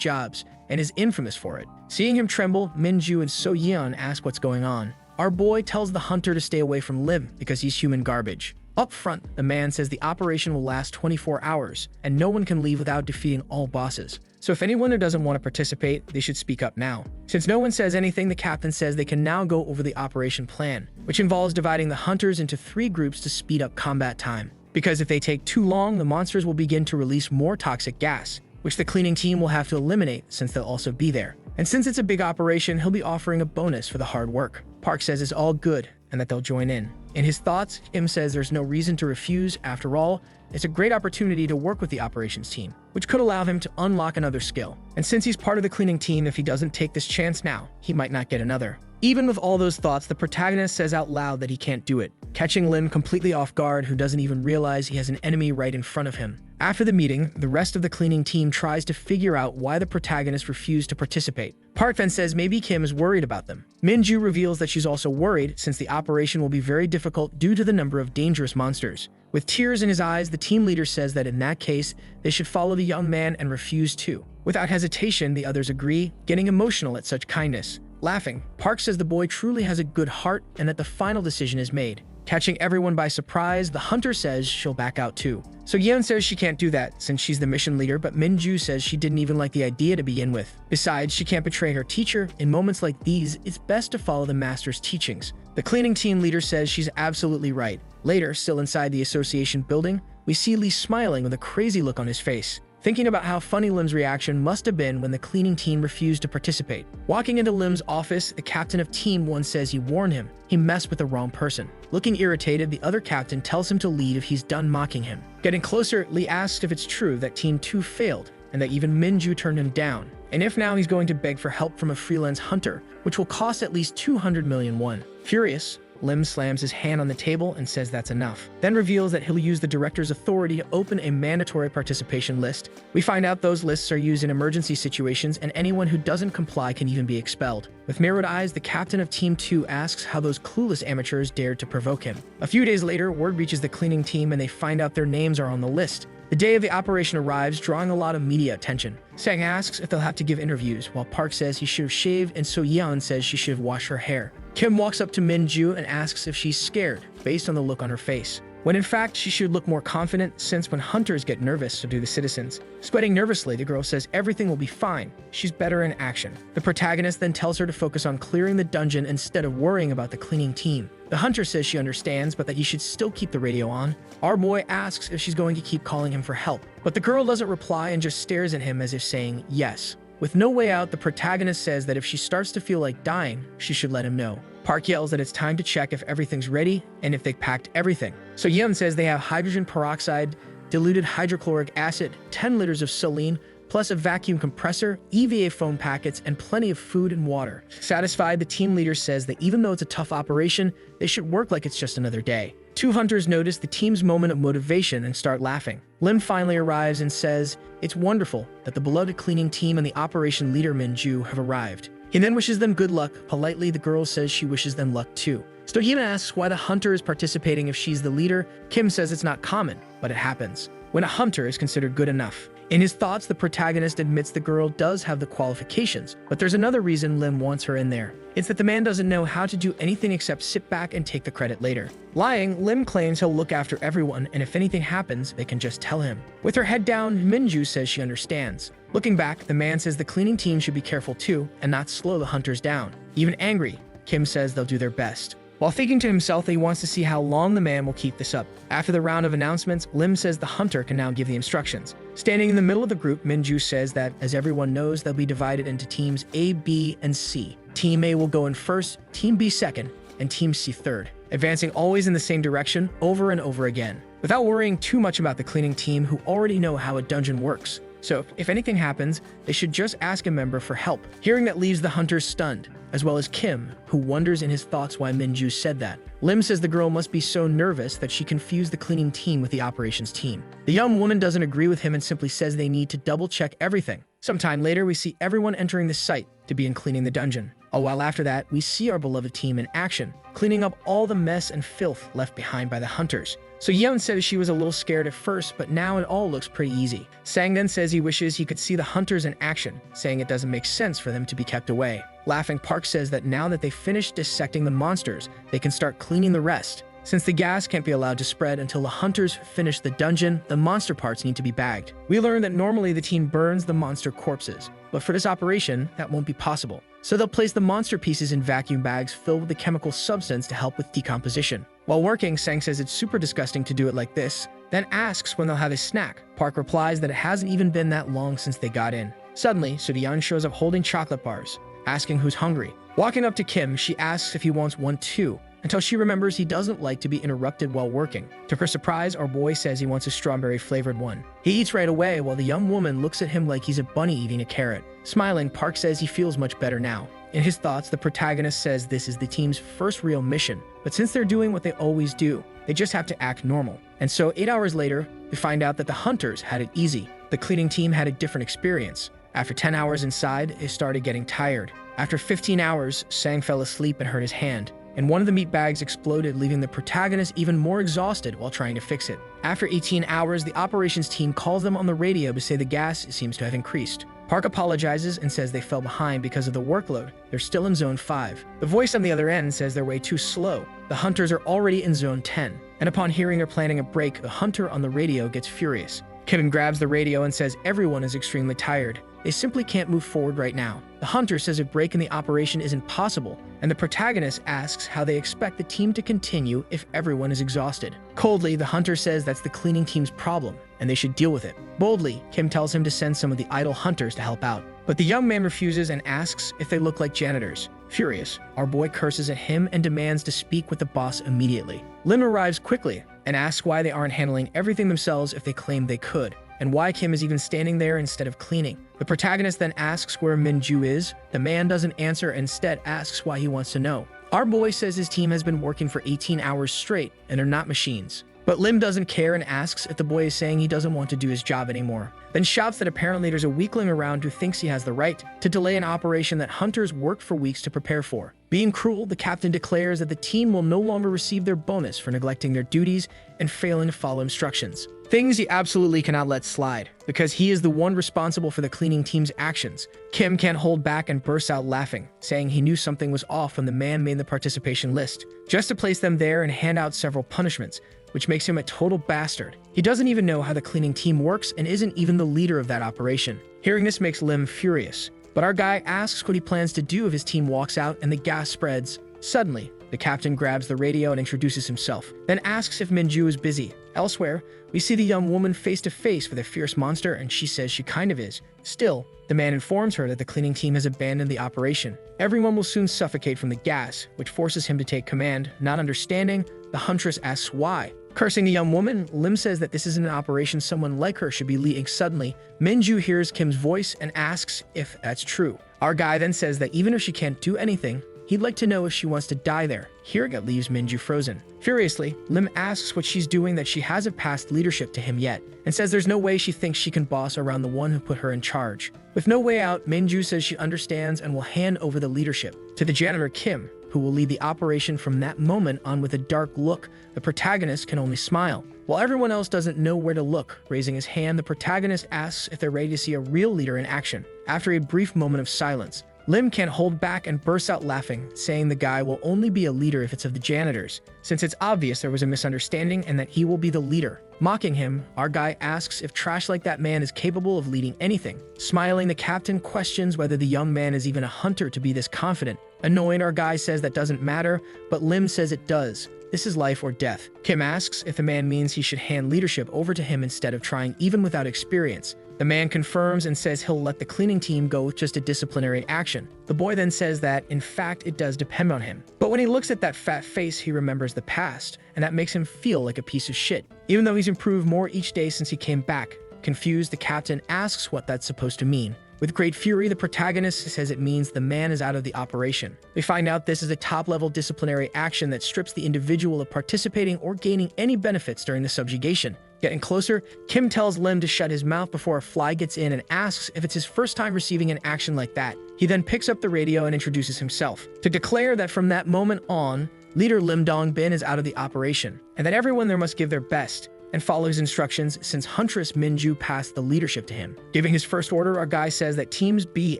A: jobs and is infamous for it. Seeing him tremble, Minju and So Yeon ask what's going on. Our boy tells the hunter to stay away from Lim because he's human garbage. Up front, the man says the operation will last 24 hours and no one can leave without defeating all bosses. So if anyone who doesn't want to participate, they should speak up now. Since no one says anything, the captain says they can now go over the operation plan, which involves dividing the hunters into 3 groups to speed up combat time. Because if they take too long, the monsters will begin to release more toxic gas, which the cleaning team will have to eliminate since they'll also be there. And since it's a big operation, he'll be offering a bonus for the hard work. Park says it's all good and that they'll join in. In his thoughts, Kim says there's no reason to refuse. After all, it's a great opportunity to work with the operations team, which could allow him to unlock another skill. And since he's part of the cleaning team, if he doesn't take this chance now, he might not get another. Even with all those thoughts, the protagonist says out loud that he can't do it, catching Lim completely off guard, who doesn't even realize he has an enemy right in front of him. After the meeting, the rest of the cleaning team tries to figure out why the protagonist refused to participate. Park then says maybe Kim is worried about them. Minju reveals that she's also worried since the operation will be very difficult due to the number of dangerous monsters. With tears in his eyes, the team leader says that in that case, they should follow the young man and refuse too. Without hesitation, the others agree, getting emotional at such kindness. Laughing, Park says the boy truly has a good heart and that the final decision is made. Catching everyone by surprise, the hunter says she'll back out too. So Yeon says she can't do that since she's the mission leader, but Minju says she didn't even like the idea to begin with. Besides, she can't betray her teacher. In moments like these, it's best to follow the master's teachings. The cleaning team leader says she's absolutely right. Later, still inside the association building, we see Lee smiling with a crazy look on his face, thinking about how funny Lim's reaction must have been when the cleaning team refused to participate. Walking into Lim's office, the captain of Team 1 says he warned him he messed with the wrong person. Looking irritated, the other captain tells him to leave if he's done mocking him. Getting closer, Lee asks if it's true that Team 2 failed and that even Minju turned him down, and if now he's going to beg for help from a freelance hunter, which will cost at least 200 million won. Furious, Lim slams his hand on the table and says that's enough, then reveals that he'll use the director's authority to open a mandatory participation list. We find out those lists are used in emergency situations and anyone who doesn't comply can even be expelled. With mirrored eyes, the captain of Team 2 asks how those clueless amateurs dared to provoke him. A few days later, word reaches the cleaning team and they find out their names are on the list. The day of the operation arrives, drawing a lot of media attention. Sang asks if they'll have to give interviews, while Park says he should have shaved and So Yeon says she should have washed her hair. Kim walks up to Minju and asks if she's scared, based on the look on her face, when in fact she should look more confident since when hunters get nervous, so do the citizens. Sweating nervously, the girl says everything will be fine. She's better in action. The protagonist then tells her to focus on clearing the dungeon instead of worrying about the cleaning team. The hunter says she understands, but that he should still keep the radio on. Our boy asks if she's going to keep calling him for help, but the girl doesn't reply and just stares at him as if saying yes. With no way out, the protagonist says that if she starts to feel like dying, she should let him know. Park yells that it's time to check if everything's ready and if they packed everything. So Yeon says they have hydrogen peroxide, diluted hydrochloric acid, 10 liters of saline, plus a vacuum compressor, EVA foam packets, and plenty of food and water. Satisfied, the team leader says that even though it's a tough operation, they should work like it's just another day. Two hunters notice the team's moment of motivation and start laughing. Lim finally arrives and says it's wonderful that the beloved cleaning team and the operation leader Min-ju have arrived. He then wishes them good luck. Politely, the girl says she wishes them luck too. Stohima asks why the hunter is participating if she's the leader. Kim says it's not common, but it happens when a hunter is considered good enough. In his thoughts, the protagonist admits the girl does have the qualifications, but there's another reason Lim wants her in there. It's that the man doesn't know how to do anything except sit back and take the credit later. Lying, Lim claims he'll look after everyone, and if anything happens, they can just tell him. With her head down, Min-ju says she understands. Looking back, the man says the cleaning team should be careful too, and not slow the hunters down. Even angry, Kim says they'll do their best. While thinking to himself that he wants to see how long the man will keep this up. After the round of announcements, Lim says the hunter can now give the instructions. Standing in the middle of the group, Min-ju says that, as everyone knows, they'll be divided into teams A, B, and C. Team A will go in first, Team B second, and Team C third, advancing always in the same direction over and over again, without worrying too much about the cleaning team who already know how a dungeon works. So, if anything happens, they should just ask a member for help. Hearing that leaves the hunters stunned, as well as Kim, who wonders in his thoughts why Min-ju said that. Lim says the girl must be so nervous that she confused the cleaning team with the operations team. The young woman doesn't agree with him and simply says they need to double-check everything. Sometime later, we see everyone entering the site to begin cleaning the dungeon. A while after that, we see our beloved team in action, cleaning up all the mess and filth left behind by the hunters. So Yeon says she was a little scared at first, but now it all looks pretty easy. Sang then says he wishes he could see the hunters in action, saying it doesn't make sense for them to be kept away. Laughing, Park says that now that they've finished dissecting the monsters, they can start cleaning the rest. Since the gas can't be allowed to spread until the hunters finish the dungeon, the monster parts need to be bagged. We learn that normally the team burns the monster corpses, but for this operation, that won't be possible. So they'll place the monster pieces in vacuum bags filled with the chemical substance to help with decomposition. While working, Sang says it's super disgusting to do it like this, then asks when they'll have a snack. Park replies that it hasn't even been that long since they got in. Suddenly, Soo-yeon shows up holding chocolate bars, asking who's hungry. Walking up to Kim, she asks if he wants one too, until she remembers he doesn't like to be interrupted while working. To her surprise, our boy says he wants a strawberry-flavored one. He eats right away while the young woman looks at him like he's a bunny eating a carrot. Smiling, Park says he feels much better now. In his thoughts, the protagonist says this is the team's first real mission, but since they're doing what they always do, they just have to act normal. And so 8 hours later, we find out that the hunters had it easy. The cleaning team had a different experience. After 10 hours inside, they started getting tired. After 15 hours, Sang fell asleep and hurt his hand, and one of the meat bags exploded, leaving the protagonist even more exhausted while trying to fix it. After 18 hours, the operations team calls them on the radio to say the gas seems to have increased. Park apologizes and says they fell behind because of the workload. They're still in Zone 5. The voice on the other end says they're way too slow. The hunters are already in Zone 10, and upon hearing they're planning a break, the hunter on the radio gets furious. Kevin grabs the radio and says everyone is extremely tired. They simply can't move forward right now. The hunter says a break in the operation isn't possible, and the protagonist asks how they expect the team to continue if everyone is exhausted. Coldly, the hunter says that's the cleaning team's problem, and they should deal with it. Boldly, Kim tells him to send some of the idle hunters to help out. But the young man refuses and asks if they look like janitors. Furious, our boy curses at him and demands to speak with the boss immediately. Lim arrives quickly and asks why they aren't handling everything themselves if they claim they could, and why Kim is even standing there instead of cleaning. The protagonist then asks where Min-ju is. The man doesn't answer and instead asks why he wants to know. Our boy says his team has been working for 18 hours straight and they're not machines. But Lim doesn't care and asks if the boy is saying he doesn't want to do his job anymore. Then shouts that apparently there's a weakling around who thinks he has the right to delay an operation that hunters worked for weeks to prepare for. Being cruel, the captain declares that the team will no longer receive their bonus for neglecting their duties and failing to follow instructions. Things he absolutely cannot let slide, because he is the one responsible for the cleaning team's actions. Kim can't hold back and bursts out laughing, saying he knew something was off when the man made the participation list, just to place them there and hand out several punishments, which makes him a total bastard. He doesn't even know how the cleaning team works and isn't even the leader of that operation. Hearing this makes Lim furious, but our guy asks what he plans to do if his team walks out and the gas spreads. Suddenly, the captain grabs the radio and introduces himself, then asks if Min-ju is busy. Elsewhere, we see the young woman face to face with a fierce monster, and she says she kind of is. Still, the man informs her that the cleaning team has abandoned the operation. Everyone will soon suffocate from the gas, which forces him to take command. Not understanding, the huntress asks why. Cursing the young woman, Lim says that this isn't an operation someone like her should be leading. Suddenly, Minju hears Kim's voice and asks if that's true. Our guy then says that even if she can't do anything, he'd like to know if she wants to die there. Hearing it leaves Minju frozen. Furiously, Lim asks what she's doing, that she hasn't passed leadership to him yet, and says there's no way she thinks she can boss around the one who put her in charge. With no way out, Minju says she understands and will hand over the leadership to the janitor Kim, who will lead the operation from that moment on. With a dark look, the protagonist can only smile. While everyone else doesn't know where to look, raising his hand, the protagonist asks if they're ready to see a real leader in action. After a brief moment of silence, Lim can't hold back and bursts out laughing, saying the guy will only be a leader if it's of the janitors, since it's obvious there was a misunderstanding and that he will be the leader. Mocking him, our guy asks if trash like that man is capable of leading anything. Smiling, the captain questions whether the young man is even a hunter to be this confident. Annoyed, our guy says that doesn't matter, but Lim says it does. This is life or death. Kim asks if the man means he should hand leadership over to him instead of trying even without experience. The man confirms and says he'll let the cleaning team go with just a disciplinary action. The boy then says that, in fact, it does depend on him. But when he looks at that fat face, he remembers the past, and that makes him feel like a piece of shit, even though he's improved more each day since he came back. Confused, the captain asks what that's supposed to mean. With great fury, the protagonist says it means the man is out of the operation. We find out this is a top-level disciplinary action that strips the individual of participating or gaining any benefits during the subjugation. Getting closer, Kim tells Lim to shut his mouth before a fly gets in and asks if it's his first time receiving an action like that. He then picks up the radio and introduces himself to declare that from that moment on, leader Lim Dong-bin is out of the operation, and that everyone there must give their best and follow his instructions, since Huntress Minju passed the leadership to him. Giving his first order, our guy says that teams B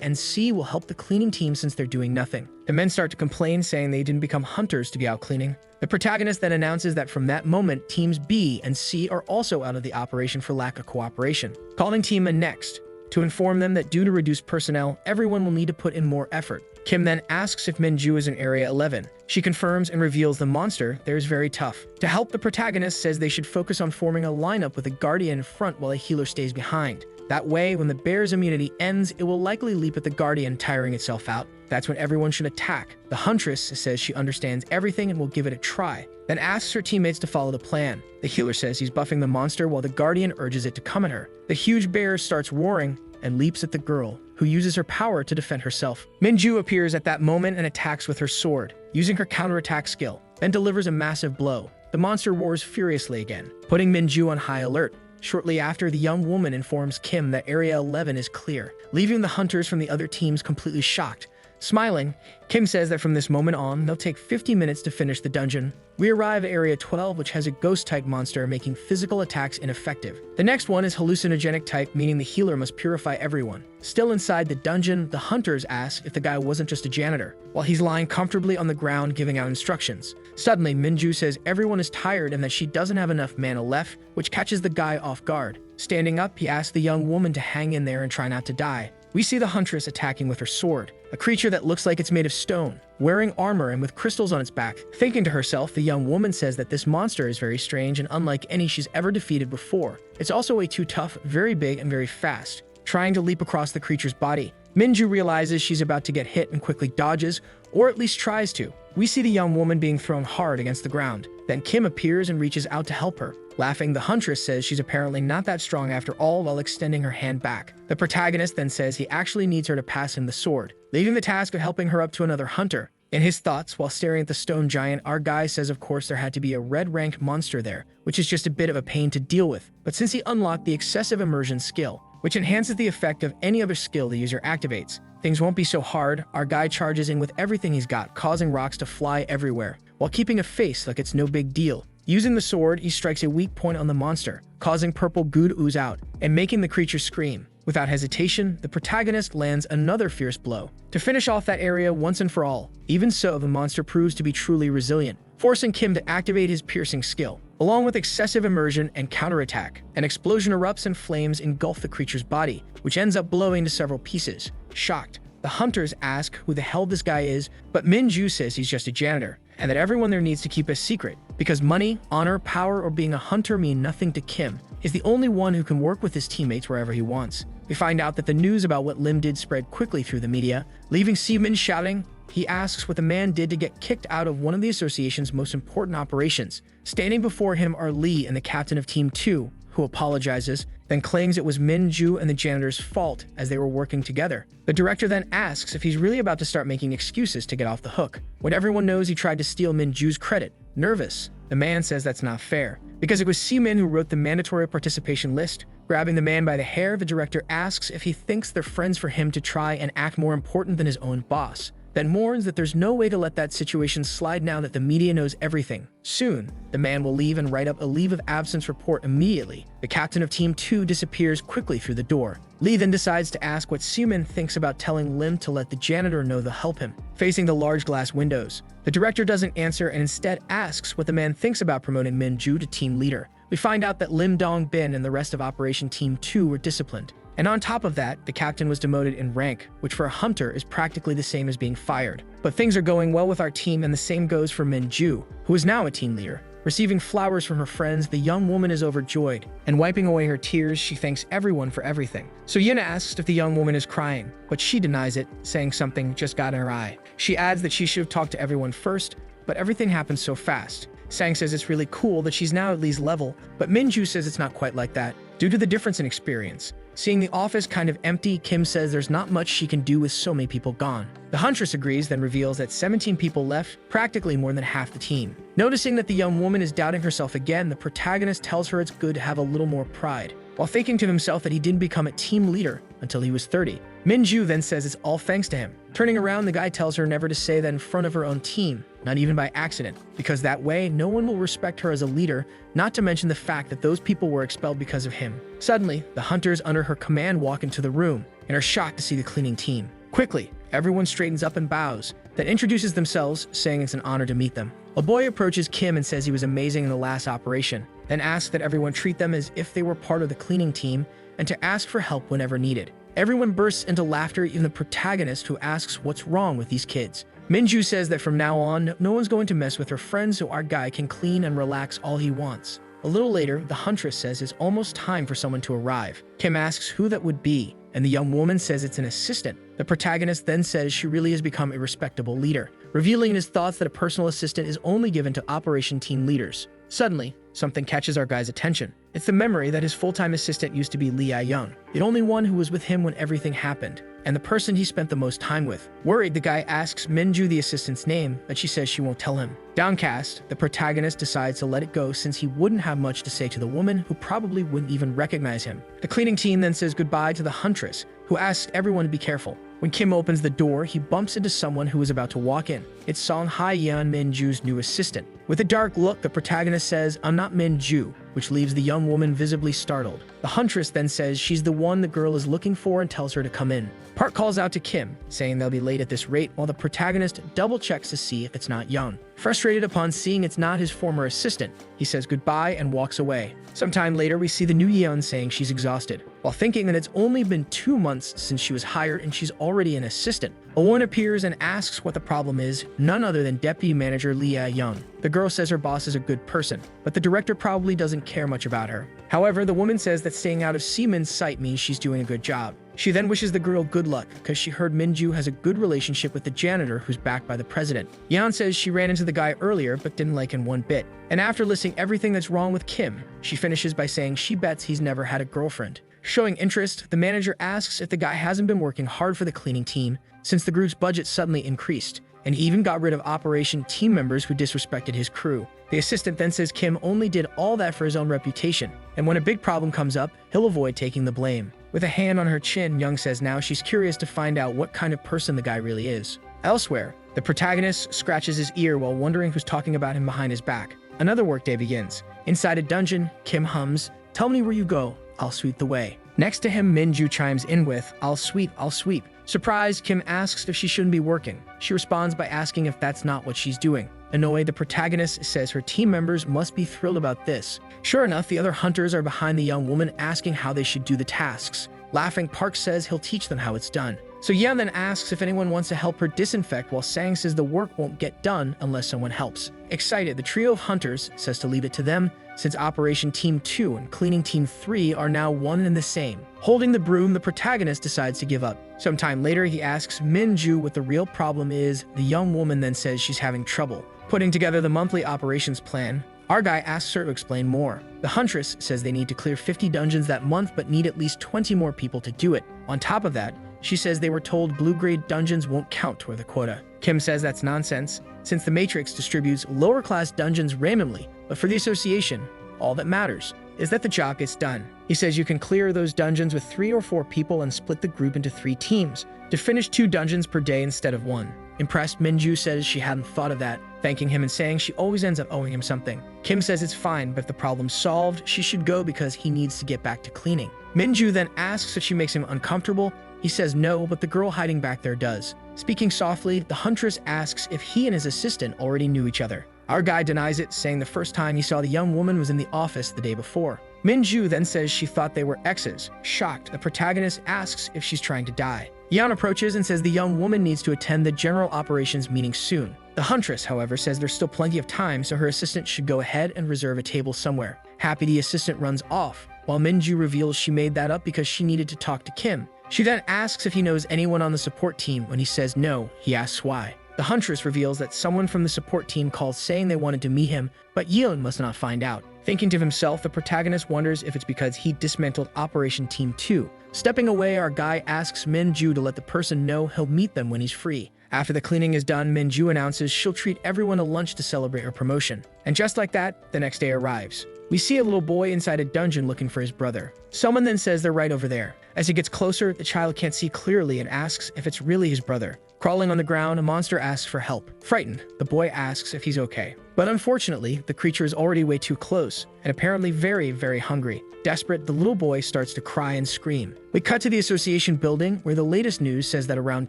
A: and C will help the cleaning team since they're doing nothing. The men start to complain, saying they didn't become hunters to be out cleaning. The protagonist then announces that from that moment, teams B and C are also out of the operation for lack of cooperation, calling team A next to inform them that due to reduced personnel, everyone will need to put in more effort. Kim then asks if Minju is in Area 11. She confirms and reveals the monster there is very tough. To help, the protagonist says they should focus on forming a lineup with a guardian in front while a healer stays behind. That way, when the bear's immunity ends, it will likely leap at the guardian, tiring itself out. That's when everyone should attack. The huntress says she understands everything and will give it a try, then asks her teammates to follow the plan. The healer says he's buffing the monster while the guardian urges it to come at her. The huge bear starts roaring and leaps at the girl, who uses her power to defend herself. Minju appears at that moment and attacks with her sword, using her counterattack skill, then delivers a massive blow. The monster roars furiously again, putting Minju on high alert. Shortly after, the young woman informs Kim that Area 11 is clear, leaving the hunters from the other teams completely shocked. Smiling, Kim says that from this moment on, they'll take 50 minutes to finish the dungeon. We arrive at Area 12, which has a ghost-type monster, making physical attacks ineffective. The next one is hallucinogenic type, meaning the healer must purify everyone. Still inside the dungeon, the hunters ask if the guy wasn't just a janitor, while he's lying comfortably on the ground giving out instructions. Suddenly, Minju says everyone is tired and that she doesn't have enough mana left, which catches the guy off guard. Standing up, he asks the young woman to hang in there and try not to die. We see the huntress attacking with her sword, a creature that looks like it's made of stone, wearing armor and with crystals on its back. Thinking to herself, the young woman says that this monster is very strange and unlike any she's ever defeated before. It's also way too tough, very big, and very fast, trying to leap across the creature's body. Minju realizes she's about to get hit and quickly dodges, or at least tries to. We see the young woman being thrown hard against the ground. Then Kim appears and reaches out to help her. Laughing, the huntress says she's apparently not that strong after all while extending her hand back. The protagonist then says he actually needs her to pass him the sword, leaving the task of helping her up to another hunter. In his thoughts, while staring at the stone giant, our guy says of course there had to be a red-ranked monster there, which is just a bit of a pain to deal with. But since he unlocked the excessive immersion skill, which enhances the effect of any other skill the user activates, things won't be so hard. Our guy charges in with everything he's got, causing rocks to fly everywhere, while keeping a face like it's no big deal. Using the sword, he strikes a weak point on the monster, causing purple goo to ooze out and making the creature scream. Without hesitation, the protagonist lands another fierce blow to finish off that area once and for all. Even so, the monster proves to be truly resilient, forcing Kim to activate his piercing skill. Along with excessive immersion and counterattack, an explosion erupts and flames engulf the creature's body, which ends up blowing to several pieces. Shocked, the hunters ask who the hell this guy is, but Minju says he's just a janitor, and that everyone there needs to keep a secret. Because money, honor, power, or being a hunter mean nothing to Kim, is the only one who can work with his teammates wherever he wants. We find out that the news about what Lim did spread quickly through the media, leaving Seaman shouting. He asks what the man did to get kicked out of one of the association's most important operations. Standing before him are Lee and the captain of Team 2, who apologizes, then claims it was Min-ju and the janitor's fault as they were working together. The director then asks if he's really about to start making excuses to get off the hook, when everyone knows he tried to steal Min-ju's credit. Nervous, the man says that's not fair, because it was Seaman who wrote the mandatory participation list. Grabbing the man by the hair, the director asks if he thinks they're friends for him to try and act more important than his own boss, then warns that there's no way to let that situation slide now that the media knows everything. Soon, the man will leave and write up a leave of absence report immediately. The captain of Team 2 disappears quickly through the door. Lee then decides to ask what Seaman thinks about telling Lim to let the janitor know they'll help him, facing the large glass windows. The director doesn't answer and instead asks what the man thinks about promoting Min-ju to team leader. We find out that Lim Dong-bin and the rest of Operation Team 2 were disciplined. And on top of that, the captain was demoted in rank, which for a hunter is practically the same as being fired. But things are going well with our team, and the same goes for Min-ju, who is now a team leader. Receiving flowers from her friends, the young woman is overjoyed, and wiping away her tears, she thanks everyone for everything. So Yin asks if the young woman is crying, but she denies it, saying something just got in her eye. She adds that she should have talked to everyone first, but everything happens so fast. Sang says it's really cool that she's now at Lee's level, but Min-ju says it's not quite like that, due to the difference in experience. Seeing the office kind of empty, Kim says there's not much she can do with so many people gone. The huntress agrees, then reveals that 17 people left, practically more than half the team. Noticing that the young woman is doubting herself again, the protagonist tells her it's good to have a little more pride, while thinking to himself that he didn't become a team leader until he was 30. Min-ju then says it's all thanks to him. Turning around, the guy tells her never to say that in front of her own team, not even by accident, because that way no one will respect her as a leader, not to mention the fact that those people were expelled because of him. Suddenly, the hunters under her command walk into the room and are shocked to see the cleaning team. Quickly, everyone straightens up and bows, then introduces themselves, saying it's an honor to meet them. A boy approaches Kim and says he was amazing in the last operation, then asks that everyone treat them as if they were part of the cleaning team and to ask for help whenever needed. Everyone bursts into laughter, even the protagonist, who asks what's wrong with these kids. Min-ju says that from now on, no one's going to mess with her friends, so our guy can clean and relax all he wants. A little later, the huntress says it's almost time for someone to arrive. Kim asks who that would be, and the young woman says it's an assistant. The protagonist then says she really has become a respectable leader, revealing in his thoughts that a personal assistant is only given to operation team leaders. Suddenly, something catches our guy's attention. It's the memory that his full-time assistant used to be Lee Young, the only one who was with him when everything happened, and the person he spent the most time with. Worried, the guy asks Min-ju the assistant's name, but she says she won't tell him. Downcast, the protagonist decides to let it go since he wouldn't have much to say to the woman who probably wouldn't even recognize him. The cleaning team then says goodbye to the huntress, who asks everyone to be careful. When Kim opens the door, he bumps into someone who is about to walk in. It's Song Hai-yeon, Min-ju's new assistant. With a dark look, the protagonist says, "I'm not Min-ju," which leaves the young woman visibly startled. The huntress then says she's the one the girl is looking for and tells her to come in. Park calls out to Kim, saying they'll be late at this rate, while the protagonist double-checks to see if it's not Young. Frustrated upon seeing it's not his former assistant, he says goodbye and walks away. Sometime later, we see the new Yeon saying she's exhausted, while thinking that it's only been 2 months since she was hired and she's already an assistant. A woman appears and asks what the problem is, none other than Deputy Manager Lee Young. The girl says her boss is a good person, but the director probably doesn't care much about her. However, the woman says that staying out of Seaman's sight means she's doing a good job. She then wishes the girl good luck because she heard Min-ju has a good relationship with the janitor who's backed by the president. Yeon says she ran into the guy earlier but didn't like him one bit. And after listing everything that's wrong with Kim, she finishes by saying she bets he's never had a girlfriend. Showing interest, the manager asks if the guy hasn't been working hard for the cleaning team since the group's budget suddenly increased, and he even got rid of operation team members who disrespected his crew. The assistant then says Kim only did all that for his own reputation, and when a big problem comes up, he'll avoid taking the blame. With a hand on her chin, Young says now she's curious to find out what kind of person the guy really is. Elsewhere, the protagonist scratches his ear while wondering who's talking about him behind his back. Another workday begins. Inside a dungeon, Kim hums, "Tell me where you go, I'll sweep the way." Next to him, Min-ju chimes in with, "I'll sweep, I'll sweep." Surprised, Kim asks if she shouldn't be working. She responds by asking if that's not what she's doing. Annoyed, the protagonist says her team members must be thrilled about this. Sure enough, the other hunters are behind the young woman asking how they should do the tasks. Laughing, Park says he'll teach them how it's done. So Yeon then asks if anyone wants to help her disinfect, while Sang says the work won't get done unless someone helps. Excited, the trio of hunters says to leave it to them, since Operation Team 2 and Cleaning Team 3 are now one and the same. Holding the broom, the protagonist decides to give up. Sometime later, he asks Minju what the real problem is. The young woman then says she's having trouble putting together the monthly operations plan. Our guy asks her to explain more. The huntress says they need to clear 50 dungeons that month but need at least 20 more people to do it. On top of that, she says they were told blue-grade dungeons won't count toward the quota. Kim says that's nonsense, since the Matrix distributes lower-class dungeons randomly, but for the association, all that matters is that the job gets done. He says you can clear those dungeons with 3 or 4 people and split the group into 3 teams to finish 2 dungeons per day instead of 1. Impressed, Minju says she hadn't thought of that, thanking him and saying she always ends up owing him something. Kim says it's fine, but if the problem's solved, she should go because he needs to get back to cleaning. Minju then asks if she makes him uncomfortable. He says no, but the girl hiding back there does. Speaking softly, the huntress asks if he and his assistant already knew each other. Our guy denies it, saying the first time he saw the young woman was in the office the day before. Minju then says she thought they were exes. Shocked, the protagonist asks if she's trying to die. Yeon approaches and says the young woman needs to attend the general operations meeting soon. The huntress, however, says there's still plenty of time, so her assistant should go ahead and reserve a table somewhere. Happy, the assistant runs off, while Minju reveals she made that up because she needed to talk to Kim. She then asks if he knows anyone on the support team. When he says no, he asks why. The huntress reveals that someone from the support team called saying they wanted to meet him, but Yeon must not find out. Thinking to himself, the protagonist wonders if it's because he dismantled Operation Team 2. Stepping away, our guy asks Minju to let the person know he'll meet them when he's free. After the cleaning is done, Minju announces she'll treat everyone to lunch to celebrate her promotion. And just like that, the next day arrives. We see a little boy inside a dungeon looking for his brother. Someone then says they're right over there. As he gets closer, the child can't see clearly and asks if it's really his brother. Crawling on the ground, a monster asks for help. Frightened, the boy asks if he's okay. But unfortunately, the creature is already way too close, and apparently very, very hungry. Desperate, the little boy starts to cry and scream. We cut to the association building, where the latest news says that around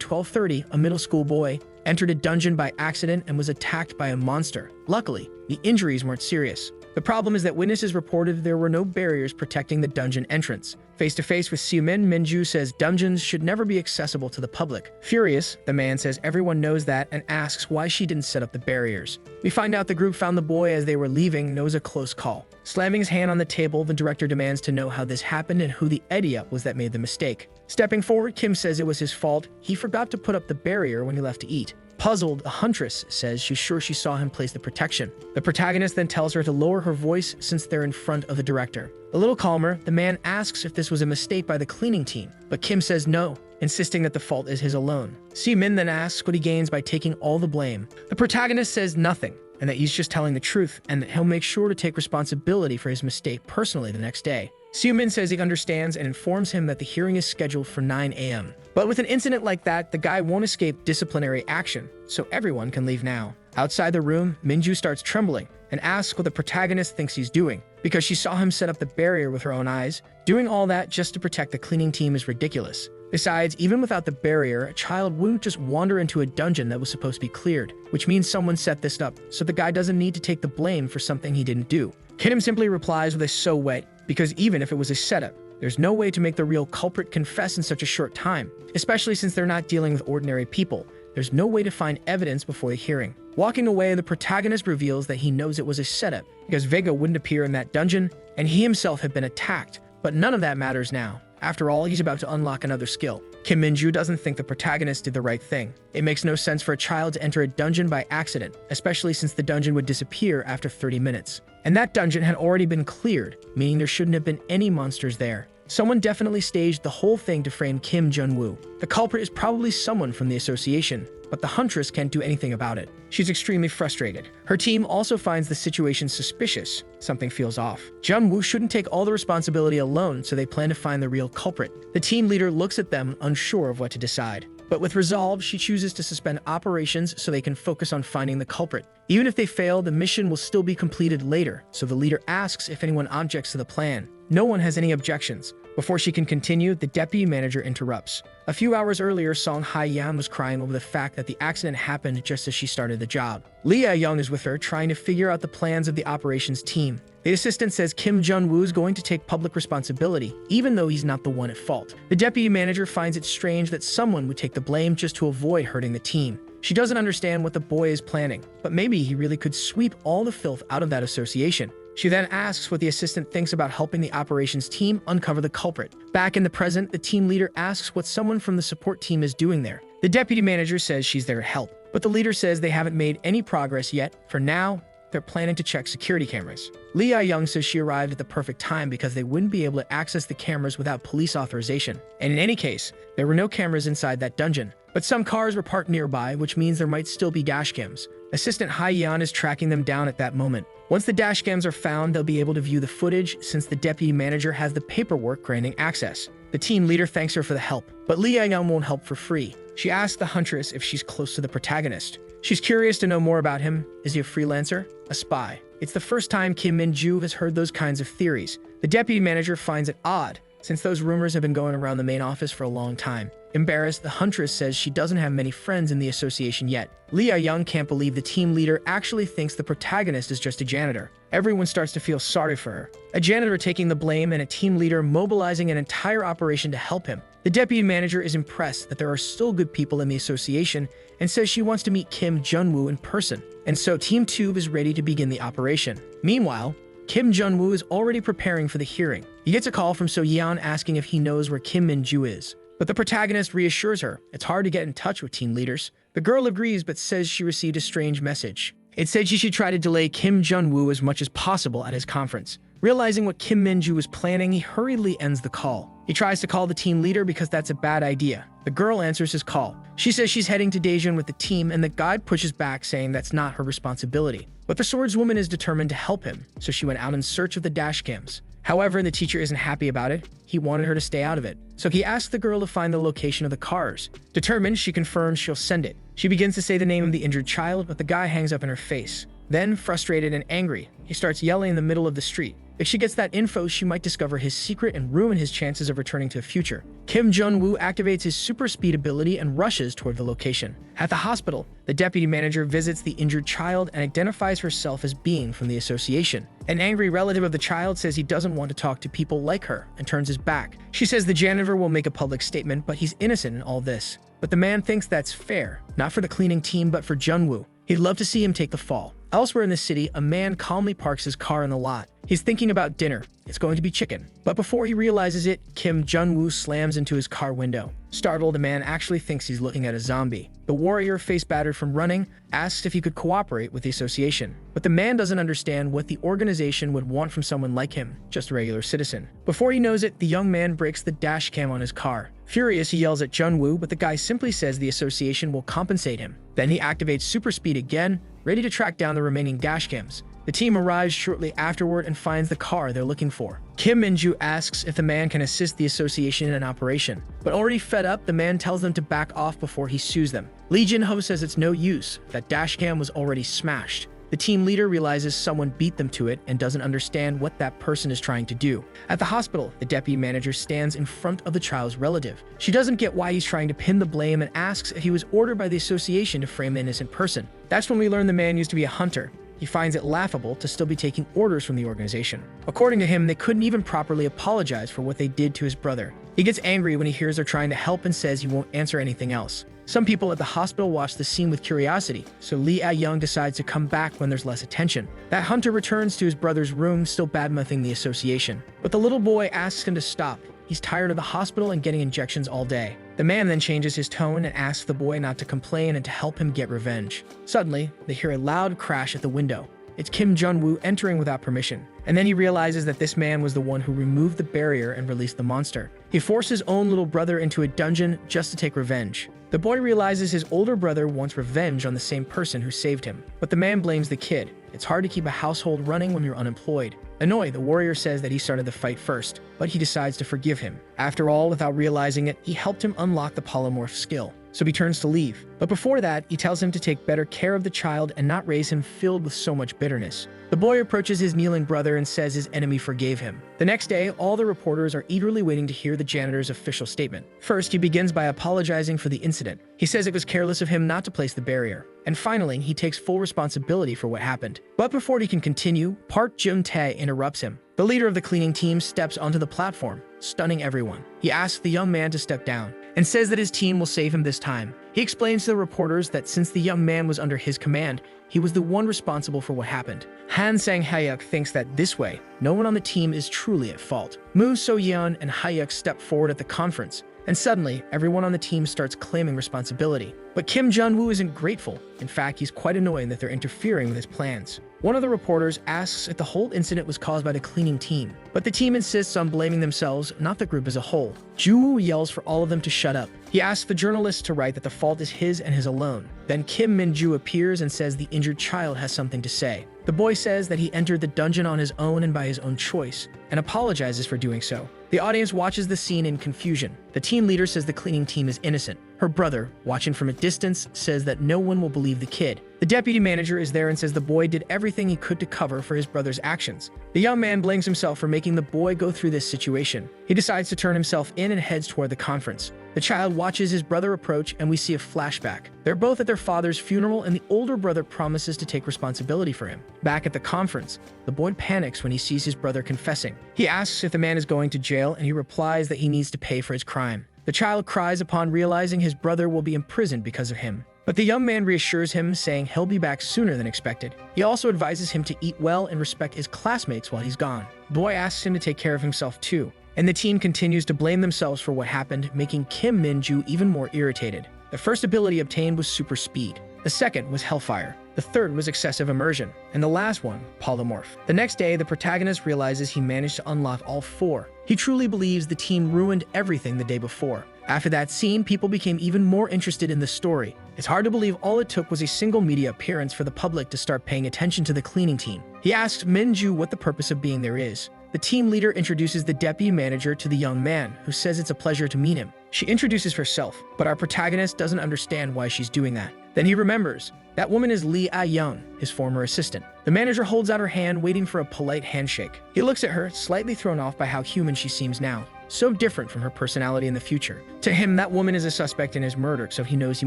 A: 12:30, a middle school boy entered a dungeon by accident and was attacked by a monster. Luckily, the injuries weren't serious. The problem is that witnesses reported there were no barriers protecting the dungeon entrance. Face-to-face with Seomin, Minju says dungeons should never be accessible to the public. Furious, the man says everyone knows that and asks why she didn't set up the barriers. We find out the group found the boy as they were leaving, knows a close call. Slamming his hand on the table, the director demands to know how this happened and who the idiot was that made the mistake. Stepping forward, Kim says it was his fault. He forgot to put up the barrier when he left to eat. Puzzled, a huntress says she's sure she saw him place the protection. The protagonist then tells her to lower her voice since they're in front of the director. A little calmer, the man asks if this was a mistake by the cleaning team, but Kim says no, insisting that the fault is his alone. Seomin then asks what he gains by taking all the blame. The protagonist says nothing, and that he's just telling the truth, and that he'll make sure to take responsibility for his mistake personally the next day. Seomin says he understands and informs him that the hearing is scheduled for 9 a.m. But with an incident like that, the guy won't escape disciplinary action, so everyone can leave now. Outside the room, Minju starts trembling and asks what the protagonist thinks he's doing, because she saw him set up the barrier with her own eyes. Doing all that just to protect the cleaning team is ridiculous. Besides, even without the barrier, a child wouldn't just wander into a dungeon that was supposed to be cleared, which means someone set this up, so the guy doesn't need to take the blame for something he didn't do. Kim simply replies with a "so what," because even if it was a setup, there's no way to make the real culprit confess in such a short time, especially since they're not dealing with ordinary people. There's no way to find evidence before the hearing. Walking away, the protagonist reveals that he knows it was a setup because Vega wouldn't appear in that dungeon and he himself had been attacked, but none of that matters now. After all, he's about to unlock another skill. Kim Minju doesn't think the protagonist did the right thing. It makes no sense for a child to enter a dungeon by accident, especially since the dungeon would disappear after 30 minutes. And that dungeon had already been cleared, meaning there shouldn't have been any monsters there. Someone definitely staged the whole thing to frame Kim Jun-woo. The culprit is probably someone from the association, but the huntress can't do anything about it. She's extremely frustrated. Her team also finds the situation suspicious. Something feels off. Jun-woo shouldn't take all the responsibility alone, so they plan to find the real culprit. The team leader looks at them, unsure of what to decide. But with resolve, she chooses to suspend operations so they can focus on finding the culprit. Even if they fail, the mission will still be completed later, so the leader asks if anyone objects to the plan. No one has any objections, Before she can continue, the deputy manager interrupts. A few hours earlier, Song Hai-yan was crying over the fact that the accident happened just as she started the job. Lee Ah-young is with her, trying to figure out the plans of the operations team. The assistant says Kim Jun-woo is going to take public responsibility, even though he's not the one at fault. The deputy manager finds it strange that someone would take the blame just to avoid hurting the team. She doesn't understand what the boy is planning, but maybe he really could sweep all the filth out of that association. She then asks what the assistant thinks about helping the operations team uncover the culprit. Back in the present, the team leader asks what someone from the support team is doing there. The deputy manager says she's there to help, but the leader says they haven't made any progress yet. For now, they're planning to check security cameras. Lee Ah-young says she arrived at the perfect time because they wouldn't be able to access the cameras without police authorization. And in any case, there were no cameras inside that dungeon. But some cars were parked nearby, which means there might still be dashcams. Assistant Hai-yan is tracking them down at that moment. Once the dashcams are found, they'll be able to view the footage since the deputy manager has the paperwork granting access. The team leader thanks her for the help, but Lee Ah-young won't help for free. She asks the huntress if she's close to the protagonist. She's curious to know more about him. Is he a freelancer? A spy? It's the first time Kim Min-ju has heard those kinds of theories. The deputy manager finds it odd, since those rumors have been going around the main office for a long time. Embarrassed, the huntress says she doesn't have many friends in the association yet. Lee Ah-young can't believe the team leader actually thinks the protagonist is just a janitor. Everyone starts to feel sorry for her. A janitor taking the blame and a team leader mobilizing an entire operation to help him. The deputy manager is impressed that there are still good people in the association and says she wants to meet Kim Jun-woo in person. And so Team Tube is ready to begin the operation. Meanwhile, Kim Jun-woo is already preparing for the hearing. He gets a call from So-yeon asking if he knows where Kim Min-ju is. But the protagonist reassures her it's hard to get in touch with team leaders. The girl agrees but says she received a strange message. It said she should try to delay Kim Jun-woo as much as possible at his conference. Realizing what Kim Min-ju was planning, he hurriedly ends the call. He tries to call the team leader because that's a bad idea. The girl answers his call. She says she's heading to Daejeon with the team, and the guide pushes back, saying that's not her responsibility. But the swordswoman is determined to help him, so she went out in search of the dashcams. However, the teacher isn't happy about it. He wanted her to stay out of it. So he asks the girl to find the location of the cars. Determined, she confirms she'll send it. She begins to say the name of the injured child, but the guy hangs up in her face. Then, frustrated and angry, he starts yelling in the middle of the street. If she gets that info, she might discover his secret and ruin his chances of returning to the future. Kim Jun-woo activates his super speed ability and rushes toward the location. At the hospital, the deputy manager visits the injured child and identifies herself as being from the association. An angry relative of the child says he doesn't want to talk to people like her and turns his back. She says the janitor will make a public statement, but he's innocent in all this. But the man thinks that's fair, not for the cleaning team, but for Jun-woo. He'd love to see him take the fall. Elsewhere in the city, a man calmly parks his car in the lot. He's thinking about dinner. It's going to be chicken. But before he realizes it, Kim Jun-woo slams into his car window. Startled, the man actually thinks he's looking at a zombie. The warrior, face battered from running, asks if he could cooperate with the association. But the man doesn't understand what the organization would want from someone like him, just a regular citizen. Before he knows it, the young man breaks the dash cam on his car. Furious, he yells at Jun-woo, but the guy simply says the association will compensate him. Then he activates super speed again, ready to track down the remaining dashcams. The team arrives shortly afterward and finds the car they're looking for. Kim Min-ju asks if the man can assist the association in an operation, but already fed up, the man tells them to back off before he sues them. Lee Jin-ho says it's no use, that dashcam was already smashed. The team leader realizes someone beat them to it and doesn't understand what that person is trying to do. At the hospital, the deputy manager stands in front of the child's relative. She doesn't get why he's trying to pin the blame and asks if he was ordered by the association to frame an innocent person. That's when we learn the man used to be a hunter. He finds it laughable to still be taking orders from the organization. According to him, they couldn't even properly apologize for what they did to his brother. He gets angry when he hears they're trying to help and says he won't answer anything else. Some people at the hospital watch the scene with curiosity, so Lee Ah-young decides to come back when there's less attention. That hunter returns to his brother's room, still badmouthing the association. But the little boy asks him to stop. He's tired of the hospital and getting injections all day. The man then changes his tone and asks the boy not to complain and to help him get revenge. Suddenly, they hear a loud crash at the window. It's Kim Jun-woo entering without permission. And then he realizes that this man was the one who removed the barrier and released the monster. He forced his own little brother into a dungeon just to take revenge. The boy realizes his older brother wants revenge on the same person who saved him. But the man blames the kid. It's hard to keep a household running when you're unemployed. Annoyed, the warrior says that he started the fight first, but he decides to forgive him. After all, without realizing it, he helped him unlock the polymorph skill. so he turns to leave. But before that, he tells him to take better care of the child and not raise him filled with so much bitterness. The boy approaches his kneeling brother and says his enemy forgave him. The next day, all the reporters are eagerly waiting to hear the janitor's official statement. First, he begins by apologizing for the incident. He says it was careless of him not to place the barrier. And finally, he takes full responsibility for what happened. But before he can continue, Park Jun-tae interrupts him. The leader of the cleaning team steps onto the platform, stunning everyone. He asks the young man to step down and says that his team will save him this time. He explains to the reporters that since the young man was under his command, he was the one responsible for what happened. Han Sang-hyuk thinks that this way, no one on the team is truly at fault. Moo So-yeon and Hyuk step forward at the conference, and suddenly, everyone on the team starts claiming responsibility. But Kim Jun-woo isn't grateful. In fact, he's quite annoyed that they're interfering with his plans. One of the reporters asks if the whole incident was caused by the cleaning team, but the team insists on blaming themselves, not the group as a whole. Ju-woo yells for all of them to shut up. He asks the journalists to write that the fault is his and his alone. Then Kim Min-ju appears and says the injured child has something to say. The boy says that he entered the dungeon on his own and by his own choice, and apologizes for doing so. The audience watches the scene in confusion. The team leader says the cleaning team is innocent. Her brother, watching from a distance, says that no one will believe the kid. The deputy manager is there and says the boy did everything he could to cover for his brother's actions. The young man blames himself for making the boy go through this situation. He decides to turn himself in and heads toward the conference. The child watches his brother approach and we see a flashback. They're both at their father's funeral and the older brother promises to take responsibility for him. Back at the conference, the boy panics when he sees his brother confessing. He asks if the man is going to jail and he replies that he needs to pay for his crime. The child cries upon realizing his brother will be imprisoned because of him. But the young man reassures him, saying he'll be back sooner than expected. He also advises him to eat well and respect his classmates while he's gone. The boy asks him to take care of himself too, and the team continues to blame themselves for what happened, making Kim Min-ju even more irritated. The first ability obtained was super speed. The second was Hellfire. The third was excessive immersion. And the last one, polymorph. The next day, the protagonist realizes he managed to unlock all four. He truly believes the team ruined everything the day before. After that scene, people became even more interested in the story. It's hard to believe all it took was a single media appearance for the public to start paying attention to the cleaning team. He asks Min-ju what the purpose of being there is. The team leader introduces the deputy manager to the young man, who says it's a pleasure to meet him. She introduces herself, but our protagonist doesn't understand why she's doing that. Then he remembers. That woman is Lee Ah-young, his former assistant. The manager holds out her hand, waiting for a polite handshake. He looks at her, slightly thrown off by how human she seems now. So different from her personality in the future. To him, that woman is a suspect in his murder, so he knows he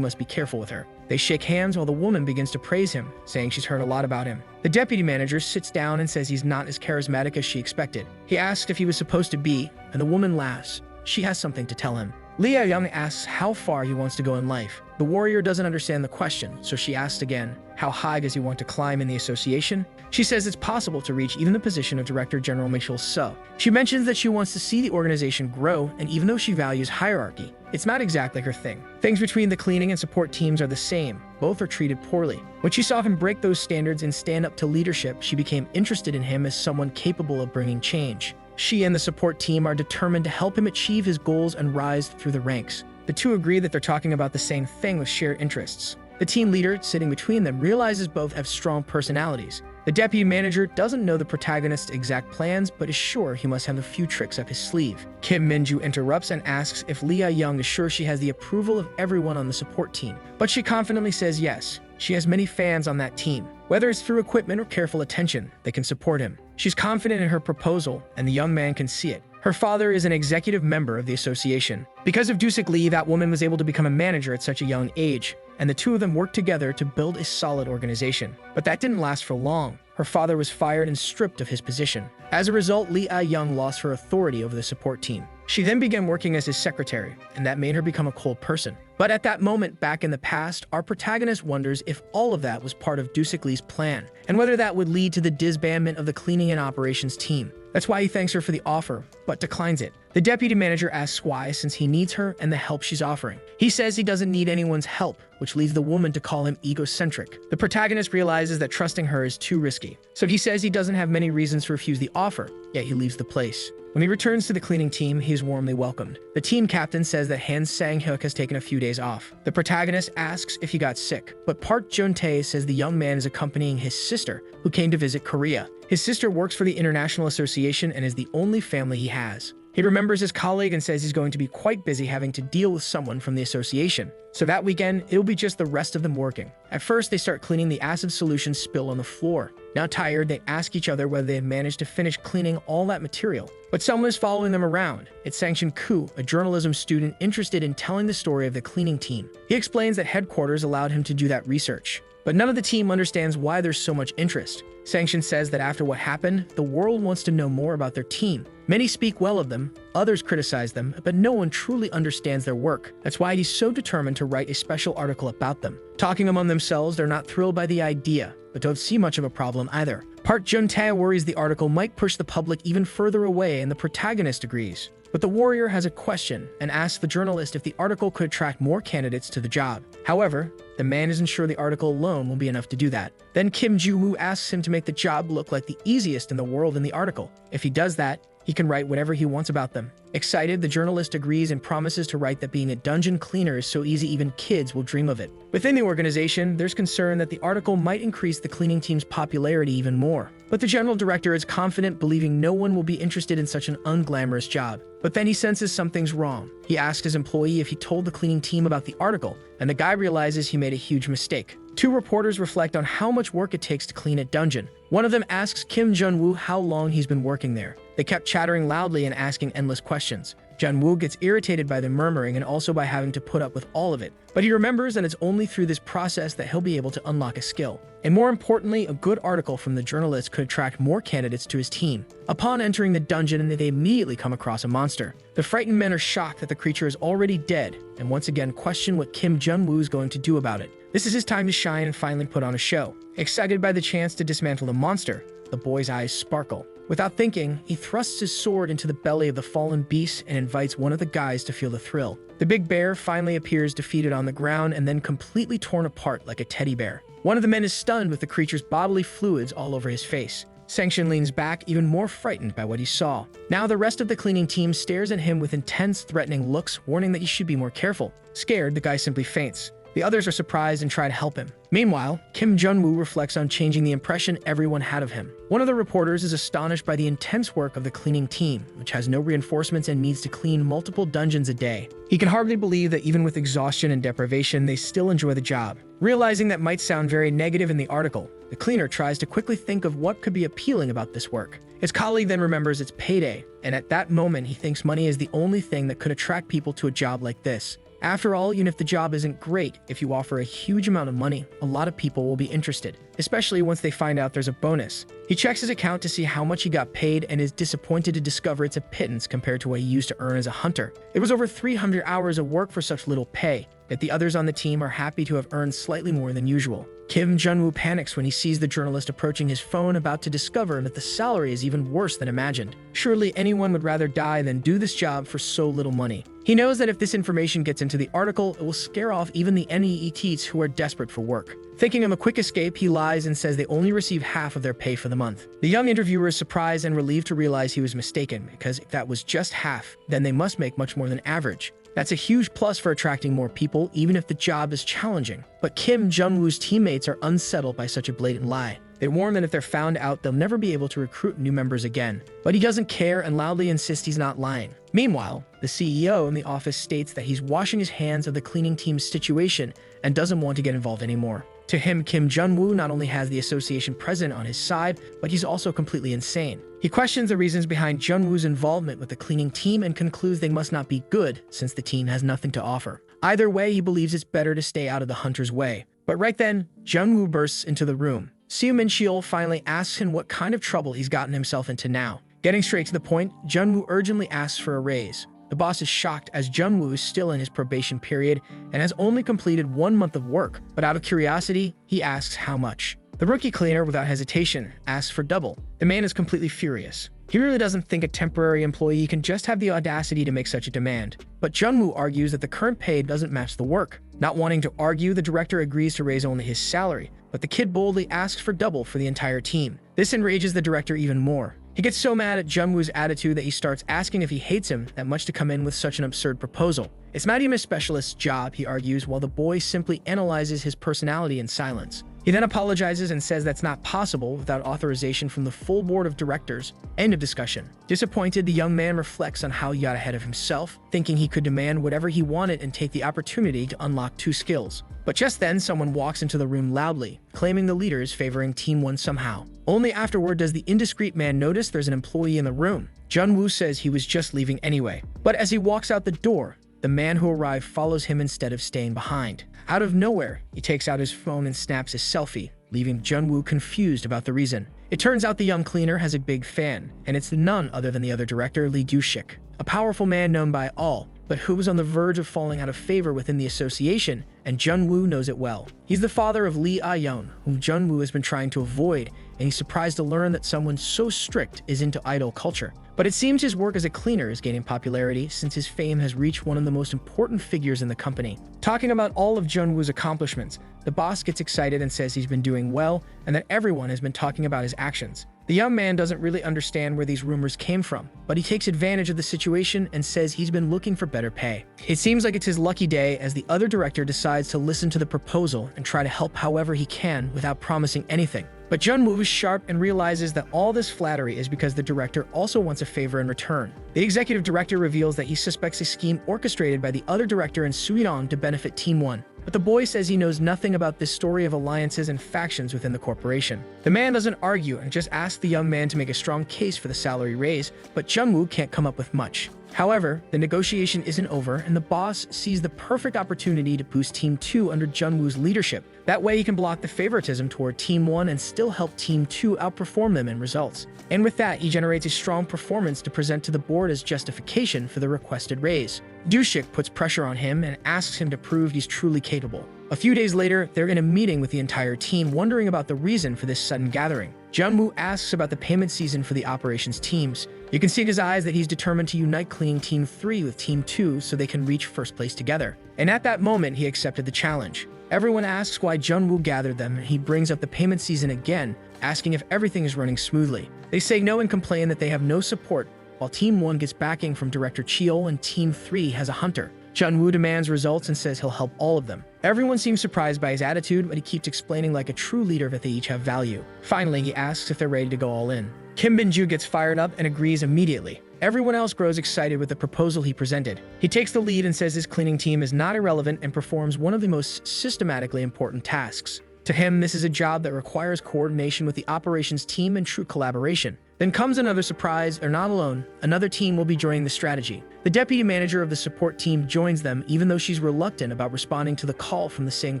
A: must be careful with her. They shake hands while the woman begins to praise him, saying she's heard a lot about him. The deputy manager sits down and says he's not as charismatic as she expected. He asks if he was supposed to be, and the woman laughs. She has something to tell him. Lee Ah-young asks how far he wants to go in life. The warrior doesn't understand the question, so she asks again, how high does he want to climb in the association? She says it's possible to reach even the position of Director General Mitchell So. She mentions that she wants to see the organization grow, and even though she values hierarchy, it's not exactly her thing. Things between the cleaning and support teams are the same. Both are treated poorly. When she saw him break those standards and stand up to leadership, she became interested in him as someone capable of bringing change. She and the support team are determined to help him achieve his goals and rise through the ranks. The two agree that they're talking about the same thing with shared interests. The team leader, sitting between them, realizes both have strong personalities. The deputy manager doesn't know the protagonist's exact plans, but is sure he must have a few tricks up his sleeve. Kim Min-ju interrupts and asks if Lee Ah-young is sure she has the approval of everyone on the support team. But she confidently says yes. She has many fans on that team. Whether it's through equipment or careful attention, they can support him. She's confident in her proposal, and the young man can see it. Her father is an executive member of the association. Because of Dusik Lee, that woman was able to become a manager at such a young age, and the two of them worked together to build a solid organization. But that didn't last for long. Her father was fired and stripped of his position. As a result, Lee Ah-young lost her authority over the support team. She then began working as his secretary, and that made her become a cold person. But at that moment back in the past, our protagonist wonders if all of that was part of Dusik Lee's plan, and whether that would lead to the disbandment of the cleaning and operations team. That's why he thanks her for the offer, but declines it. The deputy manager asks why, since he needs her and the help she's offering. He says he doesn't need anyone's help, which leads the woman to call him egocentric. The protagonist realizes that trusting her is too risky, so he says he doesn't have many reasons to refuse the offer, yet he leaves the place. When he returns to the cleaning team, he is warmly welcomed. The team captain says that Han Sang-hyuk has taken a few days off. The protagonist asks if he got sick, but Park Jun-tae says the young man is accompanying his sister, who came to visit Korea. His sister works for the International Association and is the only family he has. He remembers his colleague and says he's going to be quite busy having to deal with someone from the association. So that weekend, it'll be just the rest of them working. At first, they start cleaning the acid solution spill on the floor. Now tired, they ask each other whether they have managed to finish cleaning all that material. But someone is following them around. It's Sang Ku, a journalism student interested in telling the story of the cleaning team. He explains that headquarters allowed him to do that research. But none of the team understands why there's so much interest. Sanction says that after what happened, the world wants to know more about their team. Many speak well of them, others criticize them, but no one truly understands their work. That's why he's so determined to write a special article about them. Talking among themselves, they're not thrilled by the idea, but don't see much of a problem either. Park Jun-tae worries the article might push the public even further away, and the protagonist agrees. But the warrior has a question and asks the journalist if the article could attract more candidates to the job. However, the man isn't sure the article alone will be enough to do that. Then Kim Ju-woo asks him to make the job look like the easiest in the world in the article. If he does that, he can write whatever he wants about them. Excited, the journalist agrees and promises to write that being a dungeon cleaner is so easy even kids will dream of it. Within the organization, there's concern that the article might increase the cleaning team's popularity even more. But the general director is confident, believing no one will be interested in such an unglamorous job. But then he senses something's wrong. He asks his employee if he told the cleaning team about the article, and the guy realizes he made a huge mistake. Two reporters reflect on how much work it takes to clean a dungeon. One of them asks Kim Jun-woo how long he's been working there. They kept chattering loudly and asking endless questions. Jun-woo gets irritated by the murmuring and also by having to put up with all of it. But he remembers that it's only through this process that he'll be able to unlock a skill. And more importantly, a good article from the journalist could attract more candidates to his team. Upon entering the dungeon, they immediately come across a monster. The frightened men are shocked that the creature is already dead, and once again question what Kim Jun-woo is going to do about it. This is his time to shine and finally put on a show. Excited by the chance to dismantle the monster, the boy's eyes sparkle. Without thinking, he thrusts his sword into the belly of the fallen beast and invites one of the guys to feel the thrill. The big bear finally appears defeated on the ground and then completely torn apart like a teddy bear. One of the men is stunned with the creature's bodily fluids all over his face. Sanction leans back, even more frightened by what he saw. Now the rest of the cleaning team stares at him with intense, threatening looks, warning that he should be more careful. Scared, the guy simply faints. The others are surprised and try to help him. Meanwhile, Kim Jun-woo reflects on changing the impression everyone had of him. One of the reporters is astonished by the intense work of the cleaning team, which has no reinforcements and needs to clean multiple dungeons a day. He can hardly believe that even with exhaustion and deprivation, they still enjoy the job. Realizing that might sound very negative in the article, the cleaner tries to quickly think of what could be appealing about this work. His colleague then remembers it's payday, and at that moment he thinks money is the only thing that could attract people to a job like this. After all, even if the job isn't great, if you offer a huge amount of money, a lot of people will be interested, especially once they find out there's a bonus. He checks his account to see how much he got paid and is disappointed to discover it's a pittance compared to what he used to earn as a hunter. It was over 300 hours of work for such little pay, yet the others on the team are happy to have earned slightly more than usual. Kim Jun-woo panics when he sees the journalist approaching his phone, about to discover that the salary is even worse than imagined. Surely anyone would rather die than do this job for so little money. He knows that if this information gets into the article, it will scare off even the NEETs who are desperate for work. Thinking of a quick escape, he lies and says they only receive half of their pay for the month. The young interviewer is surprised and relieved to realize he was mistaken, because if that was just half, then they must make much more than average. That's a huge plus for attracting more people, even if the job is challenging. But Kim Jun-woo's teammates are unsettled by such a blatant lie. They warn that if they're found out, they'll never be able to recruit new members again. But he doesn't care and loudly insists he's not lying. Meanwhile, the CEO in the office states that he's washing his hands of the cleaning team's situation and doesn't want to get involved anymore. To him, Kim Jun-woo not only has the association president on his side, but he's also completely insane. He questions the reasons behind Jun-woo's involvement with the cleaning team and concludes they must not be good, since the team has nothing to offer. Either way, he believes it's better to stay out of the hunter's way. But right then, Jun-woo bursts into the room. Seo Min-cheol finally asks him what kind of trouble he's gotten himself into now. Getting straight to the point, Jun-woo urgently asks for a raise. The boss is shocked as Jun-woo is still in his probation period and has only completed 1 month of work, but out of curiosity, he asks how much. The rookie cleaner, without hesitation, asks for double. The man is completely furious. He really doesn't think a temporary employee can just have the audacity to make such a demand. But Jun-woo argues that the current pay doesn't match the work. Not wanting to argue, the director agrees to raise only his salary, but the kid boldly asks for double for the entire team. This enrages the director even more. He gets so mad at Jun-woo's attitude that he starts asking if he hates him that much to come in with such an absurd proposal. It's Madima's specialist's job, he argues, while the boy simply analyzes his personality in silence. He then apologizes and says that's not possible without authorization from the full board of directors. End of discussion. Disappointed, the young man reflects on how he got ahead of himself, thinking he could demand whatever he wanted and take the opportunity to unlock 2 skills. But just then, someone walks into the room loudly, claiming the leader is favoring Team 1 somehow. Only afterward does the indiscreet man notice there's an employee in the room. Junwoo says he was just leaving anyway. But as he walks out the door, the man who arrived follows him instead of staying behind. Out of nowhere, he takes out his phone and snaps his selfie, leaving Junwoo confused about the reason. It turns out the young cleaner has a big fan, and it's none other than the other director, Lee Do-shik, a powerful man known by all, but who was on the verge of falling out of favor within the association, and Junwoo knows it well. He's the father of Lee Ah-yeon, whom Junwoo has been trying to avoid, and he's surprised to learn that someone so strict is into idol culture. But it seems his work as a cleaner is gaining popularity since his fame has reached one of the most important figures in the company. Talking about all of Junwoo's accomplishments, the boss gets excited and says he's been doing well and that everyone has been talking about his actions. The young man doesn't really understand where these rumors came from, but he takes advantage of the situation and says he's been looking for better pay. It seems like it's his lucky day as the other director decides to listen to the proposal and try to help however he can without promising anything. But Junwoo is sharp and realizes that all this flattery is because the director also wants a favor in return. The executive director reveals that he suspects a scheme orchestrated by the other director and Suidong to benefit Team 1. But the boy says he knows nothing about this story of alliances and factions within the corporation. The man doesn't argue and just asks the young man to make a strong case for the salary raise, but Junwoo can't come up with much. However, the negotiation isn't over, and the boss sees the perfect opportunity to boost Team 2 under Junwoo's leadership. That way he can block the favoritism toward Team 1 and still help Team 2 outperform them in results. And with that, he generates a strong performance to present to the board as justification for the requested raise. Do-shik puts pressure on him and asks him to prove he's truly capable. A few days later, they're in a meeting with the entire team, wondering about the reason for this sudden gathering. Junwoo asks about the payment season for the operations teams. You can see in his eyes that he's determined to unite cleaning Team 3 with Team 2 so they can reach first place together. And at that moment, he accepted the challenge. Everyone asks why Junwoo gathered them, and he brings up the payment season again, asking if everything is running smoothly. They say no and complain that they have no support, while Team 1 gets backing from Director Cheol and Team 3 has a hunter. Junwoo demands results and says he'll help all of them. Everyone seems surprised by his attitude, but he keeps explaining like a true leader that they each have value. Finally, he asks if they're ready to go all in. Kim Bin-ju gets fired up and agrees immediately. Everyone else grows excited with the proposal he presented. He takes the lead and says his cleaning team is not irrelevant and performs one of the most systematically important tasks. To him, this is a job that requires coordination with the operations team and true collaboration. Then comes another surprise. They're not alone. Another team will be joining the strategy. The deputy manager of the support team joins them, even though she's reluctant about responding to the call from the same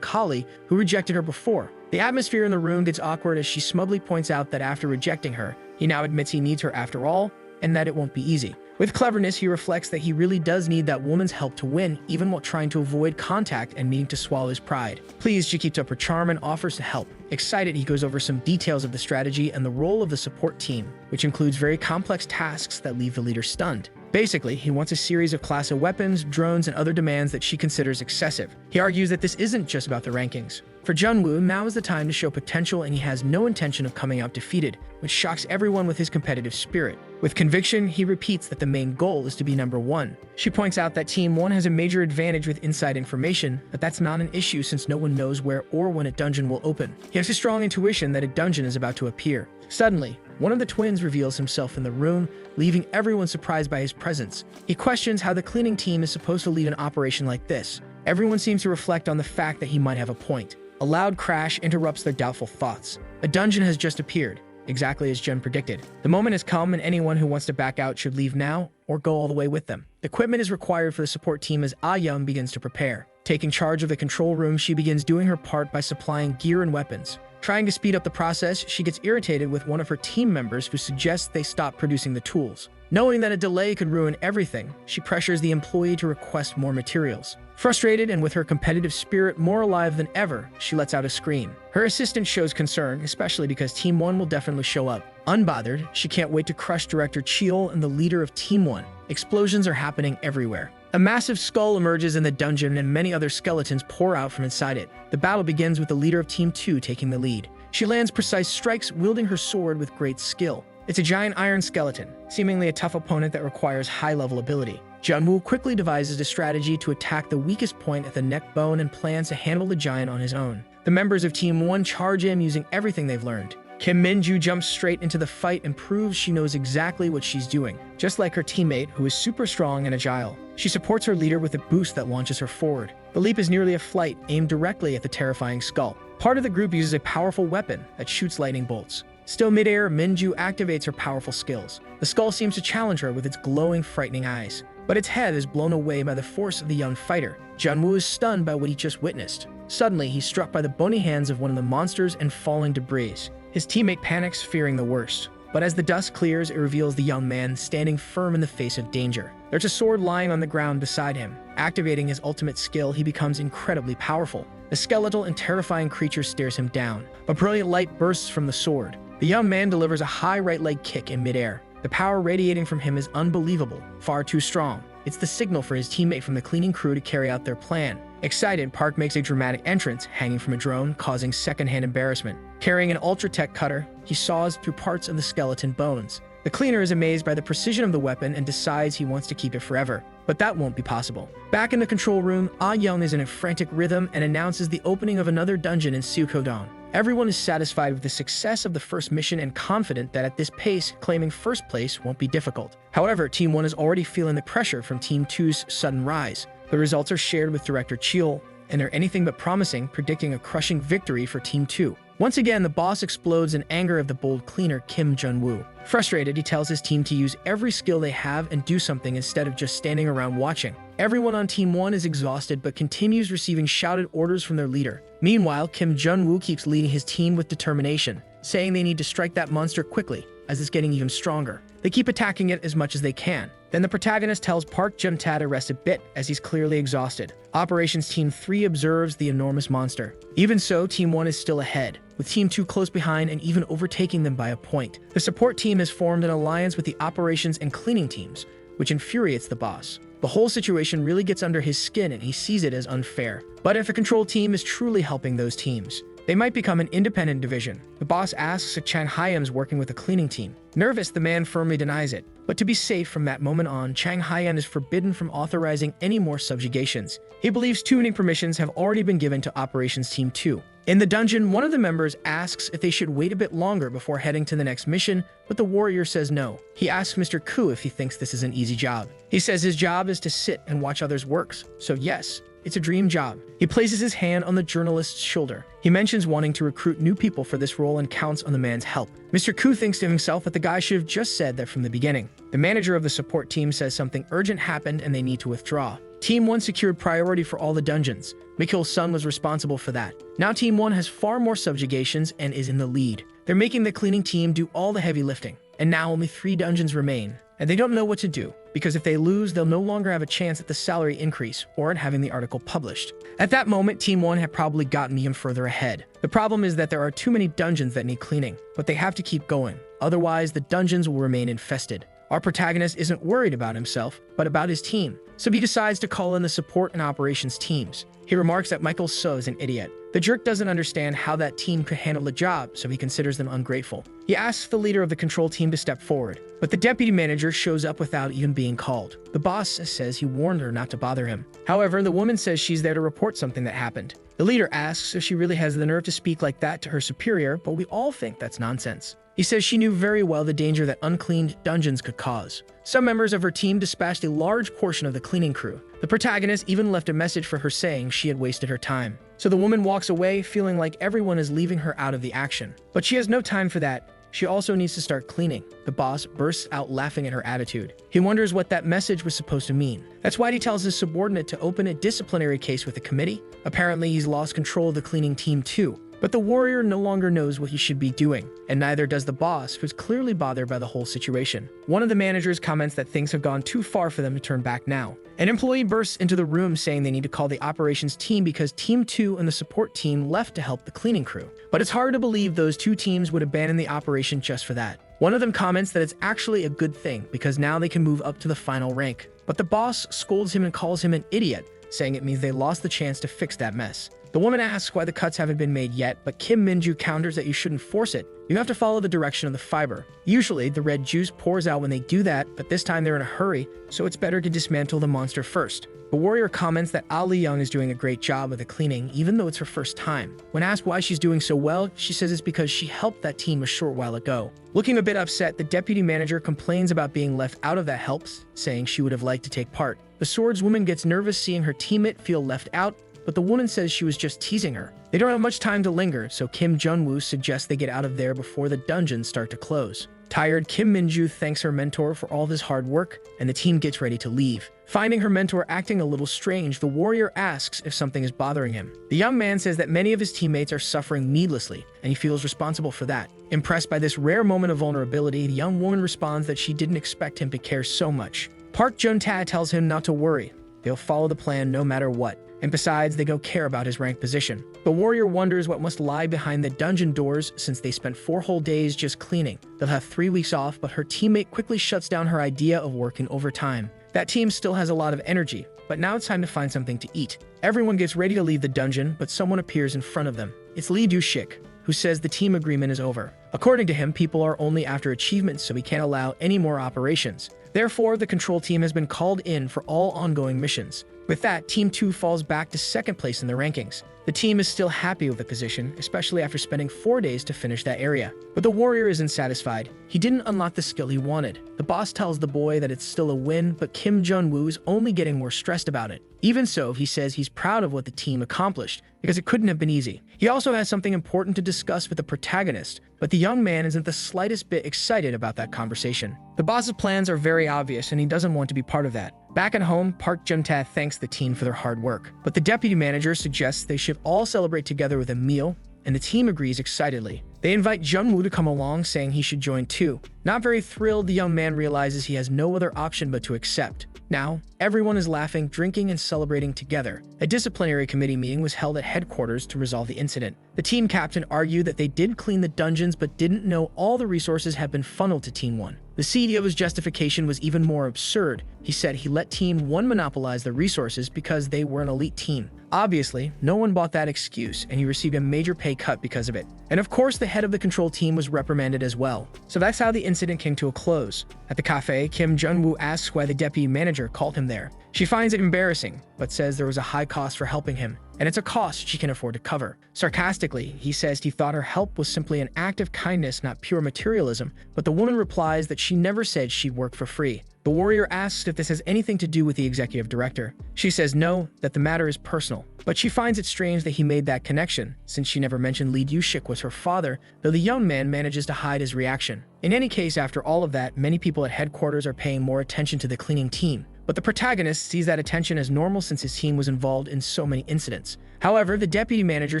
A: colleague who rejected her before. The atmosphere in the room gets awkward as she smugly points out that after rejecting her, he now admits he needs her after all, and that it won't be easy. With cleverness, he reflects that he really does need that woman's help to win, even while trying to avoid contact and needing to swallow his pride. Pleased, she keeps up her charm and offers to help. Excited, he goes over some details of the strategy and the role of the support team, which includes very complex tasks that leave the leader stunned. Basically, he wants a series of class of weapons, drones, and other demands that she considers excessive. He argues that this isn't just about the rankings. For Junwoo, now is the time to show potential, and he has no intention of coming out defeated, which shocks everyone with his competitive spirit. With conviction, he repeats that the main goal is to be number 1. She points out that Team 1 has a major advantage with inside information, but that's not an issue since no one knows where or when a dungeon will open. He has a strong intuition that a dungeon is about to appear. Suddenly, one of the twins reveals himself in the room, leaving everyone surprised by his presence. He questions how the cleaning team is supposed to lead an operation like this. Everyone seems to reflect on the fact that he might have a point. A loud crash interrupts their doubtful thoughts. A dungeon has just appeared, exactly as Jun predicted. The moment has come, and anyone who wants to back out should leave now or go all the way with them. Equipment is required for the support team as Ah-yeon begins to prepare. Taking charge of the control room, she begins doing her part by supplying gear and weapons. Trying to speed up the process, she gets irritated with one of her team members who suggests they stop producing the tools. Knowing that a delay could ruin everything, she pressures the employee to request more materials. Frustrated and with her competitive spirit more alive than ever, she lets out a scream. Her assistant shows concern, especially because Team 1 will definitely show up. Unbothered, she can't wait to crush Director Cheol and the leader of Team 1. Explosions are happening everywhere. A massive skull emerges in the dungeon and many other skeletons pour out from inside it. The battle begins with the leader of Team 2 taking the lead. She lands precise strikes, wielding her sword with great skill. It's a giant iron skeleton, seemingly a tough opponent that requires high-level ability. Junwoo quickly devises a strategy to attack the weakest point at the neck bone and plans to handle the giant on his own. The members of Team 1 charge in using everything they've learned. Kim Minju jumps straight into the fight and proves she knows exactly what she's doing, just like her teammate, who is super strong and agile. She supports her leader with a boost that launches her forward. The leap is nearly a flight, aimed directly at the terrifying skull. Part of the group uses a powerful weapon that shoots lightning bolts. Still midair, Minju activates her powerful skills. The skull seems to challenge her with its glowing, frightening eyes, but its head is blown away by the force of the young fighter. Junwoo is stunned by what he just witnessed. Suddenly, he's struck by the bony hands of one of the monsters and falling debris. His teammate panics, fearing the worst. But as the dust clears, it reveals the young man standing firm in the face of danger. There's a sword lying on the ground beside him. Activating his ultimate skill, he becomes incredibly powerful. The skeletal and terrifying creature stares him down. A brilliant light bursts from the sword. The young man delivers a high right leg kick in midair. The power radiating from him is unbelievable, far too strong. It's the signal for his teammate from the cleaning crew to carry out their plan. Excited, Park makes a dramatic entrance, hanging from a drone, causing secondhand embarrassment. Carrying an ultra-tech cutter, he saws through parts of the skeleton bones. The cleaner is amazed by the precision of the weapon and decides he wants to keep it forever. But that won't be possible. Back in the control room, Ah Young is in a frantic rhythm and announces the opening of another dungeon in Suikodon. Everyone is satisfied with the success of the first mission and confident that at this pace, claiming first place won't be difficult. However, Team 1 is already feeling the pressure from Team 2's sudden rise. The results are shared with Director Cheol, and they're anything but promising, predicting a crushing victory for Team 2. Once again, the boss explodes in anger of the bold cleaner Kim Junwoo. Frustrated, he tells his team to use every skill they have and do something instead of just standing around watching. Everyone on Team 1 is exhausted but continues receiving shouted orders from their leader. Meanwhile, Kim Junwoo keeps leading his team with determination, saying they need to strike that monster quickly, as it's getting even stronger. They keep attacking it as much as they can. Then the protagonist tells Park Jun-ta to rest a bit as he's clearly exhausted. Operations Team 3 observes the enormous monster. Even so, Team 1 is still ahead, with Team 2 close behind and even overtaking them by a point. The support team has formed an alliance with the operations and cleaning teams, which infuriates the boss. The whole situation really gets under his skin and he sees it as unfair. But if the control team is truly helping those teams, they might become an independent division. The boss asks if Chang Hyun's working with the cleaning team. Nervous, the man firmly denies it. But to be safe from that moment on, Chang Hyun is forbidden from authorizing any more subjugations. He believes tuning permissions have already been given to Operations Team 2. In the dungeon, one of the members asks if they should wait a bit longer before heading to the next mission, but the warrior says no. He asks Mr. Koo if he thinks this is an easy job. He says his job is to sit and watch others' works, so yes, it's a dream job. He places his hand on the journalist's shoulder. He mentions wanting to recruit new people for this role and counts on the man's help. Mr. Koo thinks to himself that the guy should have just said that from the beginning. The manager of the support team says something urgent happened and they need to withdraw. Team 1 secured priority for all the dungeons. Mikil's son was responsible for that. Now Team 1 has far more subjugations and is in the lead. They're making the cleaning team do all the heavy lifting. And now only 3 dungeons remain. And they don't know what to do, because if they lose, they'll no longer have a chance at the salary increase or at having the article published. At that moment, Team 1 had probably gotten even further ahead. The problem is that there are too many dungeons that need cleaning, but they have to keep going. Otherwise, the dungeons will remain infested. Our protagonist isn't worried about himself, but about his team, so he decides to call in the support and operations teams. He remarks that Michael So is an idiot. The jerk doesn't understand how that team could handle the job, so he considers them ungrateful. He asks the leader of the control team to step forward, but the deputy manager shows up without even being called. The boss says he warned her not to bother him. However, the woman says she's there to report something that happened. The leader asks if she really has the nerve to speak like that to her superior, but we all think that's nonsense. He says she knew very well the danger that uncleaned dungeons could cause. Some members of her team dispatched a large portion of the cleaning crew. The protagonist even left a message for her saying she had wasted her time. So the woman walks away feeling like everyone is leaving her out of the action. But she has no time for that. She also needs to start cleaning. The boss bursts out laughing at her attitude. He wonders what that message was supposed to mean. That's why he tells his subordinate to open a disciplinary case with the committee. Apparently, he's lost control of the cleaning team too. But the warrior no longer knows what he should be doing, and neither does the boss, who's clearly bothered by the whole situation. One of the managers comments that things have gone too far for them to turn back now. An employee bursts into the room saying they need to call the operations team because Team 2 and the support team left to help the cleaning crew. But it's hard to believe those 2 teams would abandon the operation just for that. One of them comments that it's actually a good thing because now they can move up to the final rank. But the boss scolds him and calls him an idiot, saying it means they lost the chance to fix that mess. The woman asks why the cuts haven't been made yet, but Kim Minju counters that you shouldn't force it. You have to follow the direction of the fiber. Usually, the red juice pours out when they do that, but this time they're in a hurry, so it's better to dismantle the monster first. The warrior comments that Ali Young is doing a great job of the cleaning, even though it's her first time. When asked why she's doing so well, she says it's because she helped that team a short while ago. Looking a bit upset, the deputy manager complains about being left out of that helps, saying she would have liked to take part. The swordswoman gets nervous seeing her teammate feel left out, but the woman says she was just teasing her. They don't have much time to linger, so Kim Junwoo suggests they get out of there before the dungeons start to close. Tired, Kim Minju thanks her mentor for all of his hard work, and the team gets ready to leave. Finding her mentor acting a little strange, the warrior asks if something is bothering him. The young man says that many of his teammates are suffering needlessly, and he feels responsible for that. Impressed by this rare moment of vulnerability, the young woman responds that she didn't expect him to care so much. Park Jun-ta tells him not to worry. They'll follow the plan no matter what. And besides, they don't care about his rank position. The warrior wonders what must lie behind the dungeon doors since they spent 4 whole days just cleaning. They'll have 3 weeks off, but her teammate quickly shuts down her idea of working overtime. That team still has a lot of energy, but now it's time to find something to eat. Everyone gets ready to leave the dungeon, but someone appears in front of them. It's Lee Du-shik, who says the team agreement is over. According to him, people are only after achievements, so he can't allow any more operations. Therefore, the control team has been called in for all ongoing missions. With that, Team 2 falls back to 2nd place in the rankings. The team is still happy with the position, especially after spending 4 days to finish that area. But the warrior isn't satisfied. He didn't unlock the skill he wanted. The boss tells the boy that it's still a win, but Kim Jun-woo is only getting more stressed about it. Even so, he says he's proud of what the team accomplished, because it couldn't have been easy. He also has something important to discuss with the protagonist, but the young man isn't the slightest bit excited about that conversation. The boss's plans are very obvious, and he doesn't want to be part of that. Back at home, Park Jun-ta thanks the team for their hard work, but the deputy manager suggests they should all celebrate together with a meal, and the team agrees excitedly. They invite Jun-woo to come along, saying he should join too. Not very thrilled, the young man realizes he has no other option but to accept. Now, everyone is laughing, drinking, and celebrating together. A disciplinary committee meeting was held at headquarters to resolve the incident. The team captain argued that they did clean the dungeons but didn't know all the resources had been funneled to Team 1. The CEO's justification was even more absurd. He said he let Team 1 monopolize the resources because they were an elite team. Obviously, no one bought that excuse, and he received a major pay cut because of it. And of course, the head of the control team was reprimanded as well. So that's how the incident came to a close. At the cafe, Kim Jun-woo asks why the deputy manager called him there. She finds it embarrassing, but says there was a high cost for helping him, and it's a cost she can afford to cover. Sarcastically, he says he thought her help was simply an act of kindness, not pure materialism, but the woman replies that she never said she'd work for free. The warrior asks if this has anything to do with the executive director. She says no, that the matter is personal. But she finds it strange that he made that connection, since she never mentioned Lee Du-shik was her father, though the young man manages to hide his reaction. In any case, after all of that, many people at headquarters are paying more attention to the cleaning team. But the protagonist sees that attention as normal since his team was involved in so many incidents. However, the deputy manager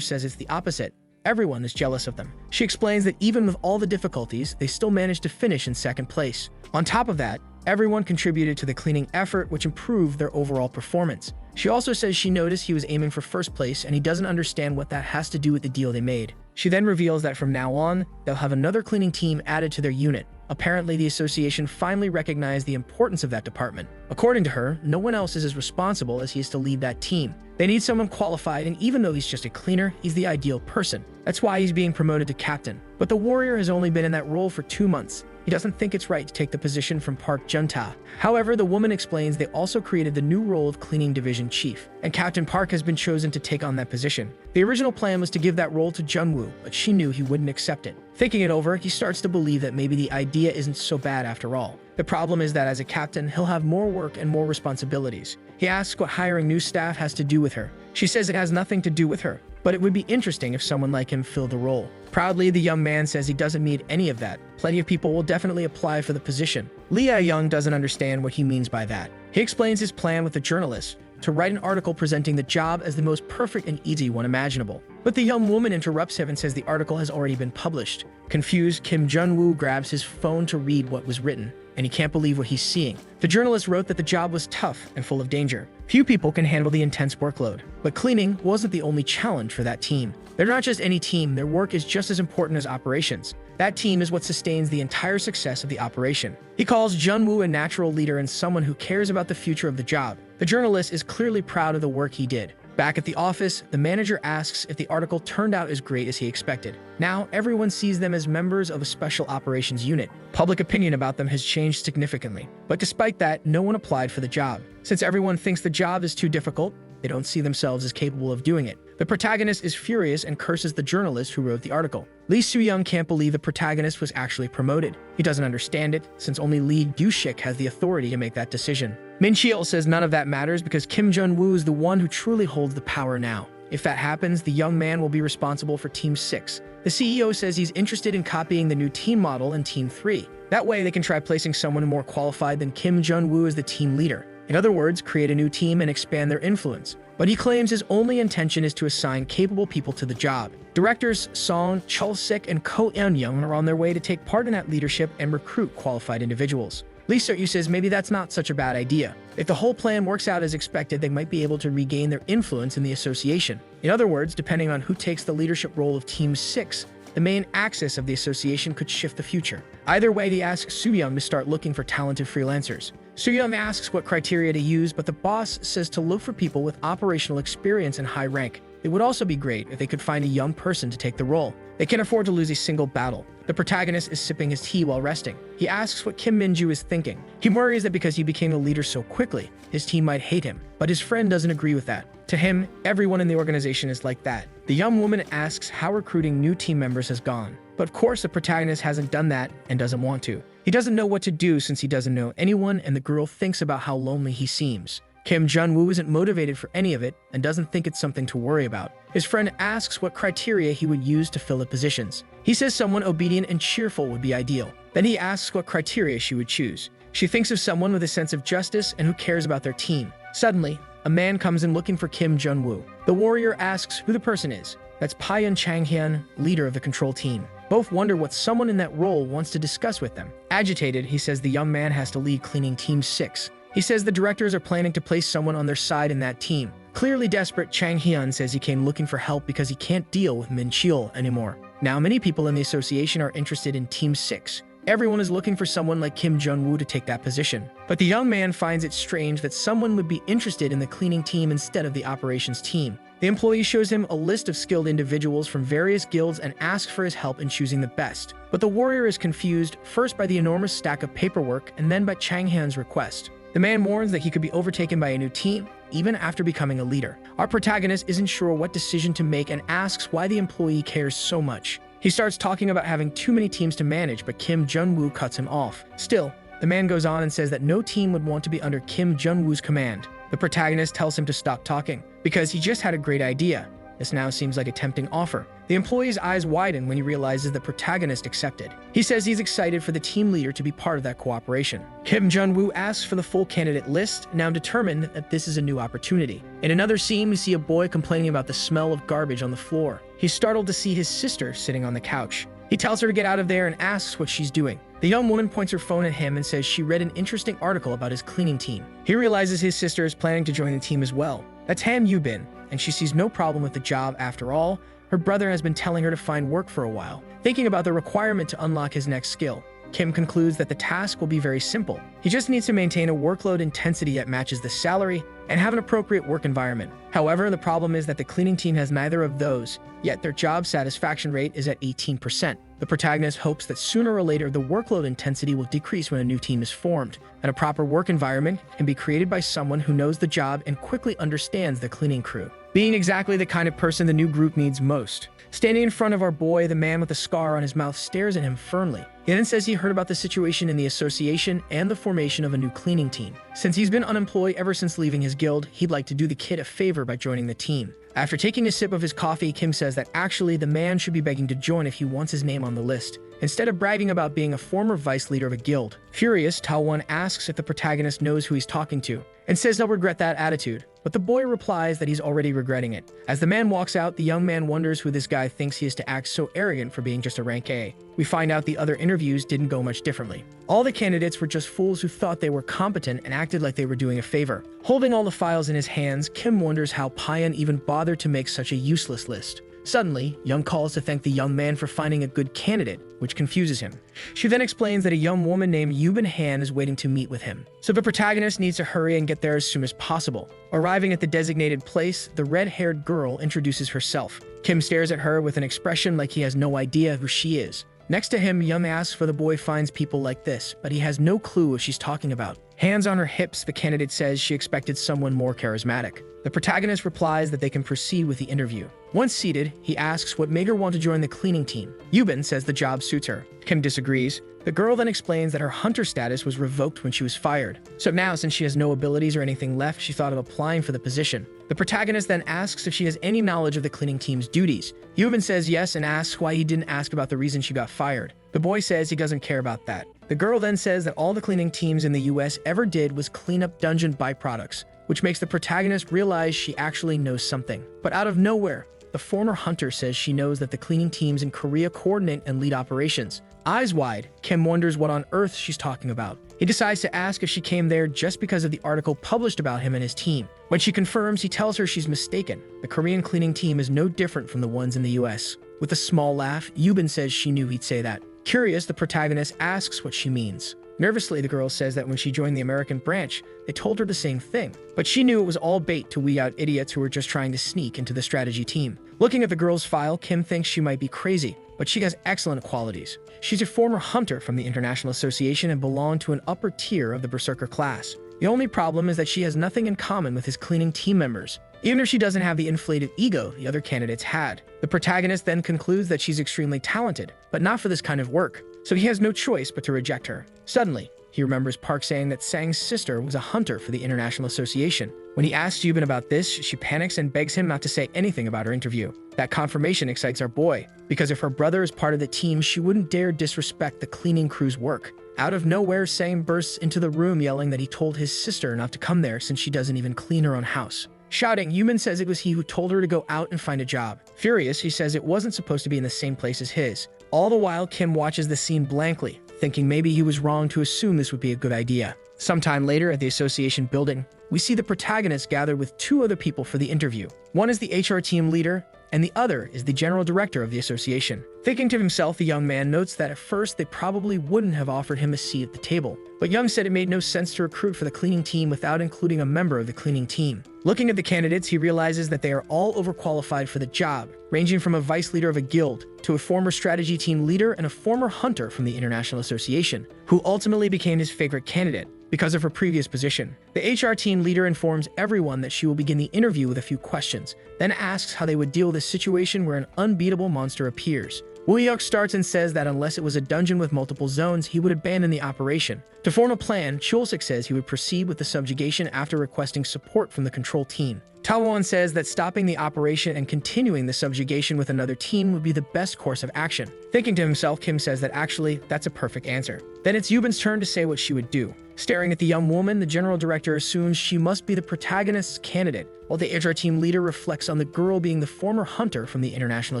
A: says it's the opposite. Everyone is jealous of them. She explains that even with all the difficulties, they still managed to finish in 2nd place. On top of that, everyone contributed to the cleaning effort, which improved their overall performance. She also says she noticed he was aiming for 1st place and he doesn't understand what that has to do with the deal they made. She then reveals that from now on, they'll have another cleaning team added to their unit. Apparently, the association finally recognized the importance of that department. According to her, no one else is as responsible as he is to lead that team. They need someone qualified, and even though he's just a cleaner, he's the ideal person. That's why he's being promoted to captain. But the warrior has only been in that role for 2 months. He doesn't think it's right to take the position from Park Jun-ta. However, the woman explains they also created the new role of Cleaning Division Chief, and Captain Park has been chosen to take on that position. The original plan was to give that role to Jun-woo, but she knew he wouldn't accept it. Thinking it over, he starts to believe that maybe the idea isn't so bad after all. The problem is that as a captain, he'll have more work and more responsibilities. He asks what hiring new staff has to do with her. She says it has nothing to do with her, but it would be interesting if someone like him filled the role. Proudly, the young man says he doesn't need any of that. Plenty of people will definitely apply for the position. Lee Young doesn't understand what he means by that. He explains his plan with the journalist to write an article presenting the job as the most perfect and easy one imaginable. But the young woman interrupts him and says the article has already been published. Confused, Kim Jun-woo grabs his phone to read what was written, and he can't believe what he's seeing. The journalist wrote that the job was tough and full of danger. Few people can handle the intense workload. But cleaning wasn't the only challenge for that team. They're not just any team, their work is just as important as operations. That team is what sustains the entire success of the operation. He calls Jun-woo a natural leader and someone who cares about the future of the job. The journalist is clearly proud of the work he did. Back at the office, the manager asks if the article turned out as great as he expected. Now, everyone sees them as members of a special operations unit. Public opinion about them has changed significantly. But despite that, no one applied for the job. Since everyone thinks the job is too difficult, they don't see themselves as capable of doing it. The protagonist is furious and curses the journalist who wrote the article. Lee Soo-young can't believe the protagonist was actually promoted. He doesn't understand it, since only Lee Do-shik has the authority to make that decision. Min Cheol says none of that matters because Kim Jun-woo is the one who truly holds the power now. If that happens, the young man will be responsible for Team 6. The CEO says he's interested in copying the new team model in Team 3. That way, they can try placing someone more qualified than Kim Jun-woo as the team leader. In other words, create a new team and expand their influence. But he claims his only intention is to assign capable people to the job. Directors Song Chul-sik and Ko Eun-young are on their way to take part in that leadership and recruit qualified individuals. Lee Soo-yu says maybe that's not such a bad idea. If the whole plan works out as expected, they might be able to regain their influence in the association. In other words, depending on who takes the leadership role of Team 6, the main axis of the association could shift the future. Either way, he asks Soo-young to start looking for talented freelancers. Soo-young asks what criteria to use, but the boss says to look for people with operational experience and high rank. It would also be great if they could find a young person to take the role. They can't afford to lose a single battle. The protagonist is sipping his tea while resting. He asks what Kim Min-ju is thinking. He worries that because he became a leader so quickly, his team might hate him, but his friend doesn't agree with that. To him, everyone in the organization is like that. The young woman asks how recruiting new team members has gone. But of course, the protagonist hasn't done that and doesn't want to. He doesn't know what to do since he doesn't know anyone, and the girl thinks about how lonely he seems. Kim Jun-woo isn't motivated for any of it and doesn't think it's something to worry about. His friend asks what criteria he would use to fill the positions. He says someone obedient and cheerful would be ideal. Then he asks what criteria she would choose. She thinks of someone with a sense of justice and who cares about their team. Suddenly, a man comes in looking for Kim Jun-woo. The warrior asks who the person is. That's Paeun Chang-hyun, leader of the control team. Both wonder what someone in that role wants to discuss with them. Agitated, he says the young man has to lead cleaning Team 6. He says the directors are planning to place someone on their side in that team. Clearly desperate, Chang-hyun says he came looking for help because he can't deal with Min Cheol anymore. Now many people in the association are interested in Team 6. Everyone is looking for someone like Kim Jun-woo to take that position. But the young man finds it strange that someone would be interested in the cleaning team instead of the operations team. The employee shows him a list of skilled individuals from various guilds and asks for his help in choosing the best. But the warrior is confused, first by the enormous stack of paperwork and then by Chang-hyun's request. The man warns that he could be overtaken by a new team, even after becoming a leader. Our protagonist isn't sure what decision to make and asks why the employee cares so much. He starts talking about having too many teams to manage, but Kim Jun-woo cuts him off. Still, the man goes on and says that no team would want to be under Kim Jun-woo's command. The protagonist tells him to stop talking, because he just had a great idea. This now seems like a tempting offer. The employee's eyes widen when he realizes the protagonist accepted. He says he's excited for the team leader to be part of that cooperation. Kim Jun-woo asks for the full candidate list, now determined that this is a new opportunity. In another scene, we see a boy complaining about the smell of garbage on the floor. He's startled to see his sister sitting on the couch. He tells her to get out of there and asks what she's doing. The young woman points her phone at him and says she read an interesting article about his cleaning team. He realizes his sister is planning to join the team as well. That's Ham Yubin, and she sees no problem with the job after all. Her brother has been telling her to find work for a while, thinking about the requirement to unlock his next skill. Kim concludes that the task will be very simple. He just needs to maintain a workload intensity that matches the salary and have an appropriate work environment. However, the problem is that the cleaning team has neither of those, yet their job satisfaction rate is at 18%. The protagonist hopes that sooner or later the workload intensity will decrease when a new team is formed, and a proper work environment can be created by someone who knows the job and quickly understands the cleaning crew, being exactly the kind of person the new group needs most. Standing in front of our boy, the man with a scar on his mouth stares at him firmly. He then says he heard about the situation in the association and the formation of a new cleaning team. Since he's been unemployed ever since leaving his guild, he'd like to do the kid a favor by joining the team. After taking a sip of his coffee, Kim says that actually the man should be begging to join if he wants his name on the list, instead of bragging about being a former vice leader of a guild. Furious, Tao-won asks if the protagonist knows who he's talking to, and says he'll regret that attitude. But the boy replies that he's already regretting it. As the man walks out, the young man wonders who this guy thinks he is to act so arrogant for being just a rank A. We find out the other interviews didn't go much differently. All the candidates were just fools who thought they were competent and acted like they were doing a favor. Holding all the files in his hands, Kim wonders how Paeun even bothered to make such a useless list. Suddenly, Young calls to thank the young man for finding a good candidate, which confuses him. She then explains that a young woman named Yubin Han is waiting to meet with him. So the protagonist needs to hurry and get there as soon as possible. Arriving at the designated place, the red-haired girl introduces herself. Kim stares at her with an expression like he has no idea who she is. Next to him, Young asks for the boy finds people like this, but he has no clue what she's talking about. Hands on her hips, the candidate says she expected someone more charismatic. The protagonist replies that they can proceed with the interview. Once seated, he asks what made her want to join the cleaning team. Yubin says the job suits her. Kim disagrees. The girl then explains that her hunter status was revoked when she was fired. So now, since she has no abilities or anything left, she thought of applying for the position. The protagonist then asks if she has any knowledge of the cleaning team's duties. Yubin says yes and asks why he didn't ask about the reason she got fired. The boy says he doesn't care about that. The girl then says that all the cleaning teams in the US ever did was clean up dungeon byproducts, which makes the protagonist realize she actually knows something. But out of nowhere, the former hunter says she knows that the cleaning teams in Korea coordinate and lead operations. Eyes wide, Kim wonders what on earth she's talking about. He decides to ask if she came there just because of the article published about him and his team. When she confirms, he tells her she's mistaken. The Korean cleaning team is no different from the ones in the US. With a small laugh, Yubin says she knew he'd say that. Curious, the protagonist asks what she means. Nervously, the girl says that when she joined the American branch, they told her the same thing. But she knew it was all bait to weed out idiots who were just trying to sneak into the strategy team. Looking at the girl's file, Kim thinks she might be crazy, but she has excellent qualities. She's a former hunter from the International Association and belonged to an upper tier of the Berserker class. The only problem is that she has nothing in common with his cleaning team members, even if she doesn't have the inflated ego the other candidates had. The protagonist then concludes that she's extremely talented, but not for this kind of work, so he has no choice but to reject her. Suddenly, he remembers Park saying that Sang's sister was a hunter for the International Association. When he asks Yubin about this, she panics and begs him not to say anything about her interview. That confirmation excites our boy, because if her brother is part of the team, she wouldn't dare disrespect the cleaning crew's work. Out of nowhere, Sang bursts into the room yelling that he told his sister not to come there since she doesn't even clean her own house. Shouting, Yubin says it was he who told her to go out and find a job. Furious, he says it wasn't supposed to be in the same place as his. All the while, Kim watches the scene blankly, thinking maybe he was wrong to assume this would be a good idea. Sometime later at the association building, we see the protagonist gather with two other people for the interview. One is the HR team leader, and the other is the general director of the association. Thinking to himself, the young man notes that at first they probably wouldn't have offered him a seat at the table. But Young said it made no sense to recruit for the cleaning team without including a member of the cleaning team. Looking at the candidates, he realizes that they are all overqualified for the job, ranging from a vice leader of a guild to a former strategy team leader and a former hunter from the International Association, who ultimately became his favorite candidate because of her previous position. The HR team leader informs everyone that she will begin the interview with a few questions, then asks how they would deal with a situation where an unbeatable monster appears. Woo-Yuk starts and says that unless it was a dungeon with multiple zones, he would abandon the operation. To form a plan, Chulsik says he would proceed with the subjugation after requesting support from the control team. Tawon says that stopping the operation and continuing the subjugation with another team would be the best course of action. Thinking to himself, Kim says that actually, that's a perfect answer. Then it's Yubin's turn to say what she would do. Staring at the young woman, the general director assumes she must be the protagonist's candidate, while the HR team leader reflects on the girl being the former hunter from the International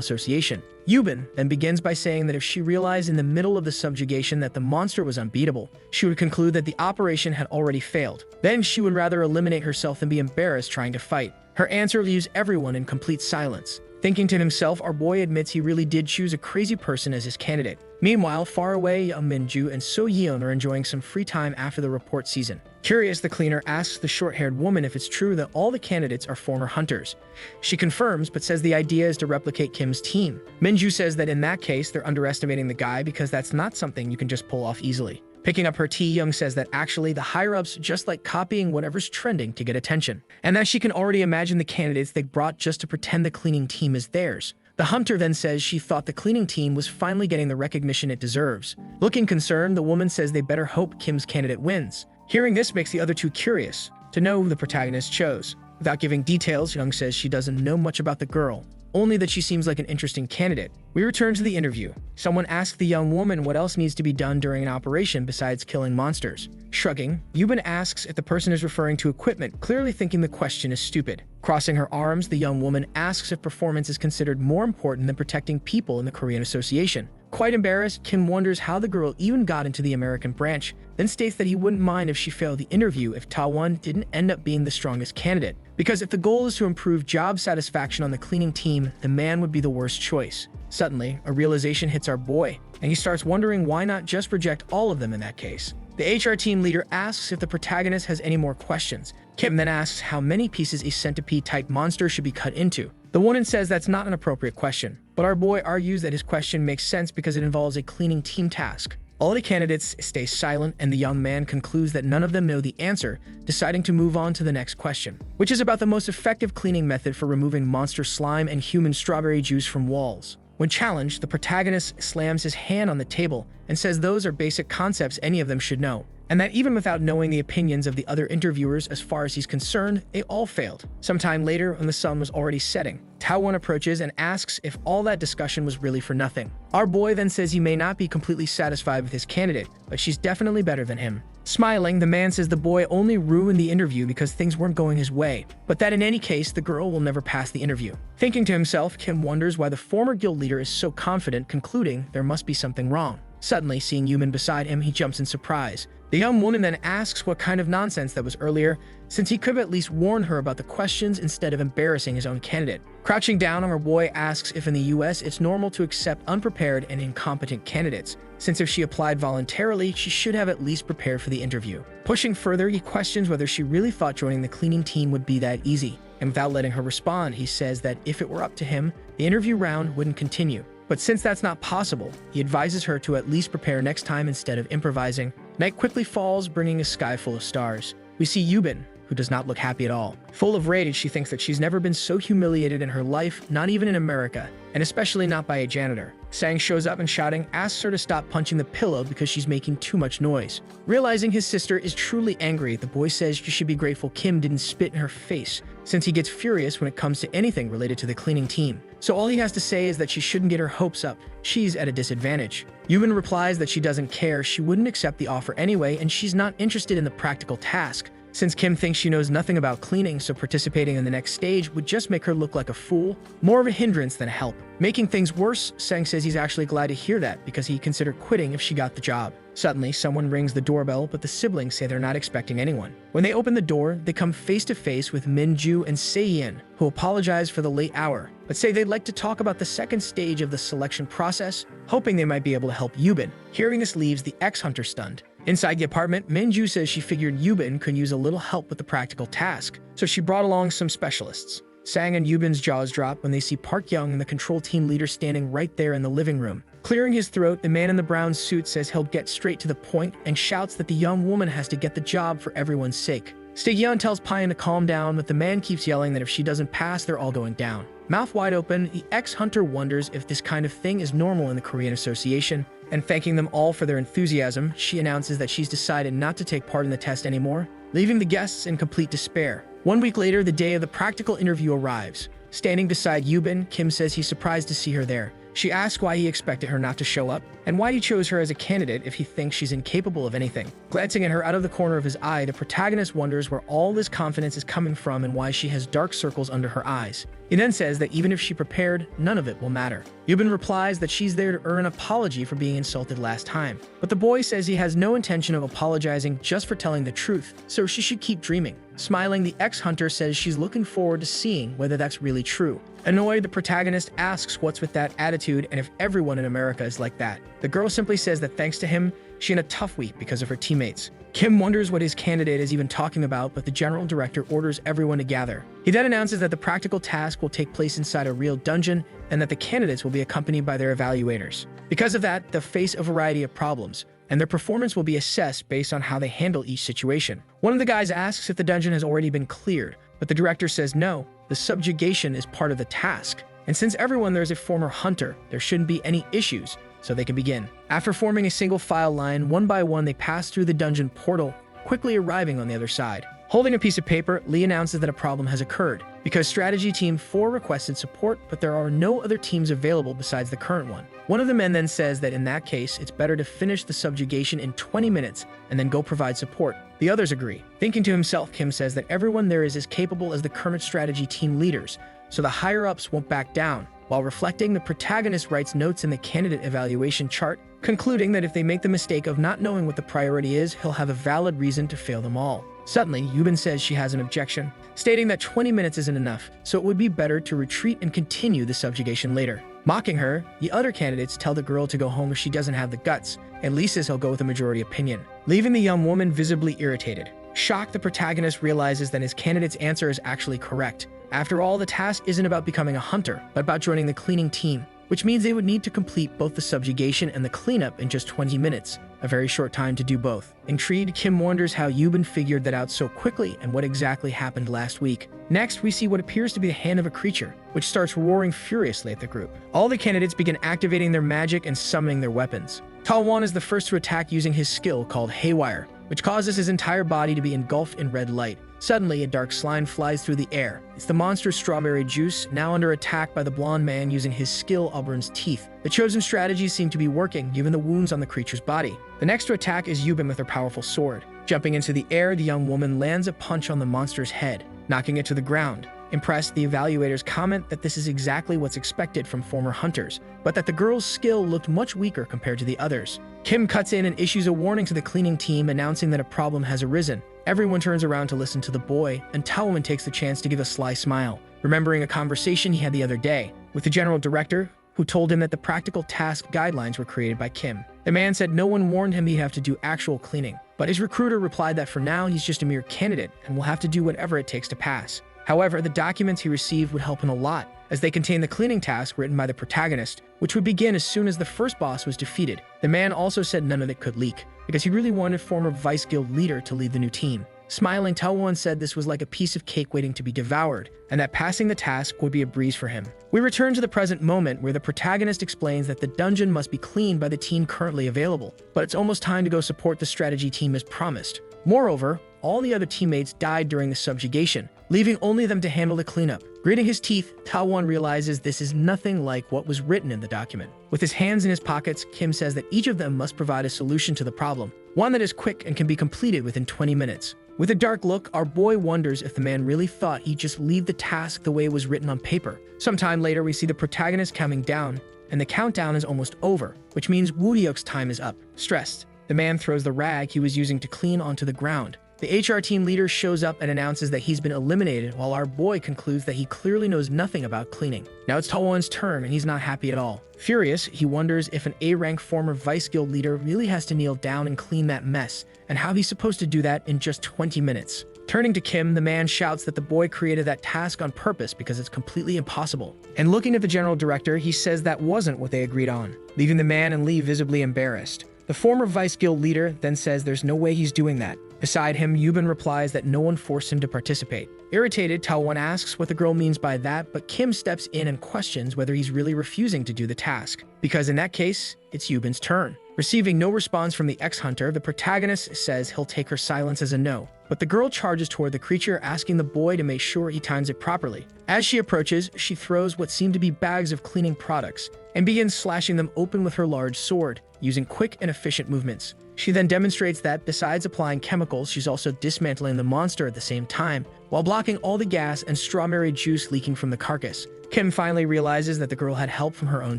A: Association. Yubin then begins by saying that if she realized in the middle of the subjugation that the monster was unbeatable, she would conclude that the operation had already failed. Then she would rather eliminate herself than be embarrassed trying to fight. Her answer leaves everyone in complete silence. Thinking to himself, our boy admits he really did choose a crazy person as his candidate. Meanwhile, far away, Young Minju and So Yeon are enjoying some free time after the report season. Curious, the cleaner asks the short-haired woman if it's true that all the candidates are former hunters. She confirms, but says the idea is to replicate Kim's team. Minju says that in that case, they're underestimating the guy because that's not something you can just pull off easily. Picking up her tea, Young says that actually the higher-ups just like copying whatever's trending to get attention, and that she can already imagine the candidates they brought just to pretend the cleaning team is theirs. The hunter then says she thought the cleaning team was finally getting the recognition it deserves. Looking concerned, the woman says they better hope Kim's candidate wins. Hearing this makes the other two curious to know who the protagonist chose. Without giving details, Young says she doesn't know much about the girl, only that she seems like an interesting candidate. We return to the interview. Someone asks the young woman what else needs to be done during an operation besides killing monsters. Shrugging, Yubin asks if the person is referring to equipment, clearly thinking the question is stupid. Crossing her arms, the young woman asks if performance is considered more important than protecting people in the Korean Association. Quite embarrassed, Kim wonders how the girl even got into the American branch, then states that he wouldn't mind if she failed the interview if Ta-won didn't end up being the strongest candidate, because if the goal is to improve job satisfaction on the cleaning team, the man would be the worst choice. Suddenly, a realization hits our boy, and he starts wondering why not just reject all of them in that case. The HR team leader asks if the protagonist has any more questions. Kim then asks how many pieces a centipede-type monster should be cut into. The woman says that's not an appropriate question, but our boy argues that his question makes sense because it involves a cleaning team task. All the candidates stay silent, and the young man concludes that none of them know the answer, deciding to move on to the next question, which is about the most effective cleaning method for removing monster slime and human strawberry juice from walls. When challenged, the protagonist slams his hand on the table and says those are basic concepts any of them should know, and that even without knowing the opinions of the other interviewers as far as he's concerned, they all failed. Sometime later, when the sun was already setting, Ta-won approaches and asks if all that discussion was really for nothing. Our boy then says he may not be completely satisfied with his candidate, but she's definitely better than him. Smiling, the man says the boy only ruined the interview because things weren't going his way, but that in any case, the girl will never pass the interview. Thinking to himself, Kim wonders why the former guild leader is so confident, concluding there must be something wrong. Suddenly, seeing Yumin beside him, he jumps in surprise. The young woman then asks what kind of nonsense that was earlier, since he could have at least warned her about the questions instead of embarrassing his own candidate. Crouching down, our boy asks if in the US it's normal to accept unprepared and incompetent candidates, since if she applied voluntarily, she should have at least prepared for the interview. Pushing further, he questions whether she really thought joining the cleaning team would be that easy, and without letting her respond, he says that if it were up to him, the interview round wouldn't continue. But since that's not possible, he advises her to at least prepare next time instead of improvising. Night quickly falls, bringing a sky full of stars. We see Yubin, who does not look happy at all. Full of rage, she thinks that she's never been so humiliated in her life, not even in America, and especially not by a janitor. Sang shows up and shouting, asks her to stop punching the pillow because she's making too much noise. Realizing his sister is truly angry, the boy says she should be grateful Kim didn't spit in her face, since he gets furious when it comes to anything related to the cleaning team. So all he has to say is that she shouldn't get her hopes up. She's at a disadvantage. Yubin replies that she doesn't care, she wouldn't accept the offer anyway, and she's not interested in the practical task. Since Kim thinks she knows nothing about cleaning, so participating in the next stage would just make her look like a fool, more of a hindrance than a help. Making things worse, Sang says he's actually glad to hear that because he considered quitting if she got the job. Suddenly, someone rings the doorbell, but the siblings say they're not expecting anyone. When they open the door, they come face to face with Minju and Seiyin, who apologize for the late hour, but say they'd like to talk about the second stage of the selection process, hoping they might be able to help Yubin. Hearing this leaves the ex-hunter stunned. Inside the apartment, Minju says she figured Yubin could use a little help with the practical task, so she brought along some specialists. Sang and Yubin's jaws drop when they see Park Young and the control team leader standing right there in the living room. Clearing his throat, the man in the brown suit says he'll get straight to the point and shouts that the young woman has to get the job for everyone's sake. Stigyeon tells Payan to calm down, but the man keeps yelling that if she doesn't pass, they're all going down. Mouth wide open, the ex-hunter wonders if this kind of thing is normal in the Korean Association, and thanking them all for their enthusiasm, she announces that she's decided not to take part in the test anymore, leaving the guests in complete despair. 1 week later, the day of the practical interview arrives. Standing beside Yubin, Kim says he's surprised to see her there. She asks why he expected her not to show up, and why he chose her as a candidate if he thinks she's incapable of anything. Glancing at her out of the corner of his eye, the protagonist wonders where all this confidence is coming from and why she has dark circles under her eyes. He then says that even if she prepared, none of it will matter. Yubin replies that she's there to earn an apology for being insulted last time, but the boy says he has no intention of apologizing just for telling the truth, so she should keep dreaming. Smiling, the ex-hunter says she's looking forward to seeing whether that's really true. Annoyed, the protagonist asks what's with that attitude and if everyone in America is like that. The girl simply says that thanks to him, she had a tough week because of her teammates. Kim wonders what his candidate is even talking about, but the general director orders everyone to gather. He then announces that the practical task will take place inside a real dungeon and that the candidates will be accompanied by their evaluators. Because of that, they'll face a variety of problems, and their performance will be assessed based on how they handle each situation. One of the guys asks if the dungeon has already been cleared, but the director says no, the subjugation is part of the task. And since everyone there is a former hunter, there shouldn't be any issues, so they can begin. After forming a single file line, one by one they pass through the dungeon portal, quickly arriving on the other side. Holding a piece of paper, Lee announces that a problem has occurred, because Strategy Team 4 requested support, but there are no other teams available besides the current one. One of the men then says that in that case, it's better to finish the subjugation in 20 minutes and then go provide support. The others agree. Thinking to himself, Kim says that everyone there is as capable as the current Strategy Team leaders, so the higher-ups won't back down. While reflecting, the protagonist writes notes in the candidate evaluation chart, concluding that if they make the mistake of not knowing what the priority is, he'll have a valid reason to fail them all. Suddenly, Yubin says she has an objection, stating that 20 minutes isn't enough, so it would be better to retreat and continue the subjugation later. Mocking her, the other candidates tell the girl to go home if she doesn't have the guts, and Lee says he'll go with a majority opinion, leaving the young woman visibly irritated. Shocked, the protagonist realizes that his candidate's answer is actually correct. After all, the task isn't about becoming a hunter, but about joining the cleaning team, which means they would need to complete both the subjugation and the cleanup in just 20 minutes, a very short time to do both. Intrigued, Kim wonders how Yubin figured that out so quickly and what exactly happened last week. Next, we see what appears to be the hand of a creature, which starts roaring furiously at the group. All the candidates begin activating their magic and summoning their weapons. Talwan is the first to attack using his skill called Haywire, which causes his entire body to be engulfed in red light. Suddenly, a dark slime flies through the air. It's the monster Strawberry Juice, now under attack by the blonde man using his skill Auburn's Teeth. The chosen strategies seem to be working, given the wounds on the creature's body. The next to attack is Yubin with her powerful sword. Jumping into the air, the young woman lands a punch on the monster's head, knocking it to the ground. Impressed, the evaluators comment that this is exactly what's expected from former hunters, but that the girl's skill looked much weaker compared to the others. Kim cuts in and issues a warning to the cleaning team, announcing that a problem has arisen. Everyone turns around to listen to the boy, and Talwan takes the chance to give a sly smile, remembering a conversation he had the other day with the general director, who told him that the practical task guidelines were created by Kim. The man said no one warned him he'd have to do actual cleaning, but his recruiter replied that for now he's just a mere candidate and will have to do whatever it takes to pass. However, the documents he received would help him a lot, as they contain the cleaning task written by the protagonist, which would begin as soon as the first boss was defeated. The man also said none of it could leak, because he really wanted former Vice Guild leader to lead the new team. Smiling, Talwan said this was like a piece of cake waiting to be devoured, and that passing the task would be a breeze for him. We return to the present moment, where the protagonist explains that the dungeon must be cleaned by the team currently available, but it's almost time to go support the strategy team as promised. Moreover, all the other teammates died during the subjugation, leaving only them to handle the cleanup. Gritting his teeth, Talwan realizes this is nothing like what was written in the document. With his hands in his pockets, Kim says that each of them must provide a solution to the problem, one that is quick and can be completed within 20 minutes. With a dark look, our boy wonders if the man really thought he'd just leave the task the way it was written on paper. Sometime later, we see the protagonist counting down, and the countdown is almost over, which means Woodyuk's time is up. Stressed, the man throws the rag he was using to clean onto the ground. The HR team leader shows up and announces that he's been eliminated, while our boy concludes that he clearly knows nothing about cleaning. Now it's Talwan's turn, and he's not happy at all. Furious, he wonders if an A-rank former Vice Guild leader really has to kneel down and clean that mess, and how he's supposed to do that in just 20 minutes. Turning to Kim, the man shouts that the boy created that task on purpose because it's completely impossible. And looking at the general director, he says that wasn't what they agreed on, leaving the man and Lee visibly embarrassed. The former Vice Guild leader then says there's no way he's doing that. Beside him, Yubin replies that no one forced him to participate. Irritated, Talwan asks what the girl means by that, but Kim steps in and questions whether he's really refusing to do the task, because in that case, it's Yubin's turn. Receiving no response from the ex-hunter, the protagonist says he'll take her silence as a no, but the girl charges toward the creature, asking the boy to make sure he times it properly. As she approaches, she throws what seem to be bags of cleaning products and begins slashing them open with her large sword, using quick and efficient movements. She then demonstrates that, besides applying chemicals, she's also dismantling the monster at the same time, while blocking all the gas and strawberry juice leaking from the carcass. Kim finally realizes that the girl had help from her own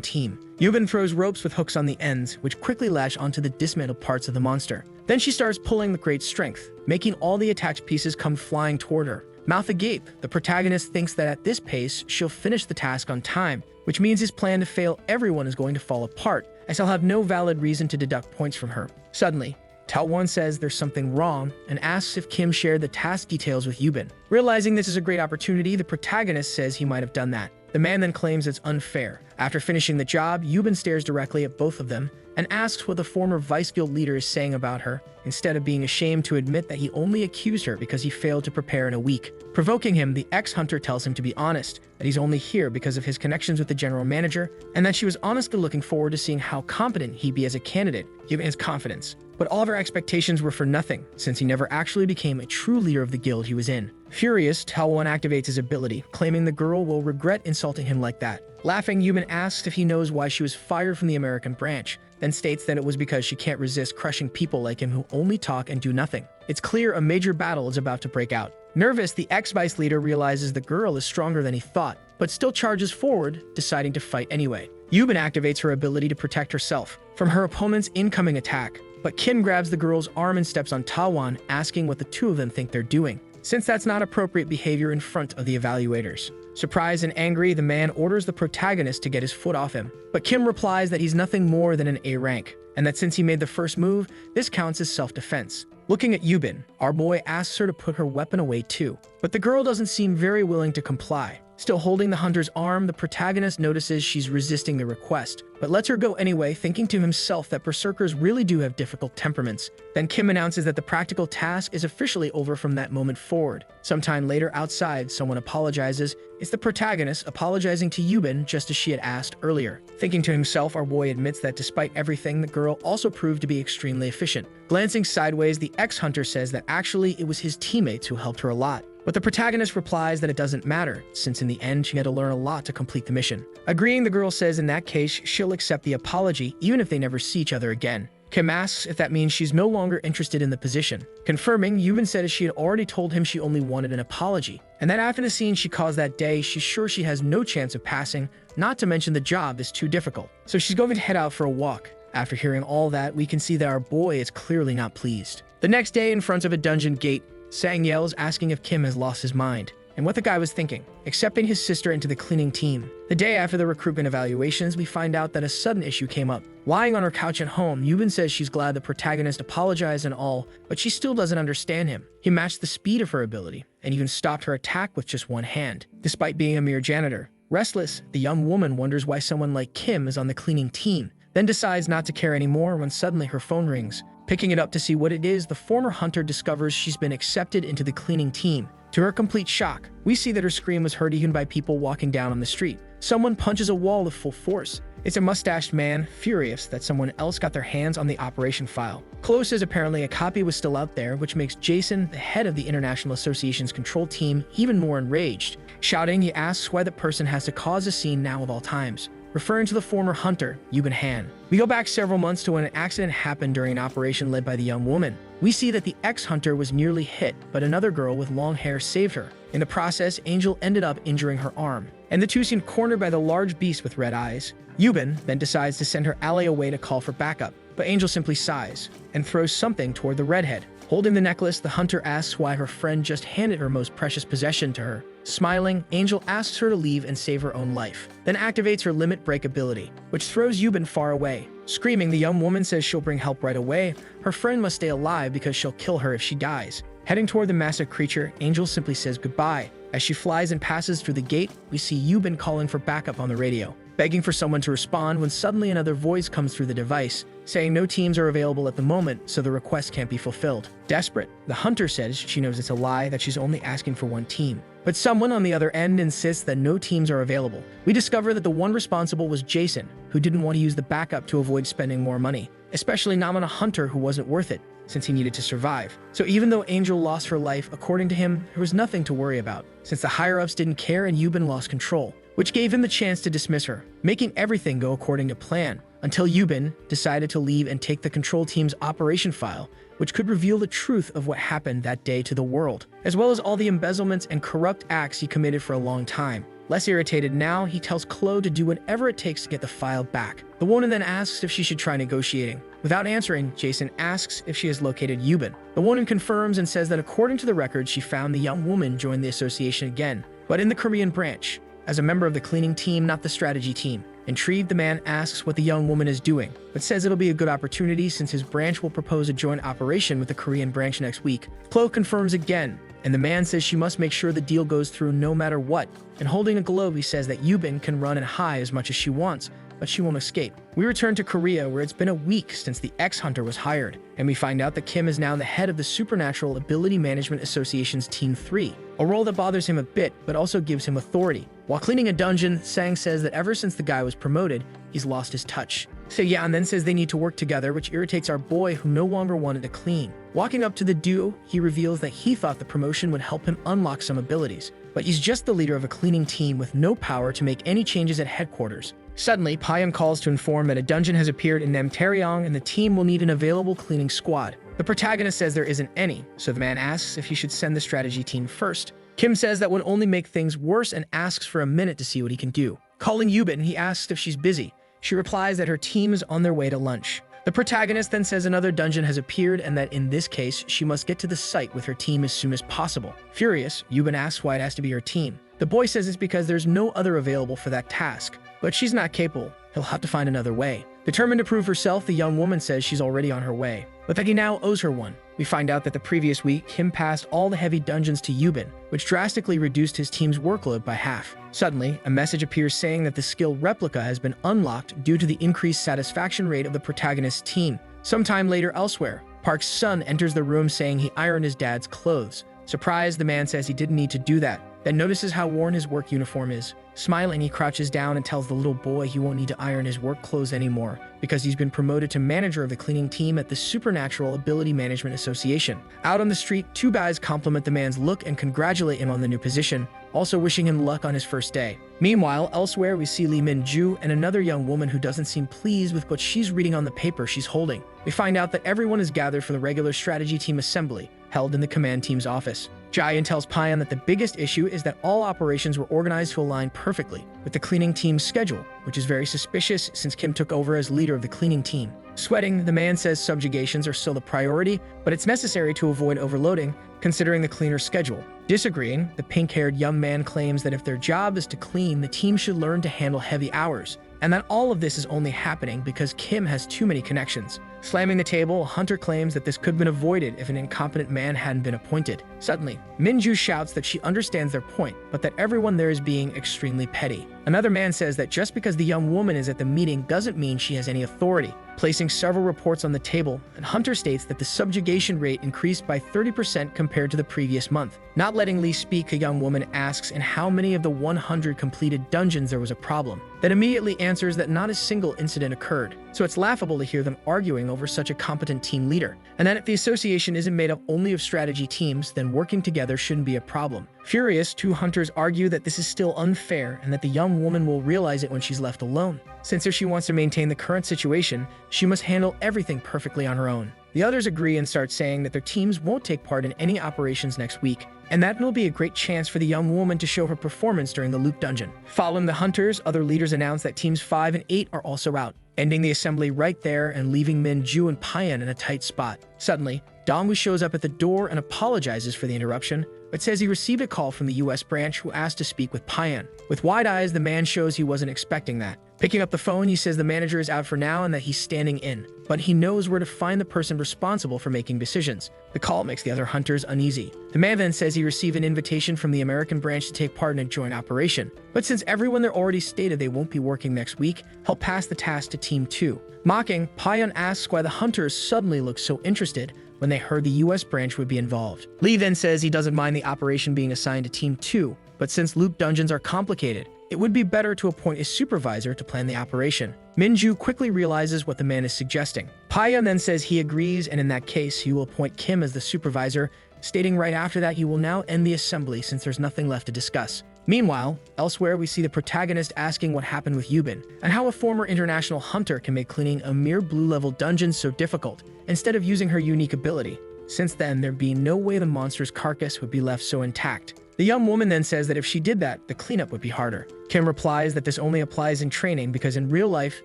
A: team. Yubin throws ropes with hooks on the ends, which quickly lash onto the dismantled parts of the monster. Then she starts pulling with great strength, making all the attached pieces come flying toward her. Mouth agape, the protagonist thinks that at this pace, she'll finish the task on time, which means his plan to fail everyone is going to fall apart, as he'll have no valid reason to deduct points from her. Suddenly, Talwan says there's something wrong and asks if Kim shared the task details with Yubin. Realizing this is a great opportunity, the protagonist says he might have done that. The man then claims it's unfair. After finishing the job, Yubin stares directly at both of them and asks what the former Vice Guild leader is saying about her, instead of being ashamed to admit that he only accused her because he failed to prepare in a week. Provoking him, the ex-hunter tells him to be honest, that he's only here because of his connections with the general manager, and that she was honestly looking forward to seeing how competent he'd be as a candidate, given his confidence. But all of her expectations were for nothing, since he never actually became a true leader of the guild he was in. Furious, Talwan activates his ability, claiming the girl will regret insulting him like that. Laughing, Yubin asks if he knows why she was fired from the American branch. then states that it was because she can't resist crushing people like him who only talk and do nothing. It's clear a major battle is about to break out. Nervous, the ex-vice leader realizes the girl is stronger than he thought, but still charges forward, deciding to fight anyway. Yubin activates her ability to protect herself from her opponent's incoming attack, but Kim grabs the girl's arm and steps on Tawan, asking what the two of them think they're doing, since that's not appropriate behavior in front of the evaluators. Surprised and angry, the man orders the protagonist to get his foot off him, but Kim replies that he's nothing more than an A rank, and that since he made the first move, this counts as self-defense. Looking at Yubin, our boy asks her to put her weapon away too, but the girl doesn't seem very willing to comply. Still holding the hunter's arm, the protagonist notices she's resisting the request, but lets her go anyway, thinking to himself that berserkers really do have difficult temperaments. Then Kim announces that the practical task is officially over from that moment forward. Sometime later outside, someone apologizes. It's the protagonist apologizing to Yubin just as she had asked earlier. Thinking to himself, our boy admits that despite everything, the girl also proved to be extremely efficient. Glancing sideways, the ex-hunter says that actually it was his teammates who helped her a lot. But the protagonist replies that it doesn't matter, since in the end she had to learn a lot to complete the mission. Agreeing, the girl says in that case she'll accept the apology even if they never see each other again. Kim asks if that means she's no longer interested in the position. Confirming, Yubin said she had already told him she only wanted an apology, and that after the scene she caused that day, she's sure she has no chance of passing, not to mention the job is too difficult. So she's going to head out for a walk. After hearing all that, we can see that our boy is clearly not pleased. The next day, in front of a dungeon gate, Sang yells, asking if Kim has lost his mind and what the guy was thinking, accepting his sister into the cleaning team. The day after the recruitment evaluations, we find out that a sudden issue came up. Lying on her couch at home, Yubin says she's glad the protagonist apologized and all, but she still doesn't understand him. He matched the speed of her ability and even stopped her attack with just one hand, despite being a mere janitor. Restless, the young woman wonders why someone like Kim is on the cleaning team, then decides not to care anymore when suddenly her phone rings. Picking it up to see what it is, the former hunter discovers she's been accepted into the cleaning team. To her complete shock, we see that her scream was heard even by people walking down on the street. Someone punches a wall with full force. It's a mustached man, furious that someone else got their hands on the operation file. Chloe says apparently a copy was still out there, which makes Jason, the head of the International Association's control team, even more enraged. Shouting, he asks why the person has to cause a scene now of all times, referring to the former hunter, Yubin Han. We go back several months to when an accident happened during an operation led by the young woman. We see that the ex-hunter was nearly hit, but another girl with long hair saved her. In the process, Angel ended up injuring her arm, and the two seem cornered by the large beast with red eyes. Yubin then decides to send her ally away to call for backup, but Angel simply sighs and throws something toward the redhead. Holding the necklace, the hunter asks why her friend just handed her most precious possession to her. Smiling, Angel asks her to leave and save her own life, then activates her limit break ability, which throws Yubin far away. Screaming, the young woman says she'll bring help right away. Her friend must stay alive because she'll kill her if she dies. Heading toward the massive creature, Angel simply says goodbye. As she flies and passes through the gate, we see Yubin calling for backup on the radio, begging for someone to respond when suddenly another voice comes through the device, saying no teams are available at the moment, so the request can't be fulfilled. Desperate, the hunter says she knows it's a lie, that she's only asking for one team. But someone on the other end insists that no teams are available. We discover that the one responsible was Jason, who didn't want to use the backup to avoid spending more money, especially not on a hunter who wasn't worth it, since he needed to survive. So even though Angel lost her life, according to him, there was nothing to worry about, since the higher-ups didn't care and Yubin lost control, which gave him the chance to dismiss her, making everything go according to plan, until Yubin decided to leave and take the control team's operation file, which could reveal the truth of what happened that day to the world, as well as all the embezzlements and corrupt acts he committed for a long time. Less irritated now, he tells Chloe to do whatever it takes to get the file back. The woman then asks if she should try negotiating. Without answering, Jason asks if she has located Yubin. The woman confirms and says that according to the records, she found the young woman join the association again, but in the Korean branch, as a member of the cleaning team, not the strategy team. Intrigued, the man asks what the young woman is doing, but says it'll be a good opportunity since his branch will propose a joint operation with the Korean branch next week. Chloe confirms again, and the man says she must make sure the deal goes through no matter what. And holding a globe, he says that Yubin can run and hide as much as she wants, but she won't escape. We return to Korea, where it's been a week since the ex-hunter was hired, and we find out that Kim is now the head of the Supernatural Ability Management Association's Team 3, a role that bothers him a bit, but also gives him authority. While cleaning a dungeon, Sang says that ever since the guy was promoted, he's lost his touch. Se-yeon then says they need to work together, which irritates our boy who no longer wanted to clean. Walking up to the duo, he reveals that he thought the promotion would help him unlock some abilities, but he's just the leader of a cleaning team with no power to make any changes at headquarters. Suddenly, Payan calls to inform that a dungeon has appeared in Namtaryong and the team will need an available cleaning squad. The protagonist says there isn't any, so the man asks if he should send the strategy team first. Kim says that would only make things worse and asks for a minute to see what he can do. Calling Yubin, he asks if she's busy. She replies that her team is on their way to lunch. The protagonist then says another dungeon has appeared and that in this case, she must get to the site with her team as soon as possible. Furious, Yubin asks why it has to be her team. The boy says it's because there's no other available for that task. But she's not capable. He'll have to find another way. Determined to prove herself, the young woman says she's already on her way, but that he now owes her one. We find out that the previous week, Kim passed all the heavy dungeons to Yubin, which drastically reduced his team's workload by half. Suddenly, a message appears saying that the skill Replica has been unlocked due to the increased satisfaction rate of the protagonist's team. Sometime later elsewhere, Park's son enters the room saying he ironed his dad's clothes. Surprised, the man says he didn't need to do that, then notices how worn his work uniform is. Smiling, he crouches down and tells the little boy he won't need to iron his work clothes anymore because he's been promoted to manager of the cleaning team at the Supernatural Ability Management Association. Out on the street, two guys compliment the man's look and congratulate him on the new position, also wishing him luck on his first day. Meanwhile, elsewhere, we see Lee Min-ju and another young woman who doesn't seem pleased with what she's reading on the paper she's holding. We find out that everyone is gathered for the regular strategy team assembly, held in the command team's office. Jaehyun tells Payan that the biggest issue is that all operations were organized to align perfectly with the cleaning team's schedule, which is very suspicious since Kim took over as leader of the cleaning team. Sweating, the man says subjugations are still the priority, but it's necessary to avoid overloading, considering the cleaner's schedule. Disagreeing, the pink-haired young man claims that if their job is to clean, the team should learn to handle heavy hours, and that all of this is only happening because Kim has too many connections. Slamming the table, Hunter claims that this could have been avoided if an incompetent man hadn't been appointed. Suddenly, Min-ju shouts that she understands their point, but that everyone there is being extremely petty. Another man says that just because the young woman is at the meeting doesn't mean she has any authority, placing several reports on the table, and Hunter states that the subjugation rate increased by 30% compared to the previous month. Not letting Lee speak, a young woman asks in how many of the 100 completed dungeons there was a problem. That immediately answers that not a single incident occurred, so it's laughable to hear them arguing over such a competent team leader, and that if the association isn't made up only of strategy teams, then working together shouldn't be a problem. Furious, two hunters argue that this is still unfair and that the young woman will realize it when she's left alone, since if she wants to maintain the current situation, she must handle everything perfectly on her own. The others agree and start saying that their teams won't take part in any operations next week, and that will be a great chance for the young woman to show her performance during the loop dungeon. Following the hunters, other leaders announce that teams 5 and 8 are also out, ending the assembly right there and leaving Min-ju and Payan in a tight spot. Suddenly, Dongwoo shows up at the door and apologizes for the interruption, but says he received a call from the US branch who asked to speak with Payan. With wide eyes, the man shows he wasn't expecting that. Picking up the phone, he says the manager is out for now and that he's standing in, but he knows where to find the person responsible for making decisions. The call makes the other hunters uneasy. The man then says he received an invitation from the American branch to take part in a joint operation, but since everyone there already stated they won't be working next week, he'll pass the task to Team 2. Mocking, Payan asks why the hunters suddenly look so interested when they heard the US branch would be involved. Lee then says he doesn't mind the operation being assigned to Team 2, but since loop dungeons are complicated, it would be better to appoint a supervisor to plan the operation. Min-ju quickly realizes what the man is suggesting. Payan then says he agrees, and in that case, he will appoint Kim as the supervisor, stating right after that he will now end the assembly since there's nothing left to discuss. Meanwhile, elsewhere we see the protagonist asking what happened with Yubin, and how a former international hunter can make cleaning a mere blue-level dungeon so difficult, instead of using her unique ability. Since then, there'd be no way the monster's carcass would be left so intact. The young woman then says that if she did that, the cleanup would be harder. Kim replies that this only applies in training because in real life,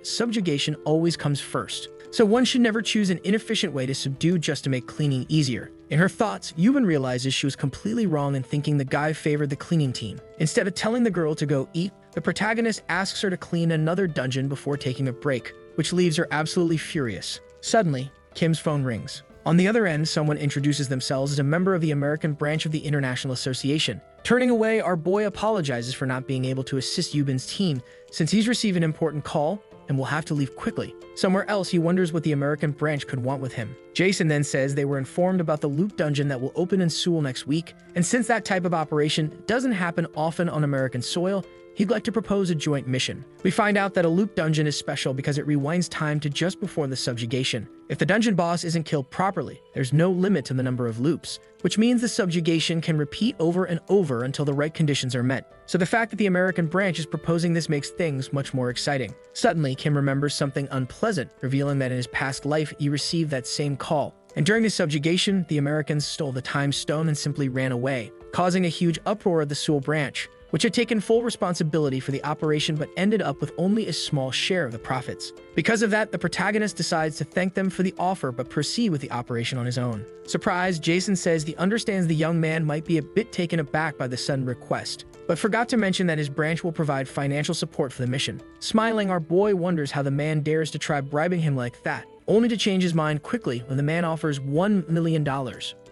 A: subjugation always comes first. So one should never choose an inefficient way to subdue just to make cleaning easier. In her thoughts, Yubin realizes she was completely wrong in thinking the guy favored the cleaning team. Instead of telling the girl to go eat, the protagonist asks her to clean another dungeon before taking a break, which leaves her absolutely furious. Suddenly, Kim's phone rings. On the other end, someone introduces themselves as a member of the American branch of the International Association. Turning away, our boy apologizes for not being able to assist Yubin's team since he's received an important call and will have to leave quickly. Somewhere else, he wonders what the American branch could want with him. Jason then says they were informed about the loop dungeon that will open in Seoul next week, and since that type of operation doesn't happen often on American soil, he'd like to propose a joint mission. We find out that a loop dungeon is special because it rewinds time to just before the subjugation. If the dungeon boss isn't killed properly, there's no limit to the number of loops, which means the subjugation can repeat over and over until the right conditions are met. So the fact that the American branch is proposing this makes things much more exciting. Suddenly, Kim remembers something unpleasant, revealing that in his past life he received that same call. And during the subjugation, the Americans stole the time stone and simply ran away, causing a huge uproar of the Seoul branch, which had taken full responsibility for the operation but ended up with only a small share of the profits. Because of that, the protagonist decides to thank them for the offer but proceed with the operation on his own. Surprised, Jason says he understands the young man might be a bit taken aback by the sudden request, but forgot to mention that his branch will provide financial support for the mission. Smiling, our boy wonders how the man dares to try bribing him like that, only to change his mind quickly when the man offers $1 million.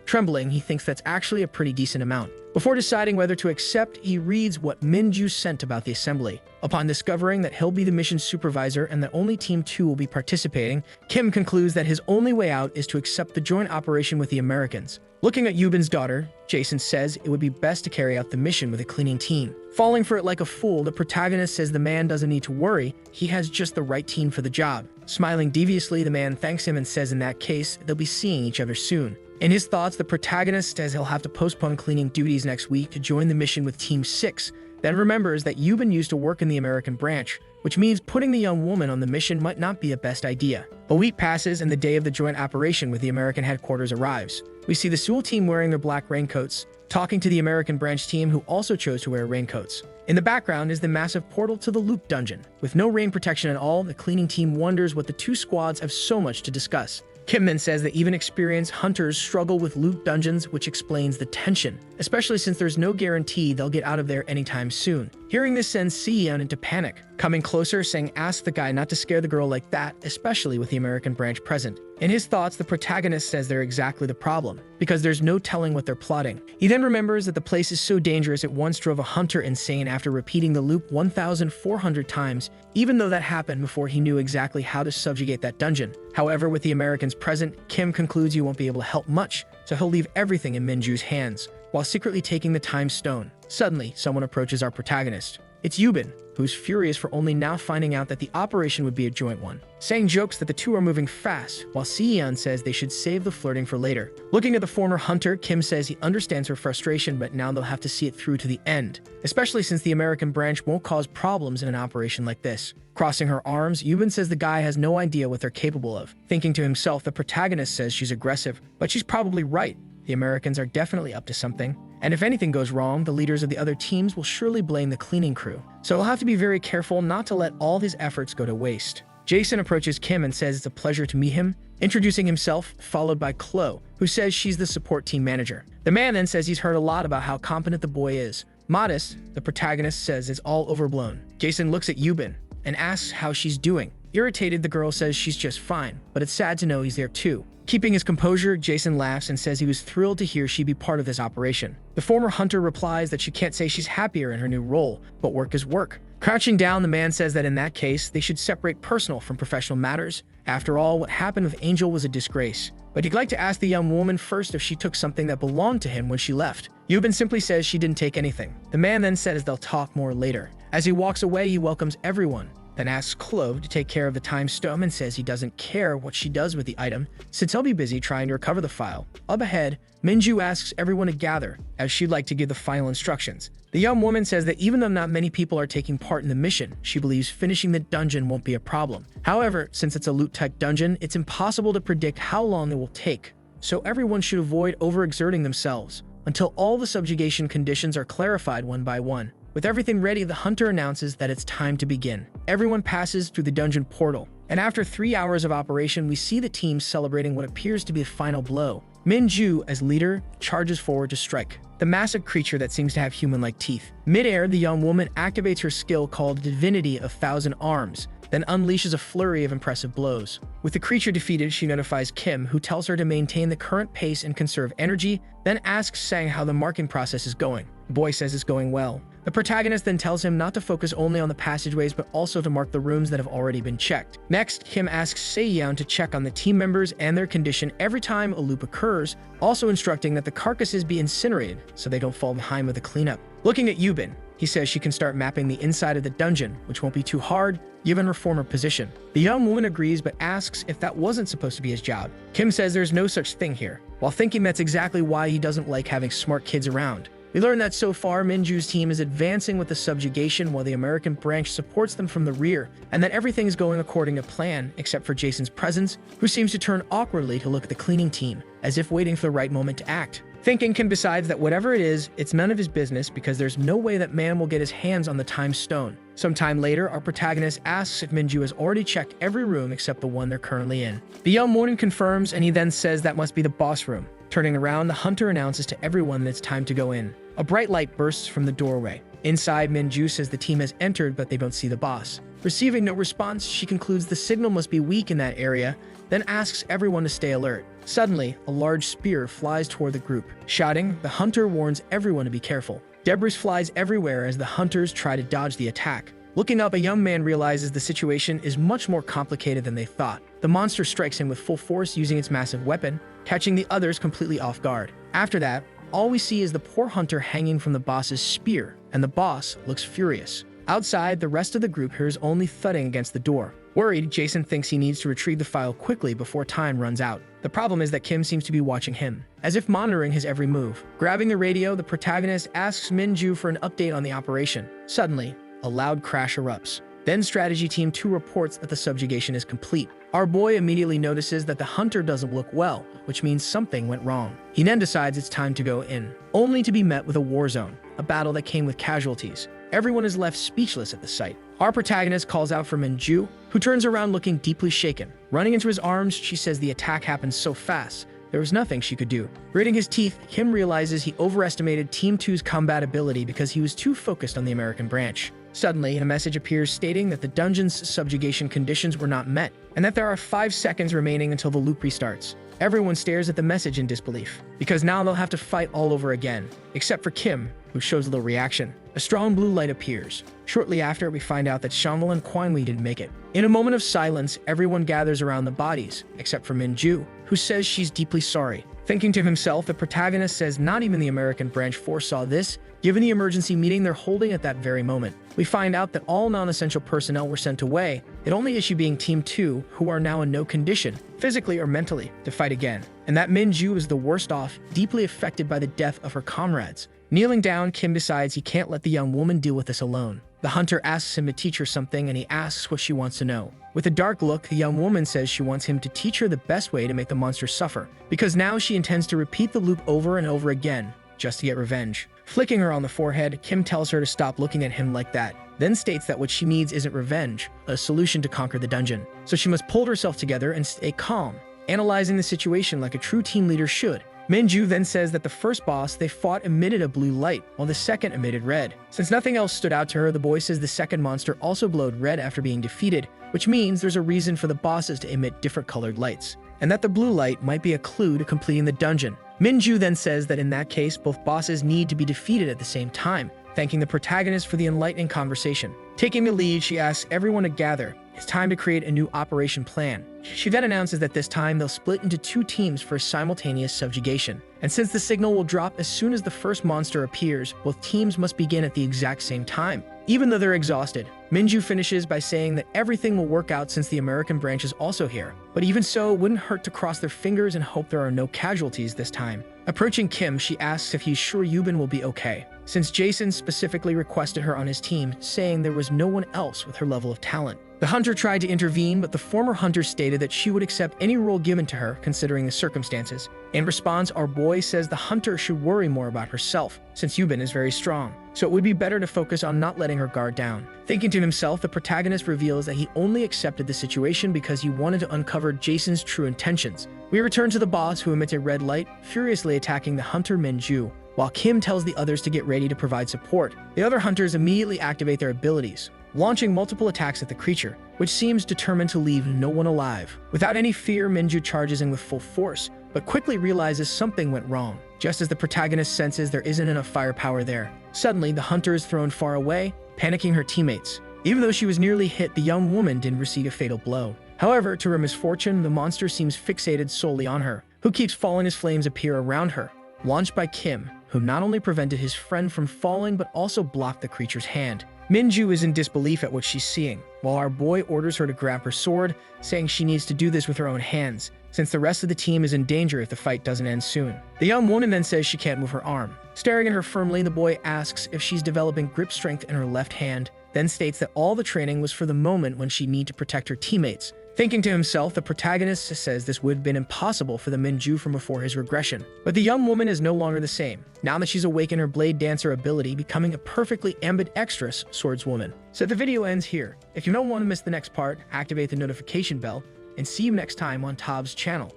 A: Trembling, he thinks that's actually a pretty decent amount. Before deciding whether to accept, he reads what Minju sent about the assembly. Upon discovering that he'll be the mission supervisor and that only Team 2 will be participating, Kim concludes that his only way out is to accept the joint operation with the Americans. Looking at Yubin's daughter, Jason says it would be best to carry out the mission with a cleaning team. Falling for it like a fool, the protagonist says the man doesn't need to worry, he has just the right team for the job. Smiling deviously, the man thanks him and says in that case, they'll be seeing each other soon. In his thoughts, the protagonist says he'll have to postpone cleaning duties next week to join the mission with Team 6, then remembers that Yubin used to work in the American branch, which means putting the young woman on the mission might not be the best idea. A week passes and the day of the joint operation with the American headquarters arrives. We see the Seoul team wearing their black raincoats, talking to the American branch team who also chose to wear raincoats. In the background is the massive portal to the loop dungeon. With no rain protection at all, the cleaning team wonders what the two squads have so much to discuss. Kim then says that even experienced hunters struggle with loot dungeons, which explains the tension, especially since there's no guarantee they'll get out of there anytime soon. Hearing this sends Seo into panic. Coming closer, saying ask the guy not to scare the girl like that, especially with the American branch present. In his thoughts, the protagonist says they're exactly the problem, because there's no telling what they're plotting. He then remembers that the place is so dangerous it once drove a hunter insane after repeating the loop 1,400 times, even though that happened before he knew exactly how to subjugate that dungeon. However, with the Americans present, Kim concludes he won't be able to help much, so he'll leave everything in Minju's hands, while secretly taking the time stone. Suddenly, someone approaches our protagonist. It's Yubin, who's furious for only now finding out that the operation would be a joint one, saying jokes that the two are moving fast, while Seeyeon says they should save the flirting for later. Looking at the former hunter, Kim says he understands her frustration, but now they'll have to see it through to the end, especially since the American branch won't cause problems in an operation like this. Crossing her arms, Yubin says the guy has no idea what they're capable of. Thinking to himself, the protagonist says she's aggressive, but she's probably right. The Americans are definitely up to something. And if anything goes wrong, the leaders of the other teams will surely blame the cleaning crew. So he'll have to be very careful not to let all his efforts go to waste. Jason approaches Kim and says it's a pleasure to meet him, introducing himself, followed by Chloe, who says she's the support team manager. The man then says he's heard a lot about how competent the boy is. Modest, the protagonist says it's all overblown. Jason looks at Yubin and asks how she's doing. Irritated, the girl says she's just fine, but it's sad to know he's there too. Keeping his composure, Jason laughs and says he was thrilled to hear she'd be part of this operation. The former hunter replies that she can't say she's happier in her new role, but work is work. Crouching down, the man says that in that case, they should separate personal from professional matters. After all, what happened with Angel was a disgrace. But he'd like to ask the young woman first if she took something that belonged to him when she left. Yubin simply says she didn't take anything. The man then says they'll talk more later. As he walks away, he welcomes everyone, then asks Chloe to take care of the time stone and says he doesn't care what she does with the item, since he'll be busy trying to recover the file. Up ahead, Minju asks everyone to gather, as she'd like to give the final instructions. The young woman says that even though not many people are taking part in the mission, she believes finishing the dungeon won't be a problem. However, since it's a loot-type dungeon, it's impossible to predict how long it will take, so everyone should avoid overexerting themselves until all the subjugation conditions are clarified one by one. With everything ready, the hunter announces that it's time to begin. Everyone passes through the dungeon portal, and after 3 hours of operation, we see the team celebrating what appears to be the final blow. Minju, as leader, charges forward to strike the massive creature that seems to have human-like teeth. Mid-air, the young woman activates her skill called Divinity of Thousand Arms, then unleashes a flurry of impressive blows. With the creature defeated, she notifies Kim, who tells her to maintain the current pace and conserve energy, then asks Sang how the marking process is going. The boy says it's going well. The protagonist then tells him not to focus only on the passageways but also to mark the rooms that have already been checked. Next, Kim asks Seeyeon to check on the team members and their condition every time a loop occurs, also instructing that the carcasses be incinerated so they don't fall behind with the cleanup. Looking at Yubin, he He says she can start mapping the inside of the dungeon, which won't be too hard given her former position. The young woman agrees but asks if that wasn't supposed to be his job. Kim says there's no such thing here, while thinking that's exactly why he doesn't like having smart kids around. We learn that so far, Minju's team is advancing with the subjugation while the American branch supports them from the rear, and that everything is going according to plan, except for Jason's presence, who seems to turn awkwardly to look at the cleaning team, as if waiting for the right moment to act. Thinking, Kim decides that whatever it is, it's none of his business because there's no way that man will get his hands on the time stone. Sometime later, our protagonist asks if Minju has already checked every room except the one they're currently in. The young woman confirms, and he then says that must be the boss room. Turning around, the hunter announces to everyone that it's time to go in. A bright light bursts from the doorway. Inside, Minju says the team has entered, but they don't see the boss. Receiving no response, she concludes the signal must be weak in that area, then asks everyone to stay alert. Suddenly, a large spear flies toward the group. Shouting, the hunter warns everyone to be careful. Debris flies everywhere as the hunters try to dodge the attack. Looking up, a young man realizes the situation is much more complicated than they thought. The monster strikes him with full force using its massive weapon, catching the others completely off guard. After that, all we see is the poor hunter hanging from the boss's spear, and the boss looks furious. Outside, the rest of the group hears only thudding against the door. Worried, Jason thinks he needs to retrieve the file quickly before time runs out. The problem is that Kim seems to be watching him, as if monitoring his every move. Grabbing the radio, the protagonist asks Minju for an update on the operation. Suddenly, a loud crash erupts. Then Strategy Team 2 reports that the subjugation is complete. Our boy immediately notices that the hunter doesn't look well, which means something went wrong. He then decides it's time to go in, only to be met with a war zone, a battle that came with casualties. Everyone is left speechless at the sight. Our protagonist calls out for Minju, who turns around looking deeply shaken. Running into his arms, she says the attack happened so fast, there was nothing she could do. Gritting his teeth, Kim realizes he overestimated Team 2's combat ability because he was too focused on the American branch. Suddenly, a message appears stating that the dungeon's subjugation conditions were not met, and that there are 5 seconds remaining until the loop restarts. Everyone stares at the message in disbelief, because now they'll have to fight all over again, except for Kim, who shows little reaction. A strong blue light appears. Shortly after, we find out that Shanwell and Quinley didn't make it. In a moment of silence, everyone gathers around the bodies, except for Minju, who says she's deeply sorry. Thinking to himself, the protagonist says not even the American branch foresaw this, given the emergency meeting they're holding at that very moment. We find out that all non-essential personnel were sent away, the only issue being Team 2, who are now in no condition, physically or mentally, to fight again. And that Minju is the worst off, deeply affected by the death of her comrades. Kneeling down, Kim decides he can't let the young woman deal with this alone. The hunter asks him to teach her something, and he asks what she wants to know. With a dark look, the young woman says she wants him to teach her the best way to make the monster suffer, because now she intends to repeat the loop over and over again, just to get revenge. Flicking her on the forehead, Kim tells her to stop looking at him like that, then states that what she needs isn't revenge, a solution to conquer the dungeon. So she must pull herself together and stay calm, analyzing the situation like a true team leader should. Minju then says that the first boss they fought emitted a blue light, while the second emitted red. Since nothing else stood out to her, the boy says the second monster also glowed red after being defeated, which means there's a reason for the bosses to emit different colored lights, and that the blue light might be a clue to completing the dungeon. Minju then says that in that case, both bosses need to be defeated at the same time, thanking the protagonist for the enlightening conversation. Taking the lead, she asks everyone to gather. It's time to create a new operation plan. She then announces that this time they'll split into 2 teams for a simultaneous subjugation. And since the signal will drop as soon as the first monster appears, both teams must begin at the exact same time, even though they're exhausted. Minju finishes by saying that everything will work out since the American branch is also here. But even so, it wouldn't hurt to cross their fingers and hope there are no casualties this time. Approaching Kim, she asks if he's sure Yubin will be okay, since Jason specifically requested her on his team, saying there was no one else with her level of talent. The hunter tried to intervene, but the former hunter stated that she would accept any role given to her, considering the circumstances. In response, our boy says the hunter should worry more about herself, since Yubin is very strong, so it would be better to focus on not letting her guard down. Thinking to himself, the protagonist reveals that he only accepted the situation because he wanted to uncover Jason's true intentions. We return to the boss, who emits a red light, furiously attacking the hunter Minju, while Kim tells the others to get ready to provide support. The other hunters immediately activate their abilities, launching multiple attacks at the creature, which seems determined to leave no one alive. Without any fear, Minju charges in with full force, but quickly realizes something went wrong, just as the protagonist senses there isn't enough firepower there. Suddenly, the hunter is thrown far away, panicking her teammates. Even though she was nearly hit, the young woman didn't receive a fatal blow. However, to her misfortune, the monster seems fixated solely on her, who keeps falling as flames appear around her. Launched by Kim, who not only prevented his friend from falling but also blocked the creature's hand. Minju is in disbelief at what she's seeing, while our boy orders her to grab her sword, saying she needs to do this with her own hands, since the rest of the team is in danger if the fight doesn't end soon. The young woman then says she can't move her arm. Staring at her firmly, the boy asks if she's developing grip strength in her left hand, then states that all the training was for the moment when she'd need to protect her teammates. Thinking to himself, the protagonist says this would have been impossible for the Minju from before his regression. But the young woman is no longer the same, now that she's awakened her blade dancer ability, becoming a perfectly ambidextrous swordswoman. So the video ends here. If you don't want to miss the next part, activate the notification bell, and see you next time on Tob's channel.